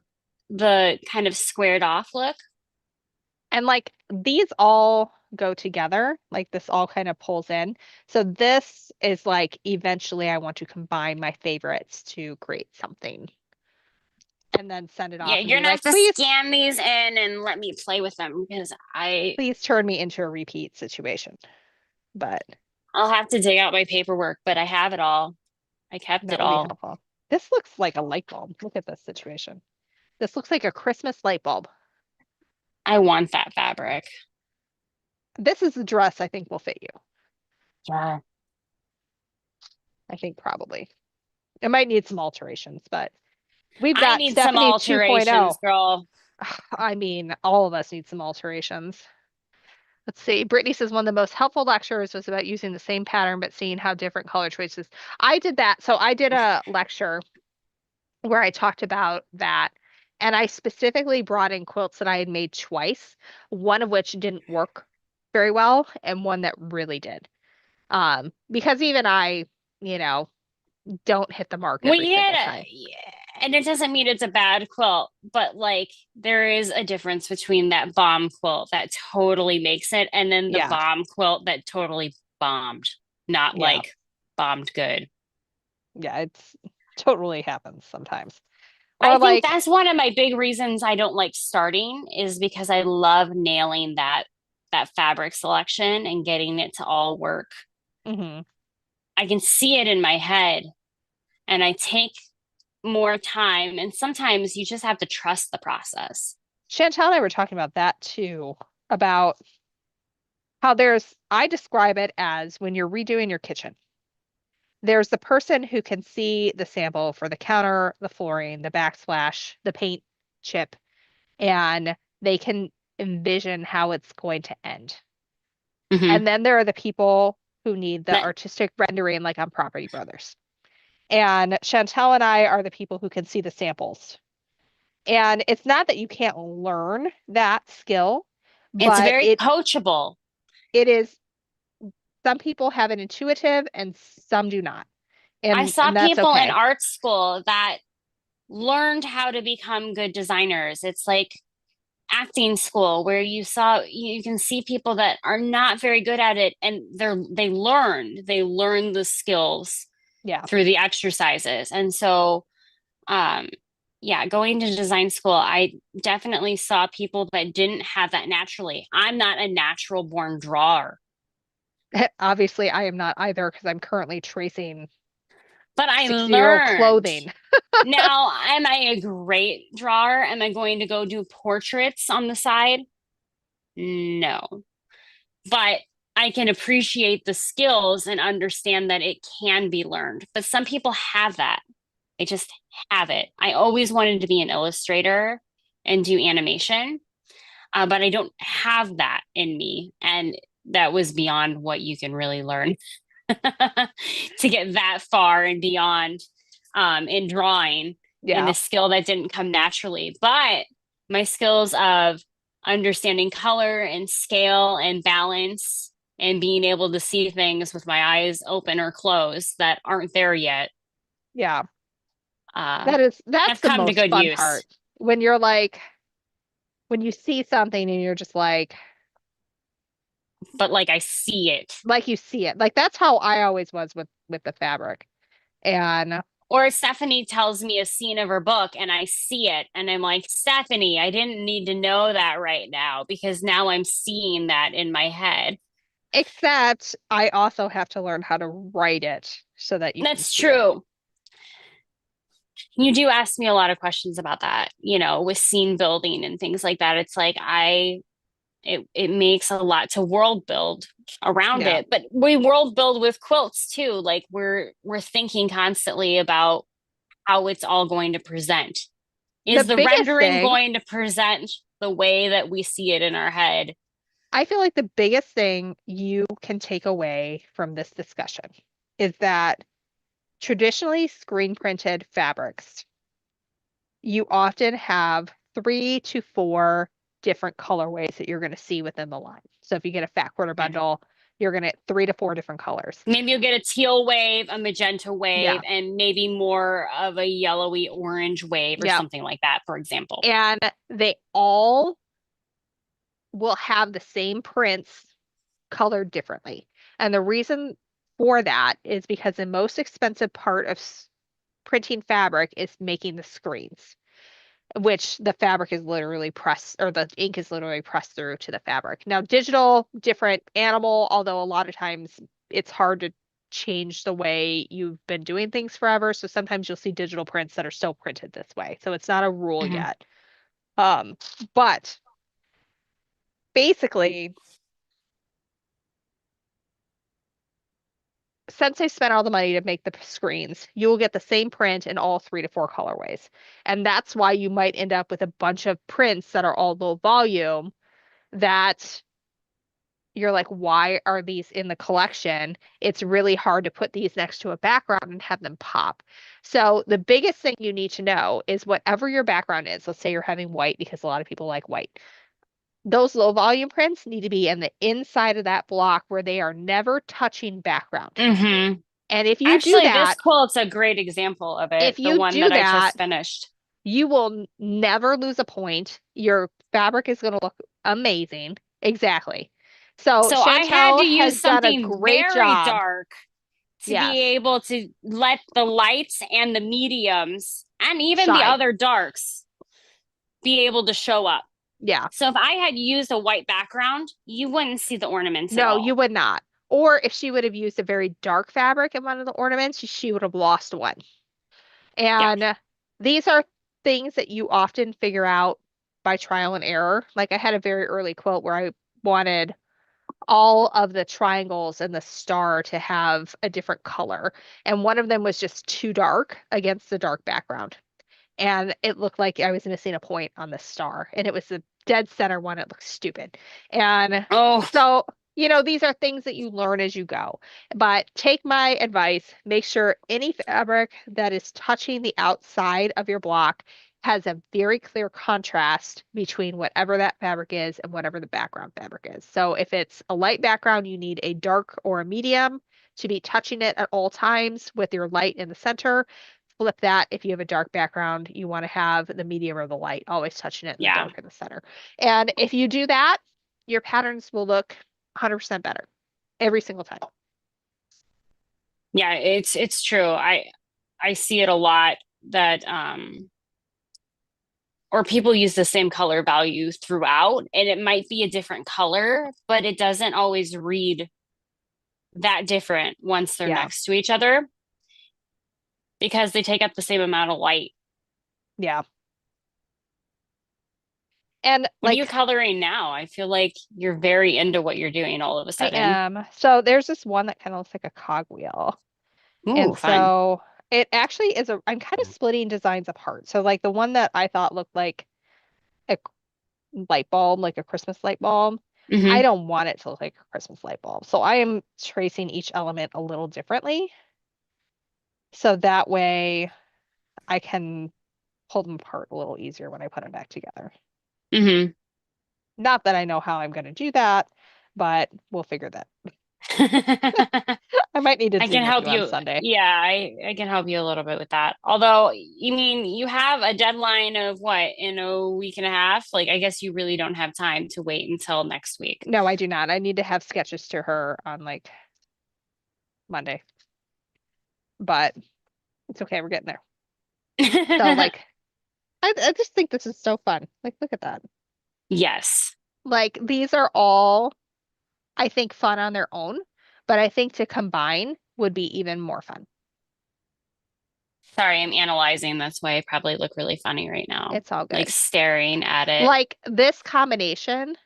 the kind of squared off look. And like these all go together, like this all kind of pulls in. So this is like eventually I want to combine my favorites to create something and then send it Yeah, off and you're be gonna have like, to please, scan these in and let me play with them because please turn me into a repeat situation. But I'll have to dig out my paperwork, but I have it all. I kept that it would be all. helpful. This looks like a light bulb. Look at this situation. This looks like a Christmas light bulb. I want that fabric. This is the dress I think will fit you. Yeah. I think probably. It might need some alterations, but we've I got need some Stephanie 2.0. alterations, girl. I mean, all of us need some alterations. Let's see. Brittany says one of the most helpful lectures was about using the same pattern but seeing how different color choices. I did that. So I did a lecture where I talked about that. And I specifically brought in quilts that I had made twice, one of which didn't work very well, and one that really did. Because even I, you know, don't hit the mark We every get single a, time. yeah, and it doesn't mean it's a bad quilt, but like there is a difference between that bomb quilt that totally makes it and then the Yeah, bomb quilt that totally bombed, not yeah, like bombed good. yeah. It's totally happens sometimes. I Or think like, that's one of my big reasons I don't like starting is because I love nailing that fabric selection and getting it to all work. mhm. I can see it in my head and I take more time. And sometimes you just have to trust the process. Chantel and I were talking about that too, about how I describe it as when you're redoing your kitchen. There's the person who can see the sample for the counter, the flooring, the backsplash, the paint chip, and they can envision how it's going to end. Hmm. And then there are the people who need the That artistic rendering, like on Property Brothers. And Chantel and I are the people who can see the samples. And it's not that you can't learn that skill, it's but very coachable. it is some people have an intuitive and some do not. I And saw that's people in okay. art school that learned how to become good designers. It's like acting school where you can see people that are not very good at it and they learn the skills Yeah. through the exercises. And so um yeah, going to design school, I definitely saw people that didn't have that naturally. I'm not a natural born drawer, Obviously, I am not either because I'm currently tracing but I 60-year-old learned. clothing. Now, am I a great drawer? Am I going to go do portraits on the side? No. But I can appreciate the skills and understand that it can be learned. But some people have that. They just have it. I always wanted to be an illustrator and do animation, but I don't have that in me. And that was beyond what you can really learn to get that far and beyond in drawing and Yeah. a skill that didn't come naturally. But my skills of understanding color and scale and balance and being able to see things with my eyes open or closed that aren't there yet Yeah. uh, That's have the come to most good fun use. part. When you're like, when you see something and you're just But like I see it. like you see it. Like that's how I always was with the fabric. And Or Stephanie tells me a scene of her book and I see it. And I'm like, Stephanie, I didn't need to know that right now because now I'm seeing that in my head. except I also have to learn how to write it so that you can That's see it. true. You do ask me a lot of questions about that, with scene building and things like that. It's like it makes a lot to world build around Yeah. it. But we world build with quilts too. Like we're thinking constantly about how it's all going to present. The Is the biggest rendering thing, going to present the way that we see it in our head? I feel like the biggest thing you can take away from this discussion is that traditionally screen printed fabrics, you often have 3 to 4 different colorways that you're going to see within the line. So if you get a fat quarter Okay. bundle, you're going to get 3 to 4 different colors. Maybe you'll get a teal wave, a magenta wave, Yeah. and maybe more of a yellowy orange wave or Yeah. something like that, for example. And they all will have the same prints colored differently. And the reason for that is because the most expensive part of printing fabric is making the screens, which the fabric is literally pressed or the ink is literally pressed through to the fabric. Now, digital, different animal, although a lot of times it's hard to change the way you've been doing things forever. So sometimes you'll see digital prints that are still printed this way. So it's not a rule Mhm. yet. But basically, since they spent all the money to make the screens, you will get the same print in all 3 to 4 colorways. And that's why you might end up with a bunch of prints that are all low volume that you're like, why are these in the collection? It's really hard to put these next to a background and have them pop. So the biggest thing you need to know is whatever your background is, let's say you're having white because a lot of people like white. Those low volume prints need to be in the inside of that block where they are never touching background. Hmm. And if you do Actually, this that, quilt's a great example of if it, the you one do that I that, just finished. you will never lose a point. Your fabric is going to look amazing. Exactly. So So I had to Chantel use has done a something great very job. dark to Yes. be able to let the lights and the mediums and even the Shine. other darks be able to show up. Yeah. So if I had used a white background, you wouldn't see the ornaments at No, you all. would not. Or if she would have used a very dark fabric in one of the ornaments, she would have lost one. Yeah. And these are things that you often figure out by trial and error. Like I had a very early quote where I wanted all of the triangles and the star to have a different color. And one of them was just too dark against the dark background. And it looked like I was missing a point on the star. And it was the dead center one. It looked stupid. And Oh, so, these are things that you learn as you go. But take my advice, make sure any fabric that is touching the outside of your block has a very clear contrast between whatever that fabric is and whatever the background fabric is. So if it's a light background, you need a dark or a medium to be touching it at all times with your light in the center. Flip that. If you have a dark background, you want to have the medium or the light, always touching it in the yeah. dark in the center. And if you do that, your patterns will look 100% better every single time. Yeah, it's true. I see it a lot that or people use the same color value throughout, and it might be a different color, but it doesn't always read that different once they're Yeah. next to each other because they take up the same amount of light. Yeah. And What are you like coloring now? I feel like you're very into what you're doing all of a I sudden. am. So there's this one that kind of looks like a cogwheel. Ooh, And fun. so it actually is I'm kind of splitting designs apart. So like the one that I thought looked like a light bulb, like a Christmas light bulb, I Hmm. don't want it to look like a Christmas light bulb. So I am tracing each element a little differently. So that way I can pull them apart a little easier when I put them back together. Hmm. Not that I know how I'm going to do that, but we'll figure that. I might need to I can Zoom with help you on you. Sunday. Yeah, I can help you a little bit with that. Although, you mean you have a deadline of what, in a week and a half? Like, I guess you really don't have time to wait until next week. No, I do not. I need to have sketches to her on like Monday, but it's okay. We're getting there. So like, I just think this is so fun. Like, look at that. Yes. Like, these are all, I think, fun on their own, but I think to combine would be even more fun. Sorry, I'm analyzing. That's why I probably look really funny right now. It's all Like good. staring at it. Like, this combination,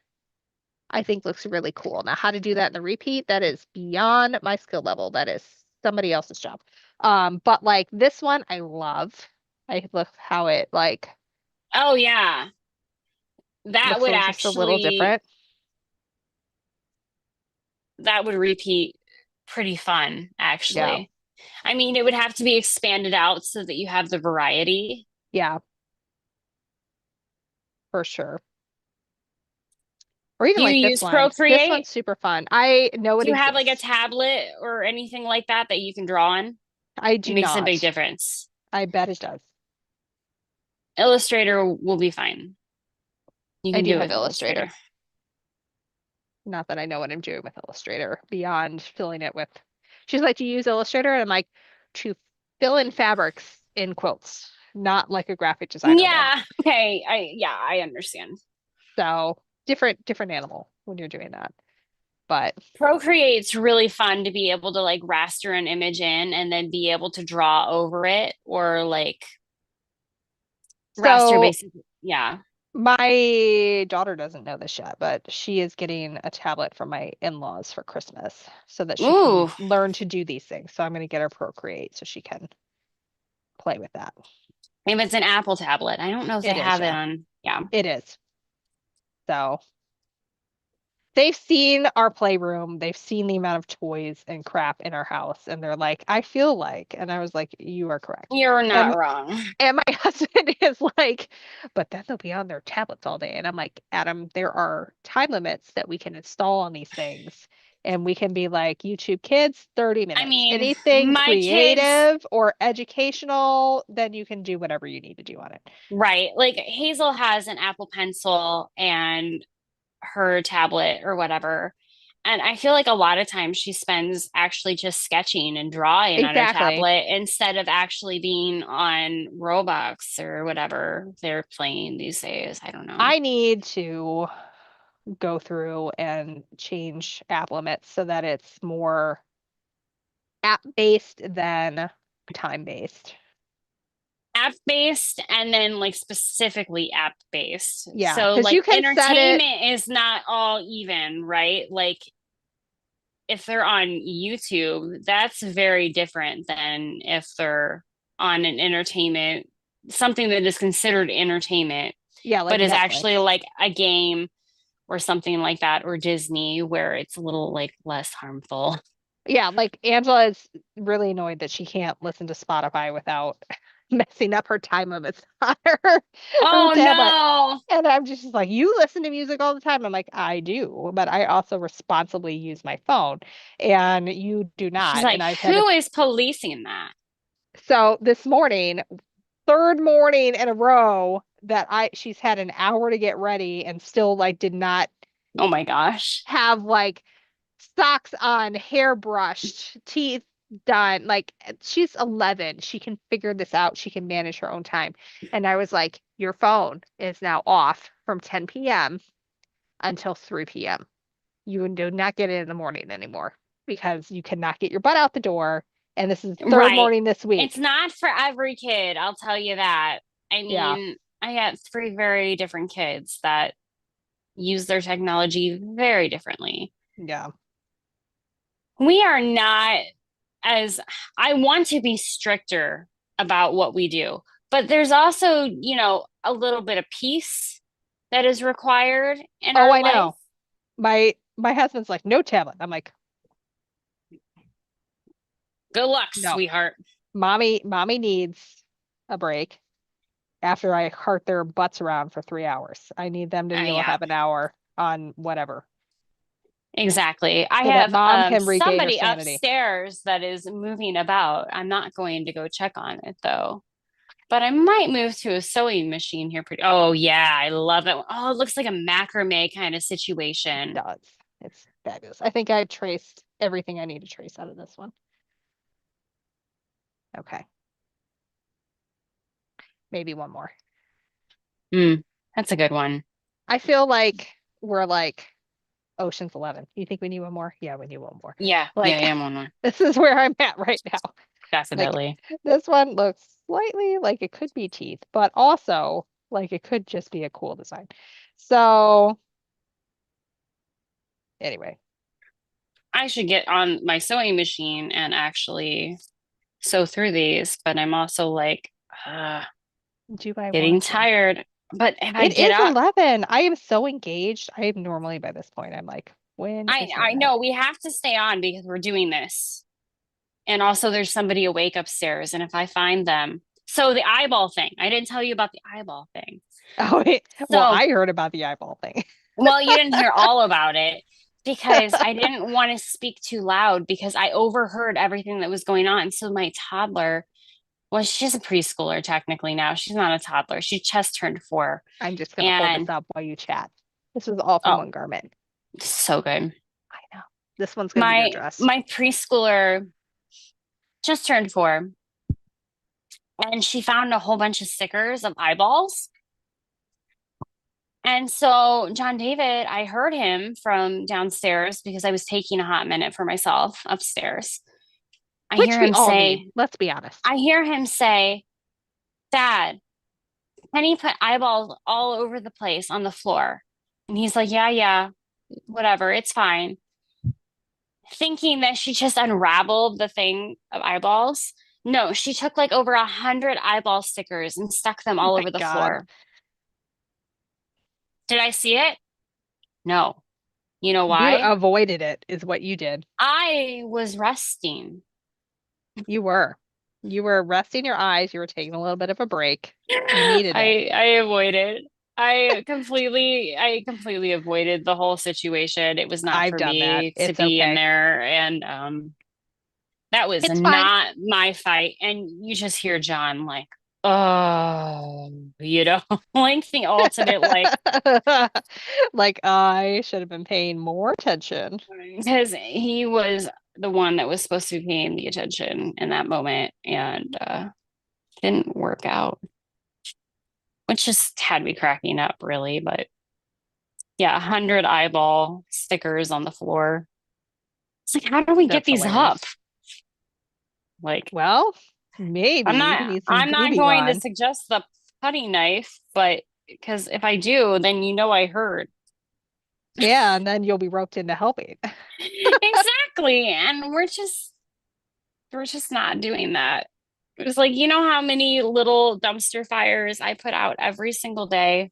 I think looks really cool. Now, how to do that in the repeat, that is beyond my skill level. That is somebody else's job. But like this one, I love. I love how it like Oh, yeah. That looks would just a little actually, different. that would repeat pretty fun, Yeah, actually. I mean, it would have to be expanded out so that you have the variety. yeah, for sure. Or even Do you like this use one. This Procreate? one's super fun. I know Do it you have like a exists. tablet or anything like that that you can draw on? I It do makes a big not. difference. I bet it does. Illustrator will be fine. You I can do do it have with Illustrator. Illustrator. Not that I know what I'm doing with Illustrator beyond filling it with. She's like, do you use Illustrator? And I'm like, to fill in fabrics in quotes, not like a graphic designer would. Yeah. Okay. I understand. So different animal when you're doing that. But Procreate's really fun to be able to like raster an image in and then be able to draw over it or like raster so basically. Yeah. my daughter doesn't know this yet, but she is getting a tablet from my in-laws for Christmas so that she can Ooh, learn to do these things. So I'm going to get her Procreate so she can play with that. if it's an Apple tablet. I don't know if they It is, have it yeah. on. Yeah. It is. So they've seen our playroom, they've seen the amount of toys and crap in our house, and they're like, I feel like, and I was like, you are correct. You're not And wrong. and my husband is like, but then they'll be on their tablets all day. And I'm like, Adam, there are time limits that we can install on these things. And we can be like, YouTube Kids, 30 I minutes. mean, Anything my kids, creative or educational, then you can do whatever you need to do on it. right? Like Hazel has an Apple Pencil and her tablet or whatever. And I feel like a lot of times she spends actually just sketching and drawing on her Exactly. tablet instead of actually being on Roblox or whatever they're playing these days. I don't know. I need to. go through and change app limits so that it's more app based than time based. App based and then like specifically app based. Yeah, So because like you can set it. entertainment is not all even, right? Like if they're on YouTube, that's very different than if they're on an entertainment, something that is considered entertainment, Yeah, like but is actually Netflix. like a game or something like that, or Disney, where it's a little like less harmful. Yeah, like Angela is really annoyed that she can't listen to Spotify without messing up her time limits on her Oh tablet. no. And I'm just like, you listen to music all the time. I'm like, I do, but I also responsibly use my phone, and you do She's not. like, And I've had to. who is policing that? So this morning, third morning in a row that she's had an hour to get ready and still like did not Oh my gosh. have like socks on, hair brushed, teeth done. Like she's 11. She can figure this out. She can manage her own time. And I was like, your phone is now off from 10 p.m. until 3 p.m. You do not get it in the morning anymore because you cannot get your butt out the door. And this is the third Right. morning this It's week. not for every kid, I'll tell you that. I Yeah. mean, I got three very different kids that use their technology very differently. Yeah. We are not as, I want to be stricter about what we do, but there's also, a little bit of peace that is required in Oh, our I life. know. My husband's like, no tablet. I'm like, Good luck, no. sweetheart. Mommy needs a break after I cart their butts around for 3 hours. I need them to be able to Yeah, have an hour on whatever exactly. I so that have mom can regain her somebody sanity. upstairs that is moving about. I'm not going to go check on it though. But I might move to a sewing machine here pretty. Oh yeah, I love it. Oh, it looks like a macrame kind of It situation. does. It's fabulous. I think I traced everything I need to trace out of this one. Okay. Maybe one more. Mm, that's a good one. I feel like we're like Ocean's 11. You think we need one more? Yeah, we need one more. Yeah, yeah, Like, yeah, one more. this is where I'm at right now. Like, Definitely. this one looks slightly like it could be teeth, but also like it could just be a cool design. So, anyway, I should get on my sewing machine and actually sew through these, but I'm also like do I getting want to? tired. But if I It get is up, 11. I am so engaged. I am normally by this point, I'm like, when I is I midnight? know we have to stay on because we're doing this. And also there's somebody awake upstairs. And if I find them, so the eyeball thing, I didn't tell you about the eyeball thing. Oh, wait. Well, So, I heard about the eyeball thing. well, you didn't hear all about it because I didn't want to speak too loud because I overheard everything that was going on. So my toddler, well, she's a preschooler technically now. She's not a toddler. She just turned 4. I'm just gonna hold this And up while you chat. This was all from oh, one garment. so good. I know. This one's gonna be your My dress. my preschooler just turned 4 and she found a whole bunch of stickers of eyeballs. And so John David, I heard him from downstairs because I was taking a hot minute for myself upstairs. I Which hear we him all need. say, Let's be honest. I hear him say, Dad, Penny put eyeballs all over the place on the floor. And he's like, yeah, yeah, whatever, it's fine. Thinking that she just unraveled the thing of eyeballs. No, she took like over 100 eyeball stickers and stuck them Oh all my over the God. floor. Did I see it? No. You know You why? avoided it, is what you did. I was resting. You were. You were resting your eyes. You were taking a little bit of a break. You needed it. I avoided. I completely avoided the whole situation. It was not I've for done that. me to It's be in okay. there and that was It's fine. not my fight. And you just hear John like, oh, like the ultimate like Like I should have been paying more attention. because he was the one that was supposed to be paying the attention in that moment and didn't work out, which just had me cracking up really, but Yeah, 100 eyeball stickers on the floor. It's like, how do we get That's these up? hilarious. Like, Well, maybe you need some I'm not booby going to gone. suggest the putty knife, but because if I do, then you know I heard. Yeah, and then you'll be roped into helping. Exactly. And we're just not doing that. It was like, you know how many little dumpster fires I put out every single day?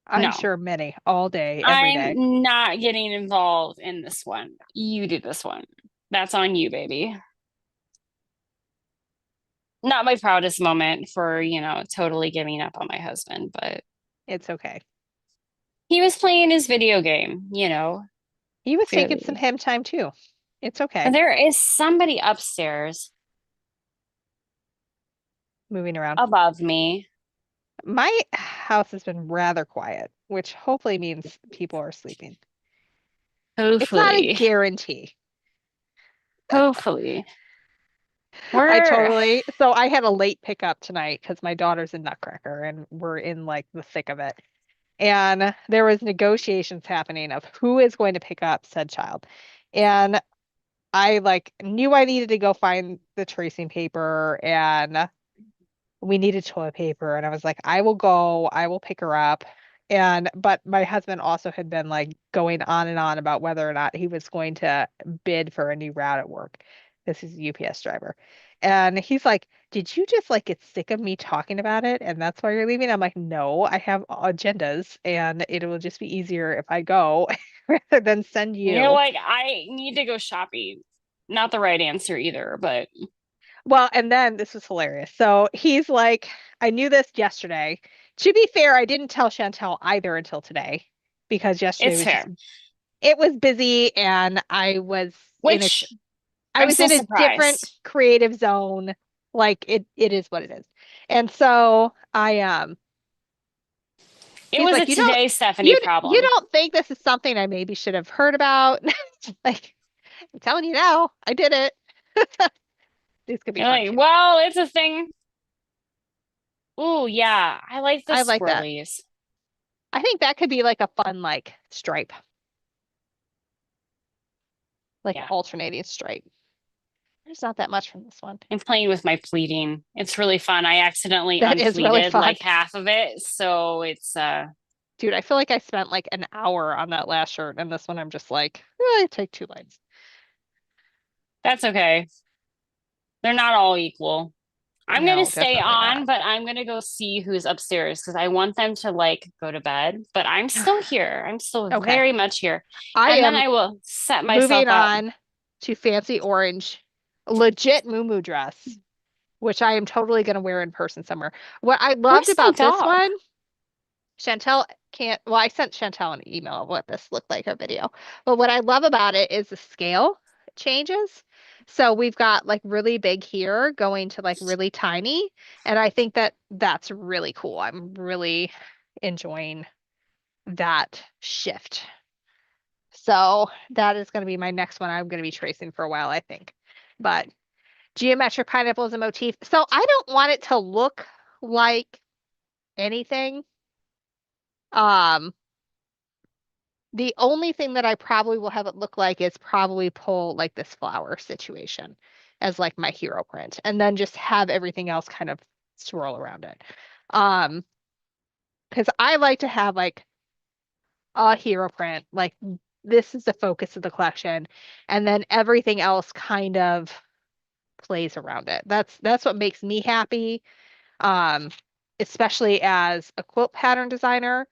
I'm No, sure many all day, every day. I'm not getting involved in this one. You do this one. That's on you, baby. Not my proudest moment for, totally giving up on my husband, but It's okay. he was playing his video game, He was taking some clearly. him time too. It's okay. And there is somebody upstairs Moving around. above me. My house has been rather quiet, which hopefully means people are sleeping. It's not a Hopefully, guarantee. hopefully. So I had a late pickup tonight because my daughter's in Nutcracker and we're in like the thick of it. And there was negotiations happening of who is going to pick up said child. And I like knew I needed to go find the tracing paper and we needed toilet paper. And I was like, I will go, I will pick her up. But my husband also had been like going on and on about whether or not he was going to bid for a new route at work. This is a UPS driver. And he's like, did you just like get sick of me talking about it? And that's why you're leaving? I'm like, no, I have agendas and it will just be easier if I go rather than send You're you. like, I need to go shopping. Not the right answer either, but Well, and then this was hilarious. So he's like, I knew this yesterday. To be fair, I didn't tell Chantel either until today because yesterday it's was just fair. it was busy and Which I I'm was still in a different surprised. creative zone. Like it is what it is. And so It he's was a like, today Stephanie you problem. don't think this is something I maybe should have heard about? Like, I'm telling you now, I did it. This could be You're fun like, too. well, it's a thing. Oh, yeah. I like the I like that. swirlies. I think that could be like a fun like stripe, like Yeah. alternating stripe. There's not that much from this one. I'm playing with my pleating. It's really fun. I accidentally That is really unpleated fun. like half of it, so it's Dude, I feel like I spent like an hour on that last shirt, and this one I'm just like, I take two lines. that's okay. They're not all equal. I'm gonna No, stay definitely on, not. but I'm gonna go see who's upstairs because I want them to like go to bed. But I'm still here. I'm still Okay. very much here. I And then am I will set myself moving up. on to Fancy Orange, legit Moo dress, which I am totally going to wear in person somewhere. What I loved Where's my about this dog? one, Chantel can't, well, I sent Chantel an email of what this looked like, a video. But what I love about it is the scale changes. So we've got like really big here going to like really tiny. And I think that that's really cool. I'm really enjoying that shift. So that is going to be my next one. I'm going to be tracing for a while, I think. But geometric pineapple is a motif. So I don't want it to look like anything. Um, the only thing that I probably will have it look like is probably pull like this flower situation as like my hero print and then just have everything else kind of swirl around it. Um, because I like to have like a hero print, like this is the focus of the collection, and then everything else kind of plays around it. That's what makes me happy. Um, especially as a quilt pattern designer.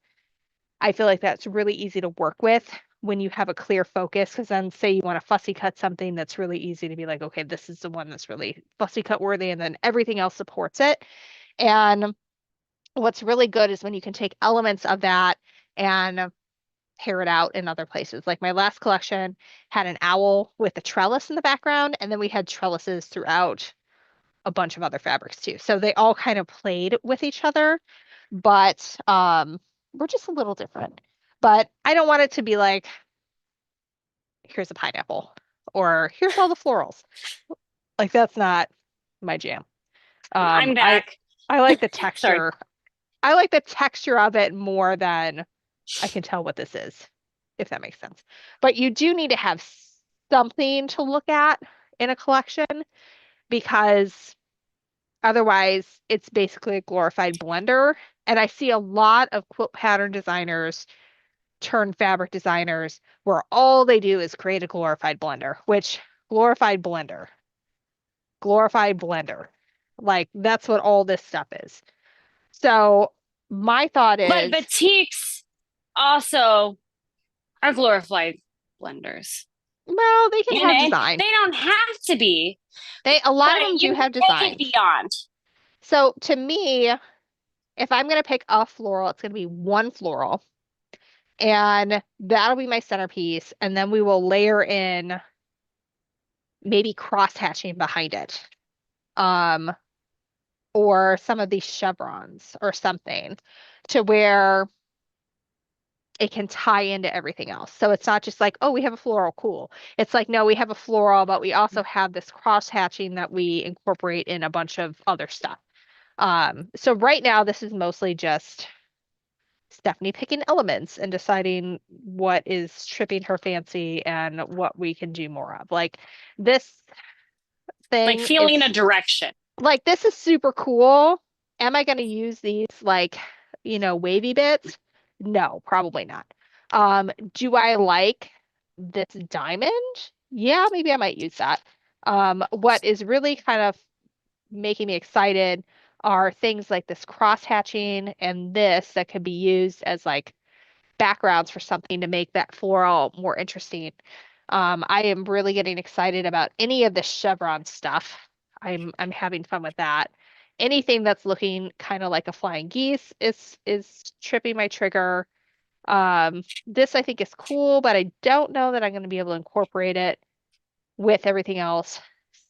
I feel like that's really easy to work with when you have a clear focus. Because then, say you want to fussy cut something, that's really easy to be like, okay, this is the one that's really fussy cut worthy, and then everything else supports it. And what's really good is when you can take elements of that and pair it out in other places. Like my last collection had an owl with a trellis in the background, and then we had trellises throughout a bunch of other fabrics too. So they all kind of played with each other, but we're just a little different. But I don't want it to be like, here's a pineapple or here's all the florals. Like that's not my jam. Um, I'm I back. I like the Sorry. texture. I like the texture of it more than I can tell what this is, if that makes sense. But you do need to have something to look at in a collection because otherwise it's basically a glorified blender. And I see a lot of quilt pattern designers turn fabric designers where all they do is create a glorified blender, which glorified blender, glorified blender. Like that's what all this stuff is. So my thought But is, batiks also are glorified blenders. well, they can have And design. they don't have to be, A lot of but them do you have can take it designs. beyond. So to me, if I'm going to pick a floral, it's going to be one floral and that'll be my centerpiece. And then we will layer in maybe cross hatching behind it. Um, or some of these chevrons or something to where it can tie into everything else. So it's not just like, oh, we have a floral, cool. It's like, no, we have a floral, but we also have this cross hatching that we incorporate in a bunch of other stuff. So right now, this is mostly just Stephanie picking elements and deciding what is tripping her fancy and what we can do more of. Like this Like thing is feeling a direction. like this is super cool. Am I going to use these like, wavy bits? No, probably not. Do I like this diamond? Yeah, maybe I might use that. What is really kind of making me excited are things like this cross hatching and this that could be used as like backgrounds for something to make that floral more interesting. I am really getting excited about any of the chevron stuff. I'm having fun with that. Anything that's looking kind of like a flying geese is tripping my trigger. This I think is cool, but I don't know that I'm going to be able to incorporate it with everything else.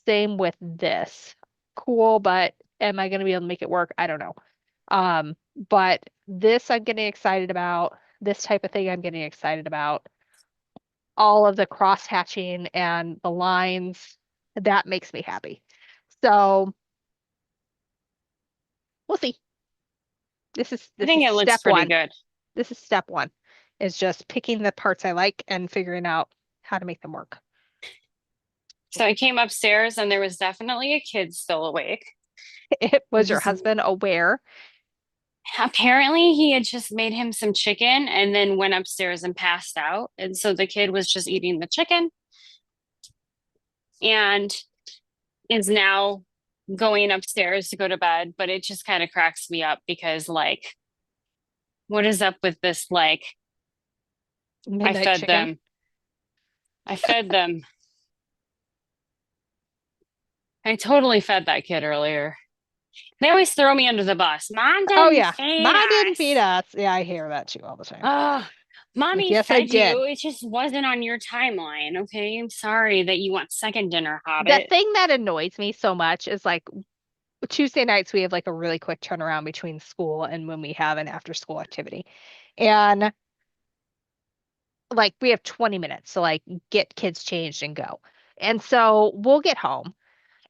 Same with this. Cool, but am I going to be able to make it work? I don't know. But this I'm getting excited about. This type of thing I'm getting excited about. All of the cross hatching and the lines, that makes me happy. So we'll see. I This is think it looks step pretty one. good. This is step one, is just picking the parts I like and figuring out how to make them work. So I came upstairs and there was definitely a kid still awake. It was your Just husband aware? apparently he had just made him some chicken and then went upstairs and passed out. And so the kid was just eating the chicken and is now going upstairs to go to bed. But it just kind of cracks me up because, like, what is up with this? Like, I Midnight fed chicken. them. I fed them. I totally fed that kid earlier. They always throw me under the bus. Mom Oh didn't yeah, feed mine didn't feed us. us. Yeah, I hear that too all the time. Oh, Like, mommy yes, I fed did. you. It just wasn't on your timeline. Okay. I'm sorry that you want second dinner, The Hobbit. thing that annoys me so much is like Tuesday nights we have like a really quick turnaround between school and when we have an after school activity. And like we have 20 minutes to like get kids changed and go. And so we'll get home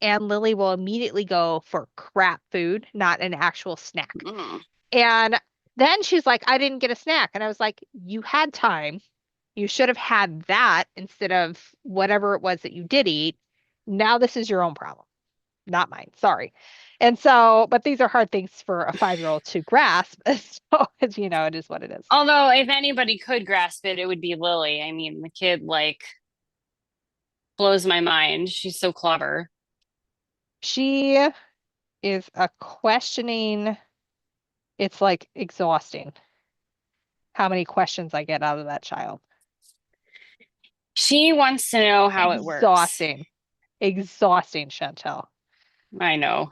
and Lily will immediately go for crap food, not an actual snack. Mm. And then she's like, I didn't get a snack. And I was like, you had time. You should have had that instead of whatever it was that you did eat. Now this is your own problem, not mine. Sorry. And so, but these are hard things for a 5-year-old to grasp. So, it is what it is. Although, if anybody could grasp it, it would be Lily. I mean, the kid, like, blows my mind. She's so clever. She is a questioning. It's like exhausting how many questions I get out of that child. She wants to know how it works. Exhausting. Exhausting, Chantel. I know.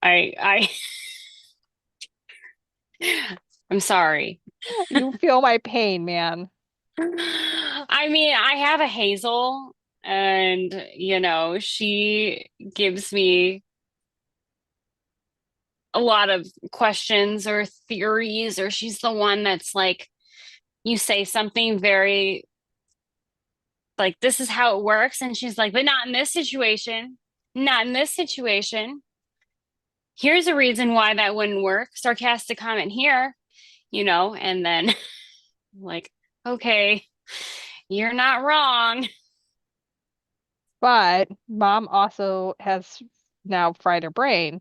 I I'm sorry. You feel my pain, man. I mean, I have a Hazel, and she gives me a lot of questions or theories, or she's the one that's like, you say something very like, this is how it works, and she's like, but not in this situation, not in this situation. Here's a reason why that wouldn't work. Sarcastic comment here. and then like, okay, you're not wrong. But mom also has now fried her brain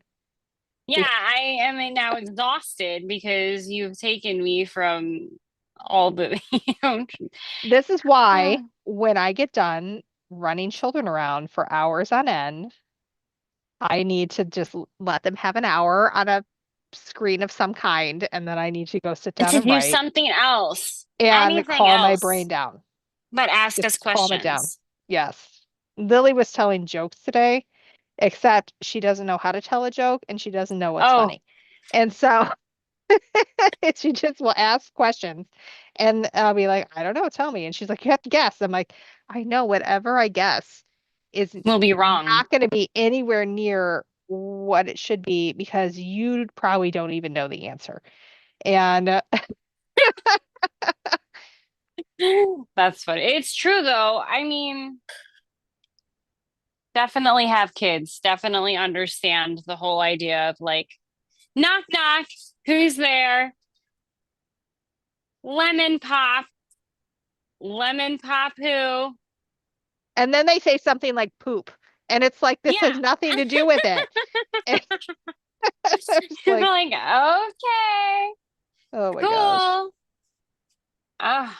Yeah, because I am now exhausted because you've taken me from all the, this is why uh, when I get done running children around for hours on end, I need to just let them have an hour on a screen of some kind, and then I need to go sit down to and do write something else, and anything calm my brain else, down. but ask us Just calm it down. questions. Yes. Lily was telling jokes today, except she doesn't know how to tell a joke and she doesn't know what's Oh, funny. And so she just will ask questions and I'll be like, I don't know, tell me. And she's like, you have to guess. I'm like, I know whatever I guess is we'll be wrong. not going to be anywhere near what it should be because you probably don't even know the answer. And That's funny. It's true though. I mean, definitely have kids, definitely understand the whole idea of like, knock, knock, who's there? Lemon pop, lemon pop who? and then they say something like poop. And it's like this has Yeah. nothing to do with it. And it's I'm like, like, okay, oh my gosh. cool. Oh,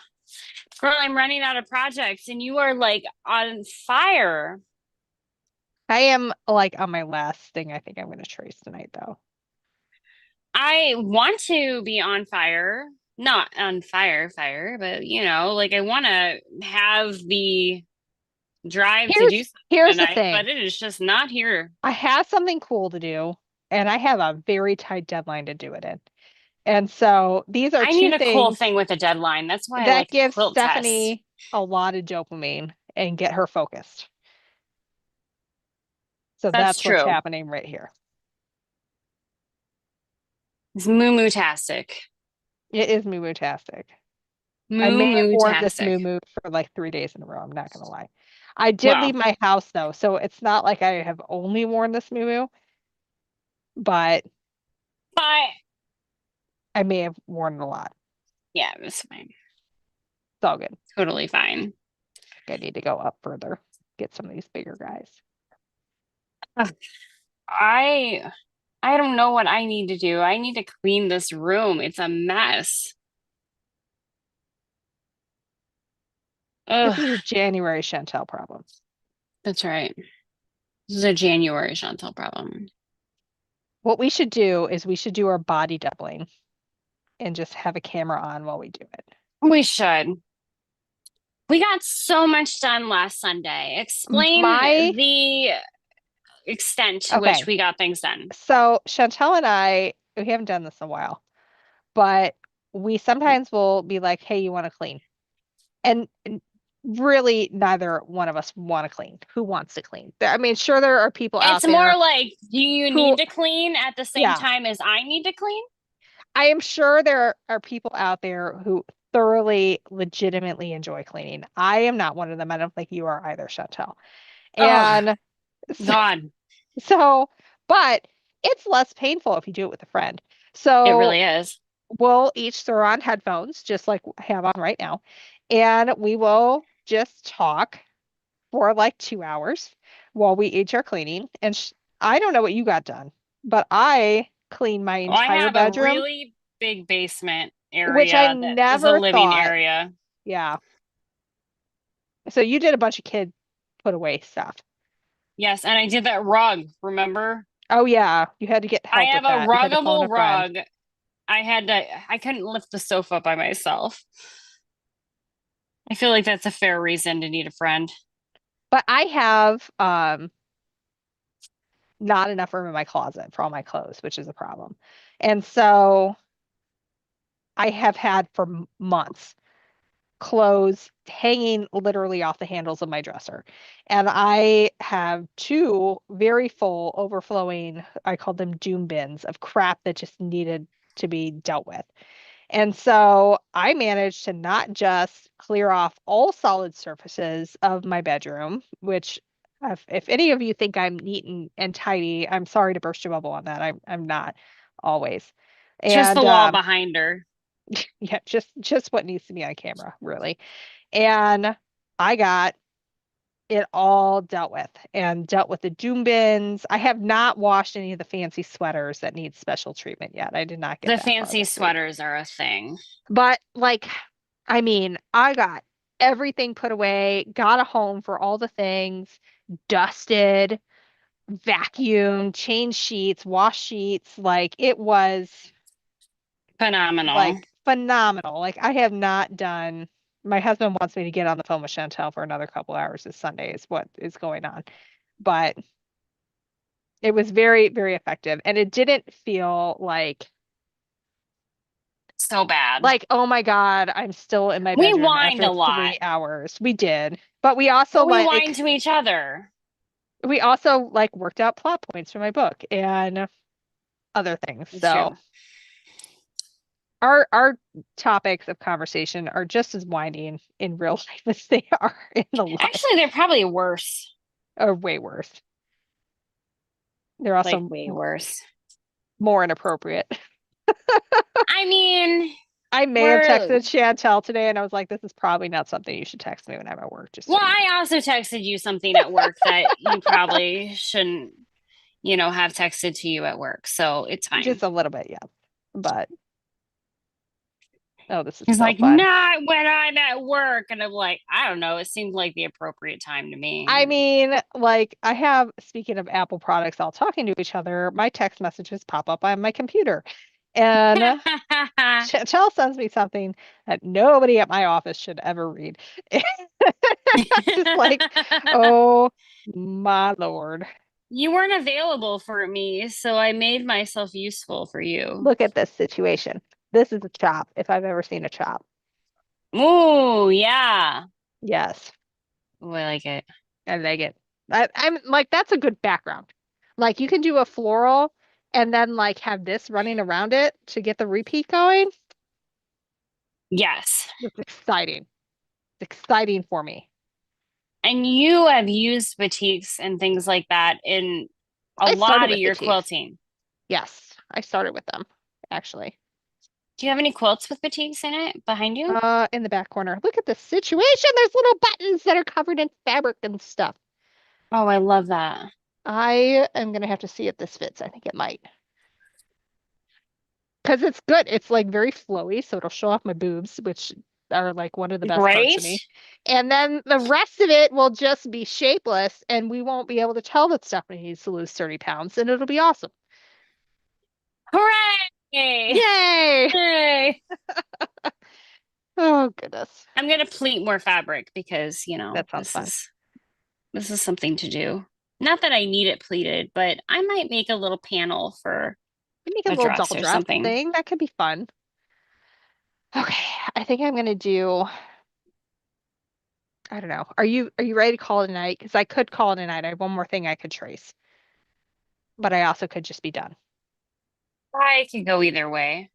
girl, I'm running out of projects and you are like on fire. I am like on my last thing I think I'm going to trace tonight though. I want to be on fire, not on fire, but like I want to have the drive to do something Here's the tonight, thing. but it is just not here. I have something cool to do and I have a very tight deadline to do it in. And so these are I two need a cool things thing with a deadline. That's why I that like a give quilt test. Stephanie a lot of dopamine and get her focused. So That's that's what's true. happening right here. It's moo-moo-tastic. It is moo-moo-tastic. I may have worn this Moo-moo-tastic. moo-moo for like 3 days in a row. I'm not gonna lie. I did leave Well, my house though, so it's not like I have only worn this moo-moo, but but I may have worn it a lot. yeah, it was fine. It's all good. Totally fine. I need to go up further, get some of these bigger guys. Ugh, I I don't know what I need to do. I need to clean this room. It's a mess. This Ugh, is a January Chantel problem. that's right. This is a January Chantal problem. What we should do is we should do our body doubling and just have a camera on while we do it. We should. We got so much done last Sunday. Explain My, the extent to which okay, we got things done. so Chantel and I, we haven't done this in a while, but we sometimes will be like, hey, you want to clean? And really, neither one of us want to clean. Who wants to clean? I mean, sure, there are people out It's more there like, do you who, need to clean at the same yeah, time as I need to clean? I am sure there are people out there who thoroughly, legitimately enjoy cleaning. I am not one of them. I don't think you are either, Chantel. Oh, And so, God, so, but it's less painful if you do it with a friend. it So really is. we'll each throw on headphones, just like I have on right now, and we will just talk for like 2 hours while we each are cleaning. And I don't know what you got done, but I cleaned my Well, I entire have a bedroom, really big basement which I area that is a never living thought. area. Yeah. So you did a bunch of kid put away stuff. Yes, and I did that rug, remember? Oh yeah, you had to get I help have with a that. You had to phone ruggable a friend. rug. I couldn't lift the sofa by myself. I feel like that's a fair reason to need a friend. But I have not enough room in my closet for all my clothes, which is a problem. And so I have had for months clothes hanging literally off the handles of my dresser. And I have two very full, overflowing, I call them doom bins of crap that just needed to be dealt with. And so I managed to not just clear off all solid surfaces of my bedroom, which if any of you think I'm neat and tidy, I'm sorry to burst your bubble on that. I'm not always. Just And the wall behind her. Yeah, just what needs to be on camera, really. And I got it all dealt with and dealt with the doom bins. I have not washed any of the fancy sweaters that need special treatment yet. I did not get The that far fancy this week. sweaters are a thing. But like, I mean, I got everything put away, got a home for all the things, dusted, vacuumed, changed sheets, washed sheets. Like it was Phenomenal. like phenomenal. Like I have not done. My husband wants me to get on the phone with Chantel for another couple hours this Sunday is what is going on. But it was very, very effective. And it didn't feel So bad. like, oh my God, I'm still in my We bedroom whined after a lot, 3 hours. We did. But we also but we whined to each other. worked out plot points for my book and other things. It's So true. our topics of conversation are just as winding in real life as they are in the life, Actually, they're probably worse. or way worse. They're Like also way worse. more inappropriate. I mean, I may have we're texted Chantel today and I was like, this is probably not something you should text me when I'm at work, just so well, you know. I also texted you something at work that you probably shouldn't, have texted to you at work. So it's fine. Just a little bit, yeah. But oh, this is He's so like, fun. not when I'm at work. And I'm like, I don't know. It seemed like the appropriate time to I me. mean, like I have, speaking of Apple products all talking to each other, my text messages pop up on my computer. And Chantel sends me something that nobody at my office should ever read. Just like, oh my Lord. You weren't available for me, so I made myself useful for you. Look at this situation. This is a chop, if I've ever seen a chop. Ooh, yeah. Yes, Ooh, I like it. I like it. I'm like, that's a good background. Like you can do a floral and then like have this running around it to get the repeat going. Yes. It's exciting. It's exciting for me. And you have used batiks and things like that in a I started lot of with your batiks. quilting. Yes, I started with them actually. Do you have any quilts with batiks in it behind you? In the back corner. Look at this situation. There's little buttons that are covered in fabric and stuff. Oh, I love that. I am gonna have to see if this fits. I think it might. Because it's good. It's like very flowy, so it'll show off my boobs, which are like one of the best parts of Right? me. And then the rest of it will just be shapeless, and we won't be able to tell that Stephanie needs to lose 30 pounds, and it'll be awesome. Hooray! Yay! Yay! Oh, goodness. I'm gonna pleat more fabric because, That sounds this fun. is something to do. Not that I need it pleated, but I might make a little panel for You make a a little doll dress or dress something. thing. That could be fun. Okay, I think I'm gonna do, I don't know. Are you ready to call it a night? Because I could call it a night. I have one more thing I could trace, but I also could just be done. I could go either way.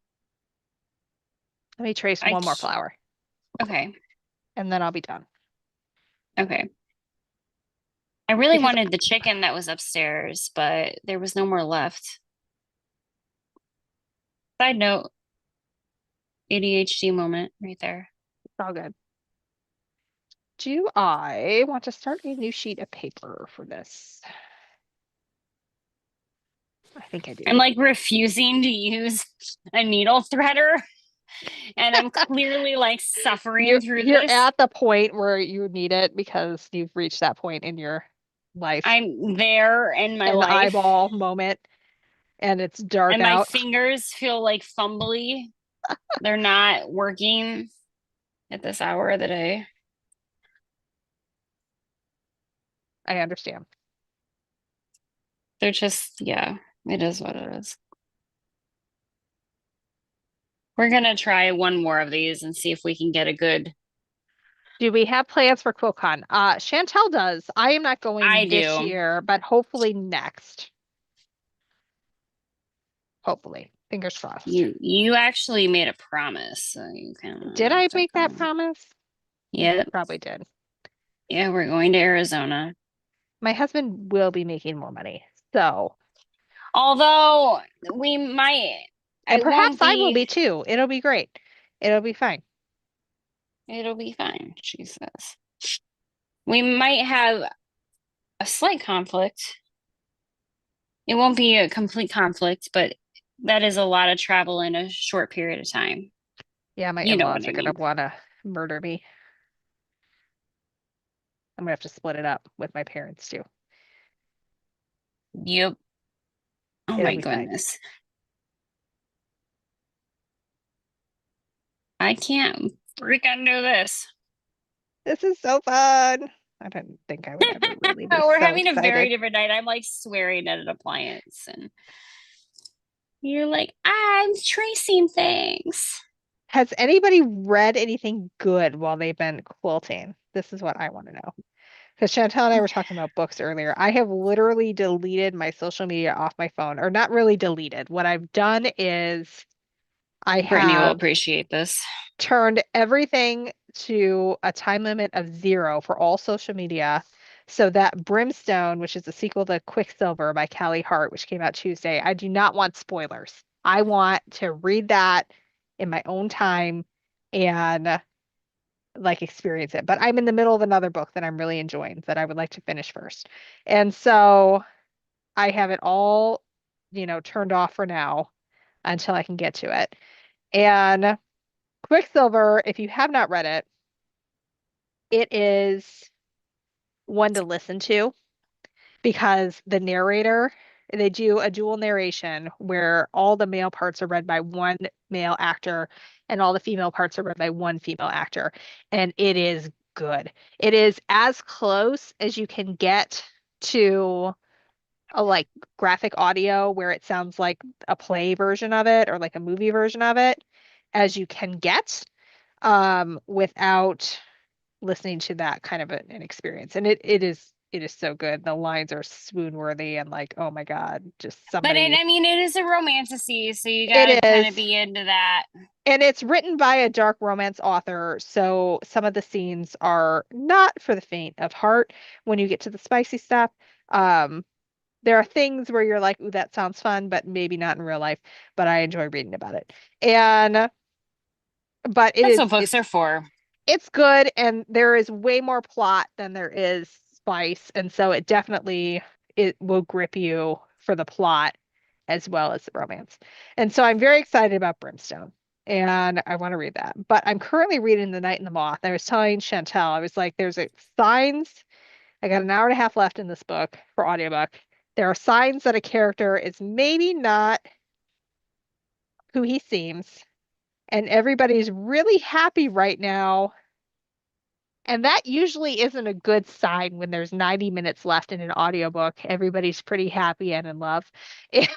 Let me trace I one more c- flower, okay. and then I'll be done. Okay. I really Because wanted the chicken that was upstairs, but there was no more left. Side note, ADHD moment right there. it's all good. Do I want to start a new sheet of paper for this? I think I do. I'm like refusing to use a needle threader, and I'm clearly like suffering through You're this. at the point where you need it because you've reached that point in your life, I'm there in my an life, eyeball moment, and it's dark and my out. fingers feel like fumbly. They're not working at this hour of the day. I understand. They're just, yeah, it is what it is. We're gonna try one more of these and see if we can get a good. Do we have plans for QuiltCon? Chantel does. I am not I going this do. year, but hopefully next. Hopefully. Fingers crossed. You actually made a promise, so you kind Did of have I to make that come. promise? Yeah, Probably did. yeah, we're going to Arizona. My husband will be making more money. So, Although we might, and it perhaps won't I will be be. too. It'll be great. It'll be fine. It'll be fine, she says. We might have a slight conflict. It won't be a complete conflict, but that is a lot of travel in a short period of time. Yeah, my You know what in-laws I are gonna mean. want to murder me. I'm gonna have to split it up with my parents too. Yep. Oh It'll my be fine. goodness. I can't freaking do this. This is so fun. I didn't think I would ever really be We're so having a very excited. different night. I'm like swearing at an appliance, and you're like, I'm tracing things. Has anybody read anything good while they've been quilting? This is what I want to know. Because Chantel and I were talking about books earlier. I have literally deleted my social media off my phone, or not really deleted. What I've done is I Brittany will have appreciate this. turned everything to a time limit of 0 for all social media. So that Brimstone, which is a sequel to Quicksilver by Callie Hart, which came out Tuesday, I do not want spoilers. I want to read that in my own time and like experience it. But I'm in the middle of another book that I'm really enjoying that I would like to finish first. And so I have it all, turned off for now until I can get to it. And Quicksilver, if you have not read it, it is one to listen to because the narrator, they do a dual narration where all the male parts are read by one male actor and all the female parts are read by one female actor. And it is good. It is as close as you can get to a like graphic audio where it sounds like a play version of it or like a movie version of it as you can get without listening to that kind of an experience. And it is so good. The lines are swoon worthy and like, oh my God, just But somebody. I mean, it is a romantasy, so you got to It kind is. of be into that. And it's written by a dark romance author, so some of the scenes are not for the faint of heart when you get to the spicy stuff. Um, there are things where you're like, ooh, that sounds fun, but maybe not in real life. But I enjoy reading about it. And but it That's is what books are for. it's good and there is way more plot than there is spice and so it will grip you for the plot as well as the romance. And so I'm very excited about Brimstone and I want to read that. But I'm currently reading The Night and the Moth. I was telling Chantel, I was like, there's signs. I got an hour and a half left in this book for audiobook. There are signs that a character is maybe not who he seems, and everybody's really happy right now. And that usually isn't a good sign when there's 90 minutes left in an audiobook. Everybody's pretty happy and in love. If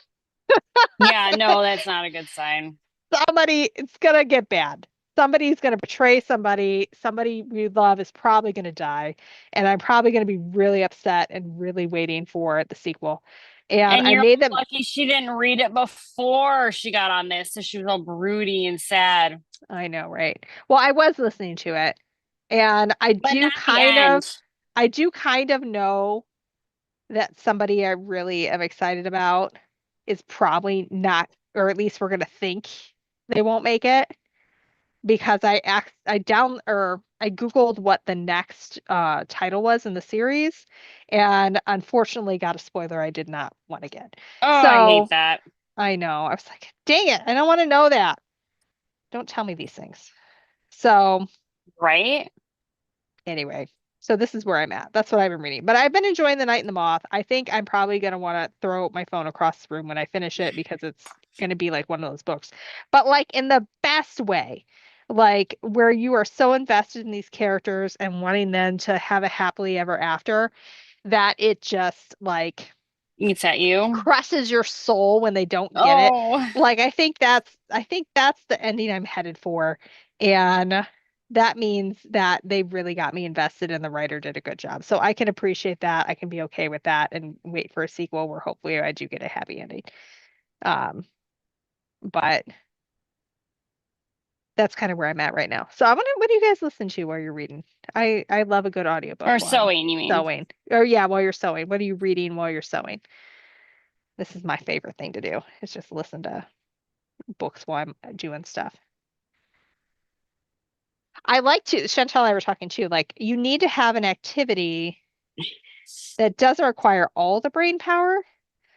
Yeah, no, that's not a good sign. it's gonna get bad. Somebody's gonna betray somebody. Somebody we love is probably gonna die. And I'm probably gonna be really upset and really waiting for the sequel. And And I you're made them, lucky she didn't read it before she got on this, so she was all broody and sad. I know, right? Well, I was listening to it, and But not the end. I do kind of know that somebody I really am excited about is probably not, or at least we're gonna think they won't make it because I Googled what the next title was in the series and unfortunately got a spoiler I did not want to get. Oh, I hate So that. I know. I was like, dang it, I don't want to know that. Don't tell me these things. So Right? anyway, so this is where I'm at. That's what I've been reading. But I've been enjoying The Night and the Moth. I think I'm probably going to want to throw my phone across the room when I finish it because it's going to be like one of those books. But like in the best way, like where you are so invested in these characters and wanting them to have a happily ever after that it just like It's at you. crushes your soul when they don't get it. Oh, Like I think that's the ending I'm headed for. And that means that they really got me invested and the writer did a good job. So I can appreciate that. I can be okay with that and wait for a sequel where hopefully I do get a happy ending. Um, but that's kind of where I'm at right now. So I wonder what do you guys listen to while you're reading? I love a good audiobook or while I'm sewing, you mean? sewing. Or yeah, while you're sewing. What are you reading while you're sewing? This is my favorite thing to do. Is just listen to books while I'm doing stuff. I like to, Chantel and I were talking too, like you need to have an activity that doesn't require all the brain power.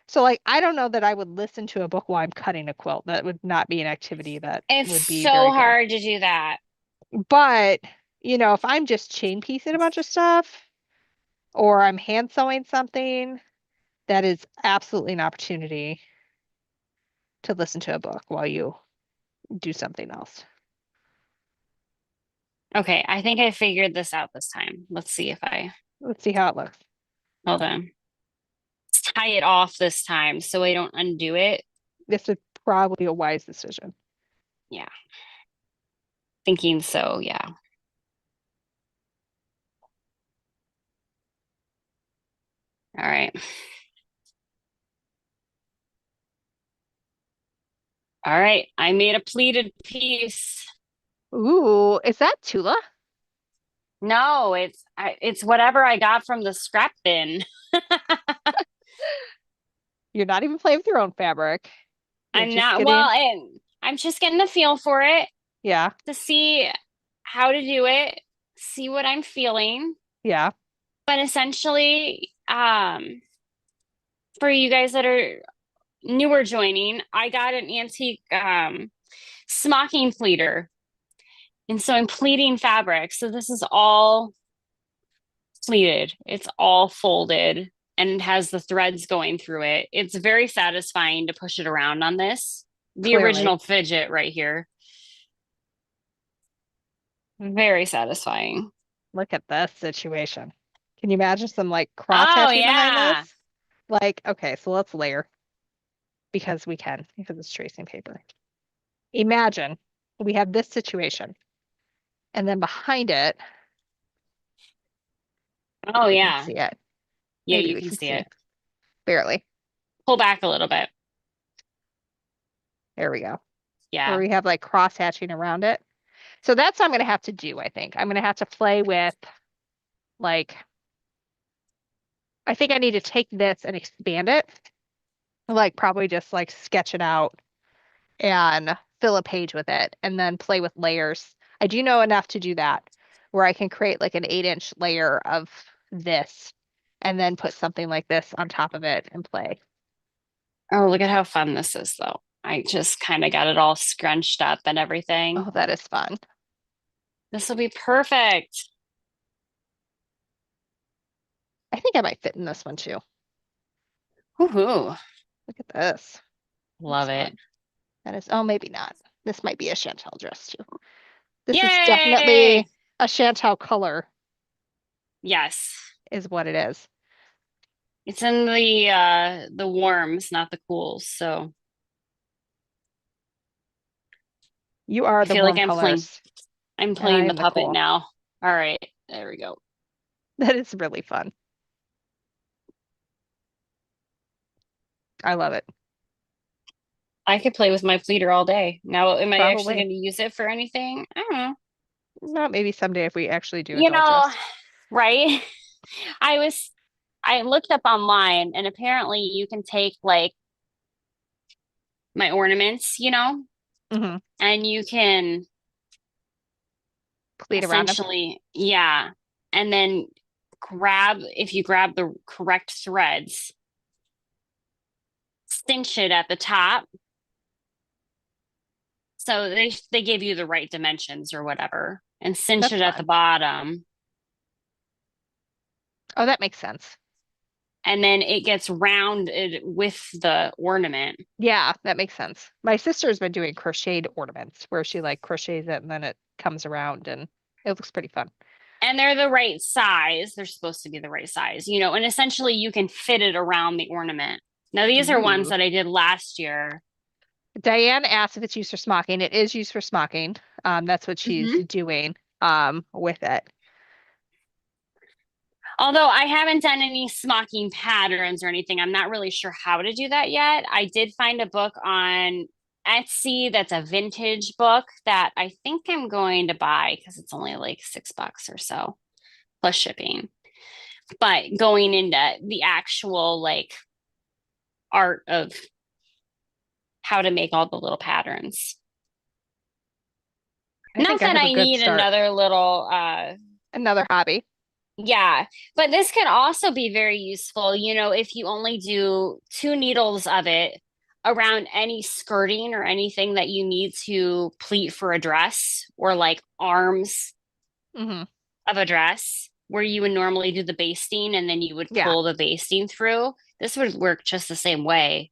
So like I don't know that I would listen to a book while I'm cutting a quilt. That would not be an activity that It's would be so very good. hard to do that. But, if I'm just chain piecing a bunch of stuff or I'm hand sewing something, that is absolutely an opportunity to listen to a book while you do something else. Okay, I think I figured this out this time. Let's see if I Let's see how it looks. hold on. Let's tie it off this time so I don't undo it. This is probably a wise decision. Yeah, thinking so. Yeah. All right. All right. I made a pleated piece. Ooh, is that Tula? No, it's whatever I got from the scrap bin. You're not even playing with your own fabric. You're I'm just not well, getting, and I'm just getting the feel for it yeah, to see how to do it, see what I'm feeling. yeah. But essentially, for you guys that are newer joining, I got an antique smocking pleater. And so I'm pleating fabric. So this is all pleated. It's all folded and it has the threads going through it. It's very satisfying to push it around on this. The Clearly. original fidget right here. Very satisfying. Look at this situation. Can you imagine some like cross Oh hatching behind yeah. this? Like, okay, so let's layer because we can, because it's tracing paper. Imagine we have this situation, and then behind it, Oh if we can yeah. see it, Yeah, maybe you we can can see see it. it barely. Pull back a little bit. There we go. Where Yeah. we have like cross hatching around it. So that's what I'm going to have to do, I think. I'm going to have to play with like, I think I need to take this and expand it, like probably just like sketch it out and fill a page with it and then play with layers. I do know enough to do that where I can create like an 8-inch layer of this and then put something like this on top of it and play. Oh, look at how fun this is though. I just kind of got it all scrunched up and everything. Oh, that is fun. This will be perfect. I think I might fit in this one too. Woohoo. Look at this. Love That's it. fun. That is, oh, maybe not. This might be a Chantel dress too. This is Yay! definitely a Chantel color, Yes. is what it is. It's in the warms, not the cools. So You are I the feel like warm colors, I'm and I playing the am the puppet cool. now. All right, there we go. That is really fun. I love it. I could play with my pleater all day. Now, am I actually Probably. going to use it for anything? I don't know. Not maybe someday if we actually do a You doll know, dress. right? I was I looked up online and apparently you can take like my ornaments, Hmm. and you can Pleat around them. essentially, yeah, and then if you grab the correct threads, cinch it at the top. So they give you the right dimensions or whatever, and cinch That's it at the fun. bottom, Oh, that makes sense. and then it gets rounded with the ornament. Yeah, that makes sense. My sister's been doing crocheted ornaments where she like crochets it and then it comes around and it looks pretty fun. And they're the right size. They're supposed to be the right size, and essentially you can fit it around the ornament. Now, these are ones Ooh. that I did last year. Diane asked if it's used for smocking. It is used for smocking. That's what she's Hmm. doing with it. Although I haven't done any smocking patterns or anything, I'm not really sure how to do that yet. I did find a book on Etsy that's a vintage book that I think I'm going to buy because it's only like $6 or so plus shipping. But going into the actual like art of how to make all the little patterns. I Not think I that have a I good need start. another little Another hobby. yeah, but this can also be very useful, if you only do two needles of it around any skirting or anything that you need to pleat for a dress or like arms Hmm. of a dress where you would normally do the basting and then you would Yeah. pull the basting through. This would work just the same way.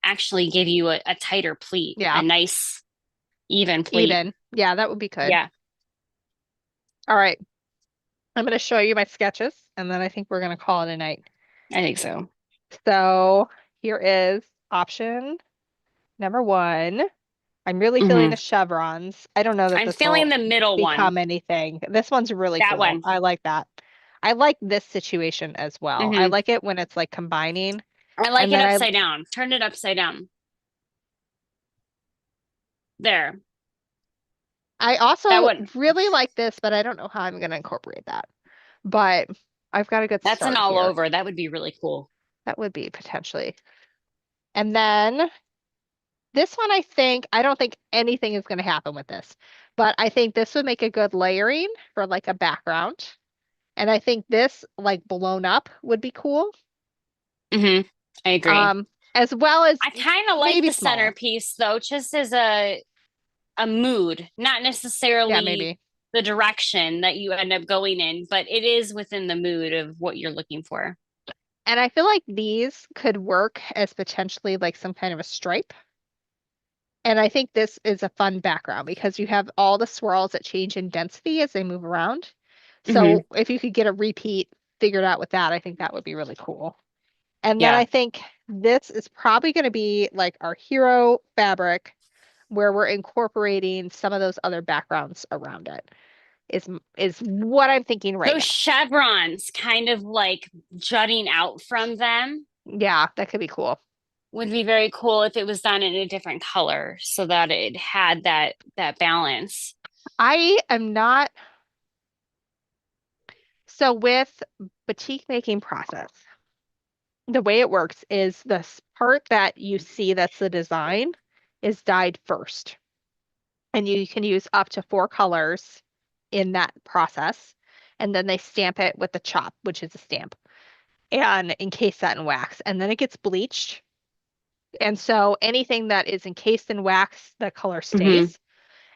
Actually give you a tighter pleat, a Yeah. nice even pleat. Even. Yeah, that would be good. Yeah, All right. I'm going to show you my sketches and then I think we're going to call it a night. I think so. So here is option number one. I'm really feeling Hmm. the chevrons. I don't know that I'm this feeling will the middle one, become anything. This one's really that cool. one. I like that. I like this situation as well. I Hmm. like it when it's like combining. I like And it then upside down. Turn it upside down. There. I That also one. really like this, but I don't know how I'm going to incorporate that. But I've got a good That's an start all here. over. That would be really cool. That would be potentially. And then this one, I don't think anything is going to happen with this, but I think this would make a good layering for like a background. And I think this like blown up would be cool. Hmm. I agree. As well as I kind of like maybe the smaller. centerpiece though, just as a mood, not Yeah, necessarily maybe. the direction that you end up going in, but it is within the mood of what you're looking for. And I feel like these could work as potentially like some kind of a stripe. And I think this is a fun background because you have all the swirls that change in density as they move around. Hmm. So if you could get a repeat figured out with that, I think that would be really cool. And then Yeah. I think this is probably going to be like our hero fabric where we're incorporating some of those other backgrounds around it is what I'm thinking right Those now. chevrons kind of like jutting out from them Yeah, that could be cool. would be very cool if it was done in a different color so that it had that balance. I am not so with batik making process. The way it works is this part that you see that's the design is dyed first. And you can use up to four colors in that process. And then they stamp it with the chop, which is a stamp, and encase that in wax. And then it gets bleached. And so anything that is encased in wax, the color Hmm. stays.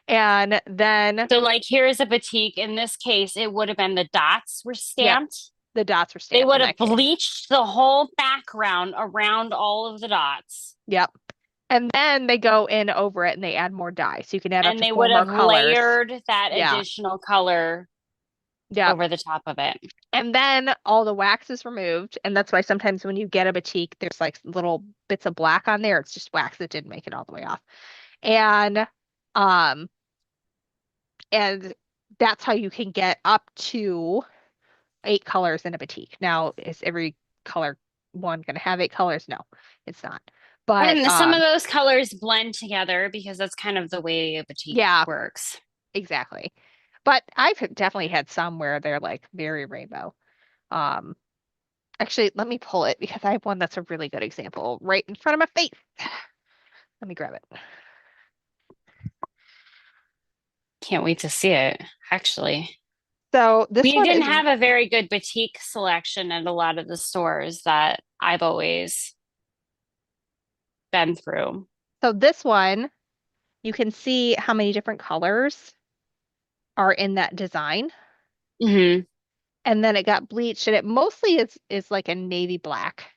And then, So like here's a batik. In this case, it would have been the dots were yep, stamped. the dots are They stamped would in have that case. bleached the whole background around all of the dots. Yep. And then they go in over it and they add more dye. So you can add up And to they four would more have colors. layered that Yeah. additional color Yep. over the top of it. And then all the wax is removed. And that's why sometimes when you get a batik, there's like little bits of black on there. It's just wax that didn't make it all the way off. And um and that's how you can get up to eight colors in a batik. Now, is every color one going to have eight colors? No, it's not. But And some of those colors blend together because that's kind of the way a batik yeah, works. exactly. But I've definitely had some where they're like very rainbow. Um, Actually, let me pull it because I have one that's a really good example right in front of my face. Let me grab it. Can't wait to see it, actually. So this We one didn't is, have a very good boutique selection at a lot of the stores that I've always been through. so this one, you can see how many different colors are in that design. Hmm. And then it got bleached and it mostly is like a navy black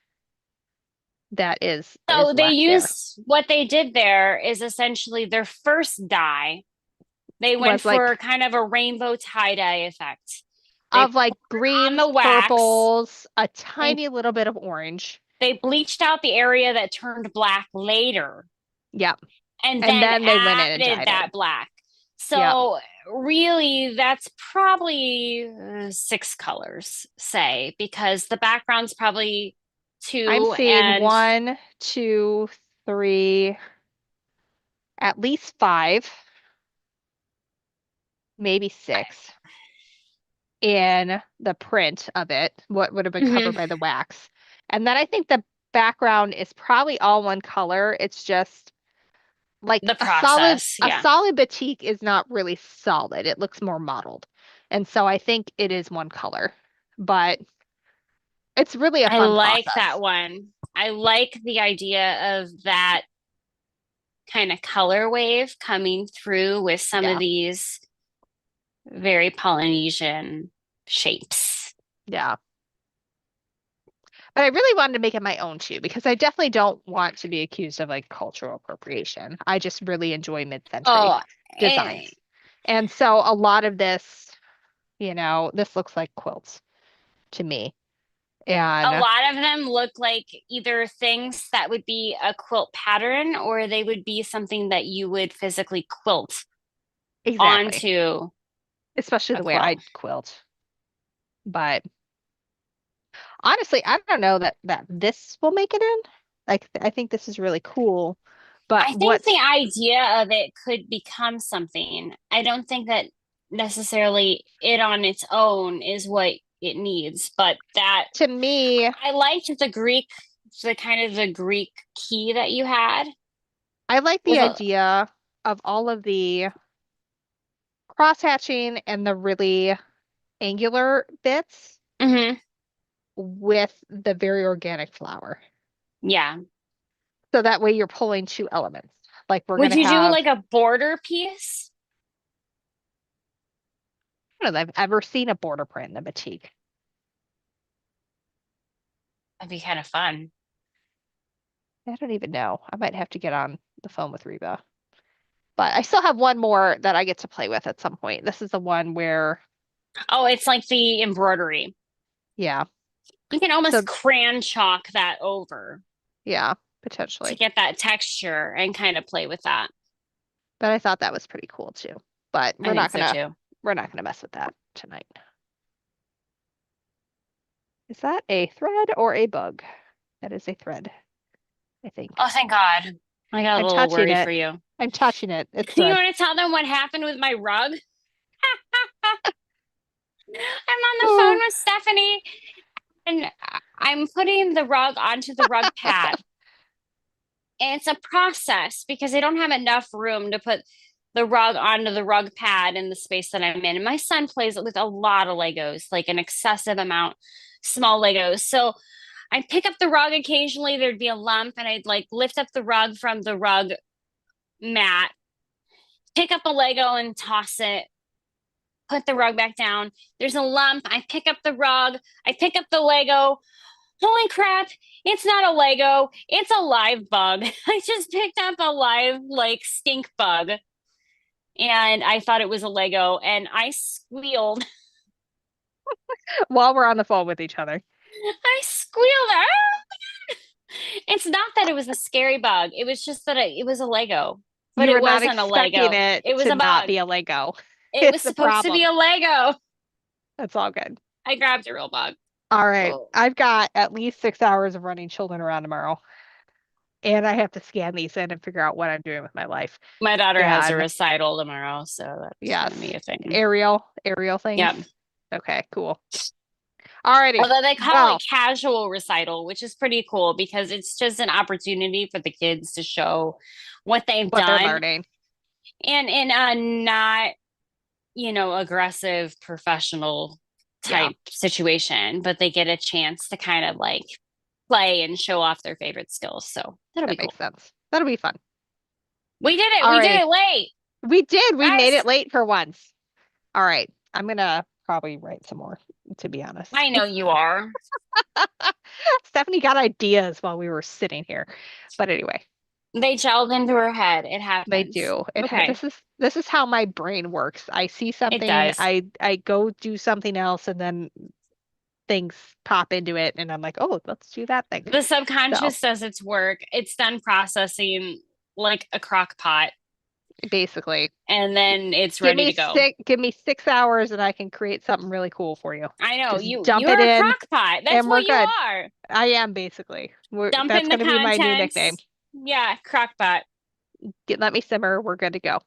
that is So they left there. used what they did there is essentially their first dye. They went Was like for kind of a rainbow tie-dye effect. They of put like it on greens, the wax. purples, a They tiny little bit of orange. they bleached out the area that turned black later Yep. and And then then they went in and added dyed it. that black. Yep. So really that's probably six colors, say, because the background's probably I'm two seeing and one, two, three, at least five, maybe six in the print of it, what would have been covered mhm. by the wax. And then I think the background is probably all one color. It's just like The process, a yeah. solid batik is not really solid. It looks more mottled. And so I think it is one color, but it's really a I fun like that process. one. I like the idea of that kind of color wave coming through with some of Yeah. these very Polynesian shapes. Yeah. But I really wanted to make it my own too, because I definitely don't want to be accused of like cultural appropriation. I just really enjoy mid-century Oh, designs. eh, And so a lot of this, this looks like quilts to me. a And lot of them look like either things that would be a quilt pattern or they would be something that you would physically quilt exactly, onto especially a the way I quilt. quilt. But honestly, I don't know that this will make it in. Like I think this is really cool. But I think the what's idea of it could become something. I don't think that necessarily it on its own is what it needs, but that to me, I liked the kind of the Greek key that you had I like the with a, idea of all of the cross hatching and the really angular bits mhm, with the very organic flower. yeah. So that way you're pulling two elements. Like we're Would gonna you do have, like a border piece? I don't know if I've ever seen a border print in a batik. That'd be kind of fun. I don't even know. I might have to get on the phone with Reba. But I still have one more that I get to play with at some point. This is the one where, Oh, it's like the embroidery. yeah. You can So almost crayon chalk that over yeah, to potentially. get that texture and kind of play with that. But I thought that was pretty cool too. But I think so too. we're not gonna mess with that tonight. Is that a thread or a bug? That is a thread, I think. Oh, thank God. I got a I'm little touching worried it. for you. I'm touching it. It's You thread. want to tell them what happened with my rug? I'm on the phone Oh, with Stephanie and I'm putting the rug onto the rug pad. And it's a process because I don't have enough room to put the rug onto the rug pad in the space that I'm in. And my son plays with a lot of Legos, like an excessive amount, small Legos. So I'd pick up the rug occasionally, there'd be a lump, and I'd like lift up the rug from the rug mat, pick up a Lego and toss it, put the rug back down. There's a lump. I pick up the rug, I pick up the Lego. Holy crap, it's not a Lego, it's a live bug. I just picked up a live, like, stink bug, and I thought it was a Lego, and I squealed. while we're on the phone with each other. I squealed. Ah! It's not that it was a scary bug. It was just that it was a Lego, but You it were not wasn't a expecting Lego. it It was to a not bug. be a Lego. It was It's the supposed to be problem. a Lego. That's all good. I grabbed a real bug. All right. Oh. I've got at least 6 hours of running children around tomorrow, and I have to scan these in and figure out what I'm doing with my life. My daughter has a And recital tomorrow, so that's yes, gonna be a thing. aerial things. Yep. Okay, cool. All righty. Although they call it Well, casual recital, which is pretty cool because it's just an opportunity for the kids to show what they've what they're done learning. and in a not, aggressive professional Yeah, type situation, but they get a chance to kind of like play and show off their favorite skills. So that'll be that makes cool. sense. That'll be fun. We did it. All We did righty. it late, We did. We made guys. it late for once. All right. I'm gonna probably write some more, to be honest. I know you are. Stephanie got ideas while we were sitting here. But anyway, They gelled into her head. It they happens. do. Okay. This is how my brain works. I see It something, does. I go do something else, and then things pop into it, and I'm like, oh, let's do that thing. The So subconscious does its work. It's done processing like a crock pot, basically, and then it's ready to go. give me 6 hours and I can create something really cool for you. I know Just you dump it you're a in crock pot. That's and we're what you good. are. I am basically. Dump That's in the going to be my new nickname. contents. Yeah, crock pot. Let me simmer. We're good to go.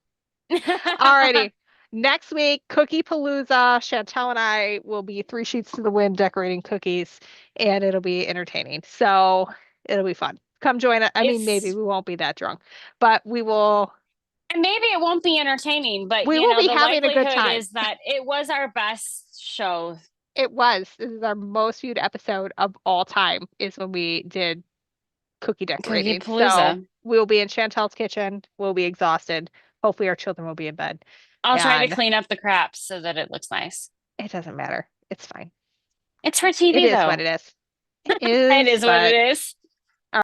Alrighty. Next week, Cookie Palooza. Chantel and I will be 3 sheets to the wind decorating cookies, and it'll be entertaining. So it'll be fun. come join us. I mean, maybe It's we won't be that drunk, but and maybe it won't be entertaining, but we will be the having a good likelihood time. is that it was our best show. It was. This is our most viewed episode of all time, is when we did cookie Cookie decorating. So Palooza. we'll be in Chantel's kitchen. We'll be exhausted. Hopefully our children will be in bed. I'll try to And clean up the craps so that it looks nice. it doesn't matter. It's fine. It's for It TV is what though. it is. It It is, is what it but is.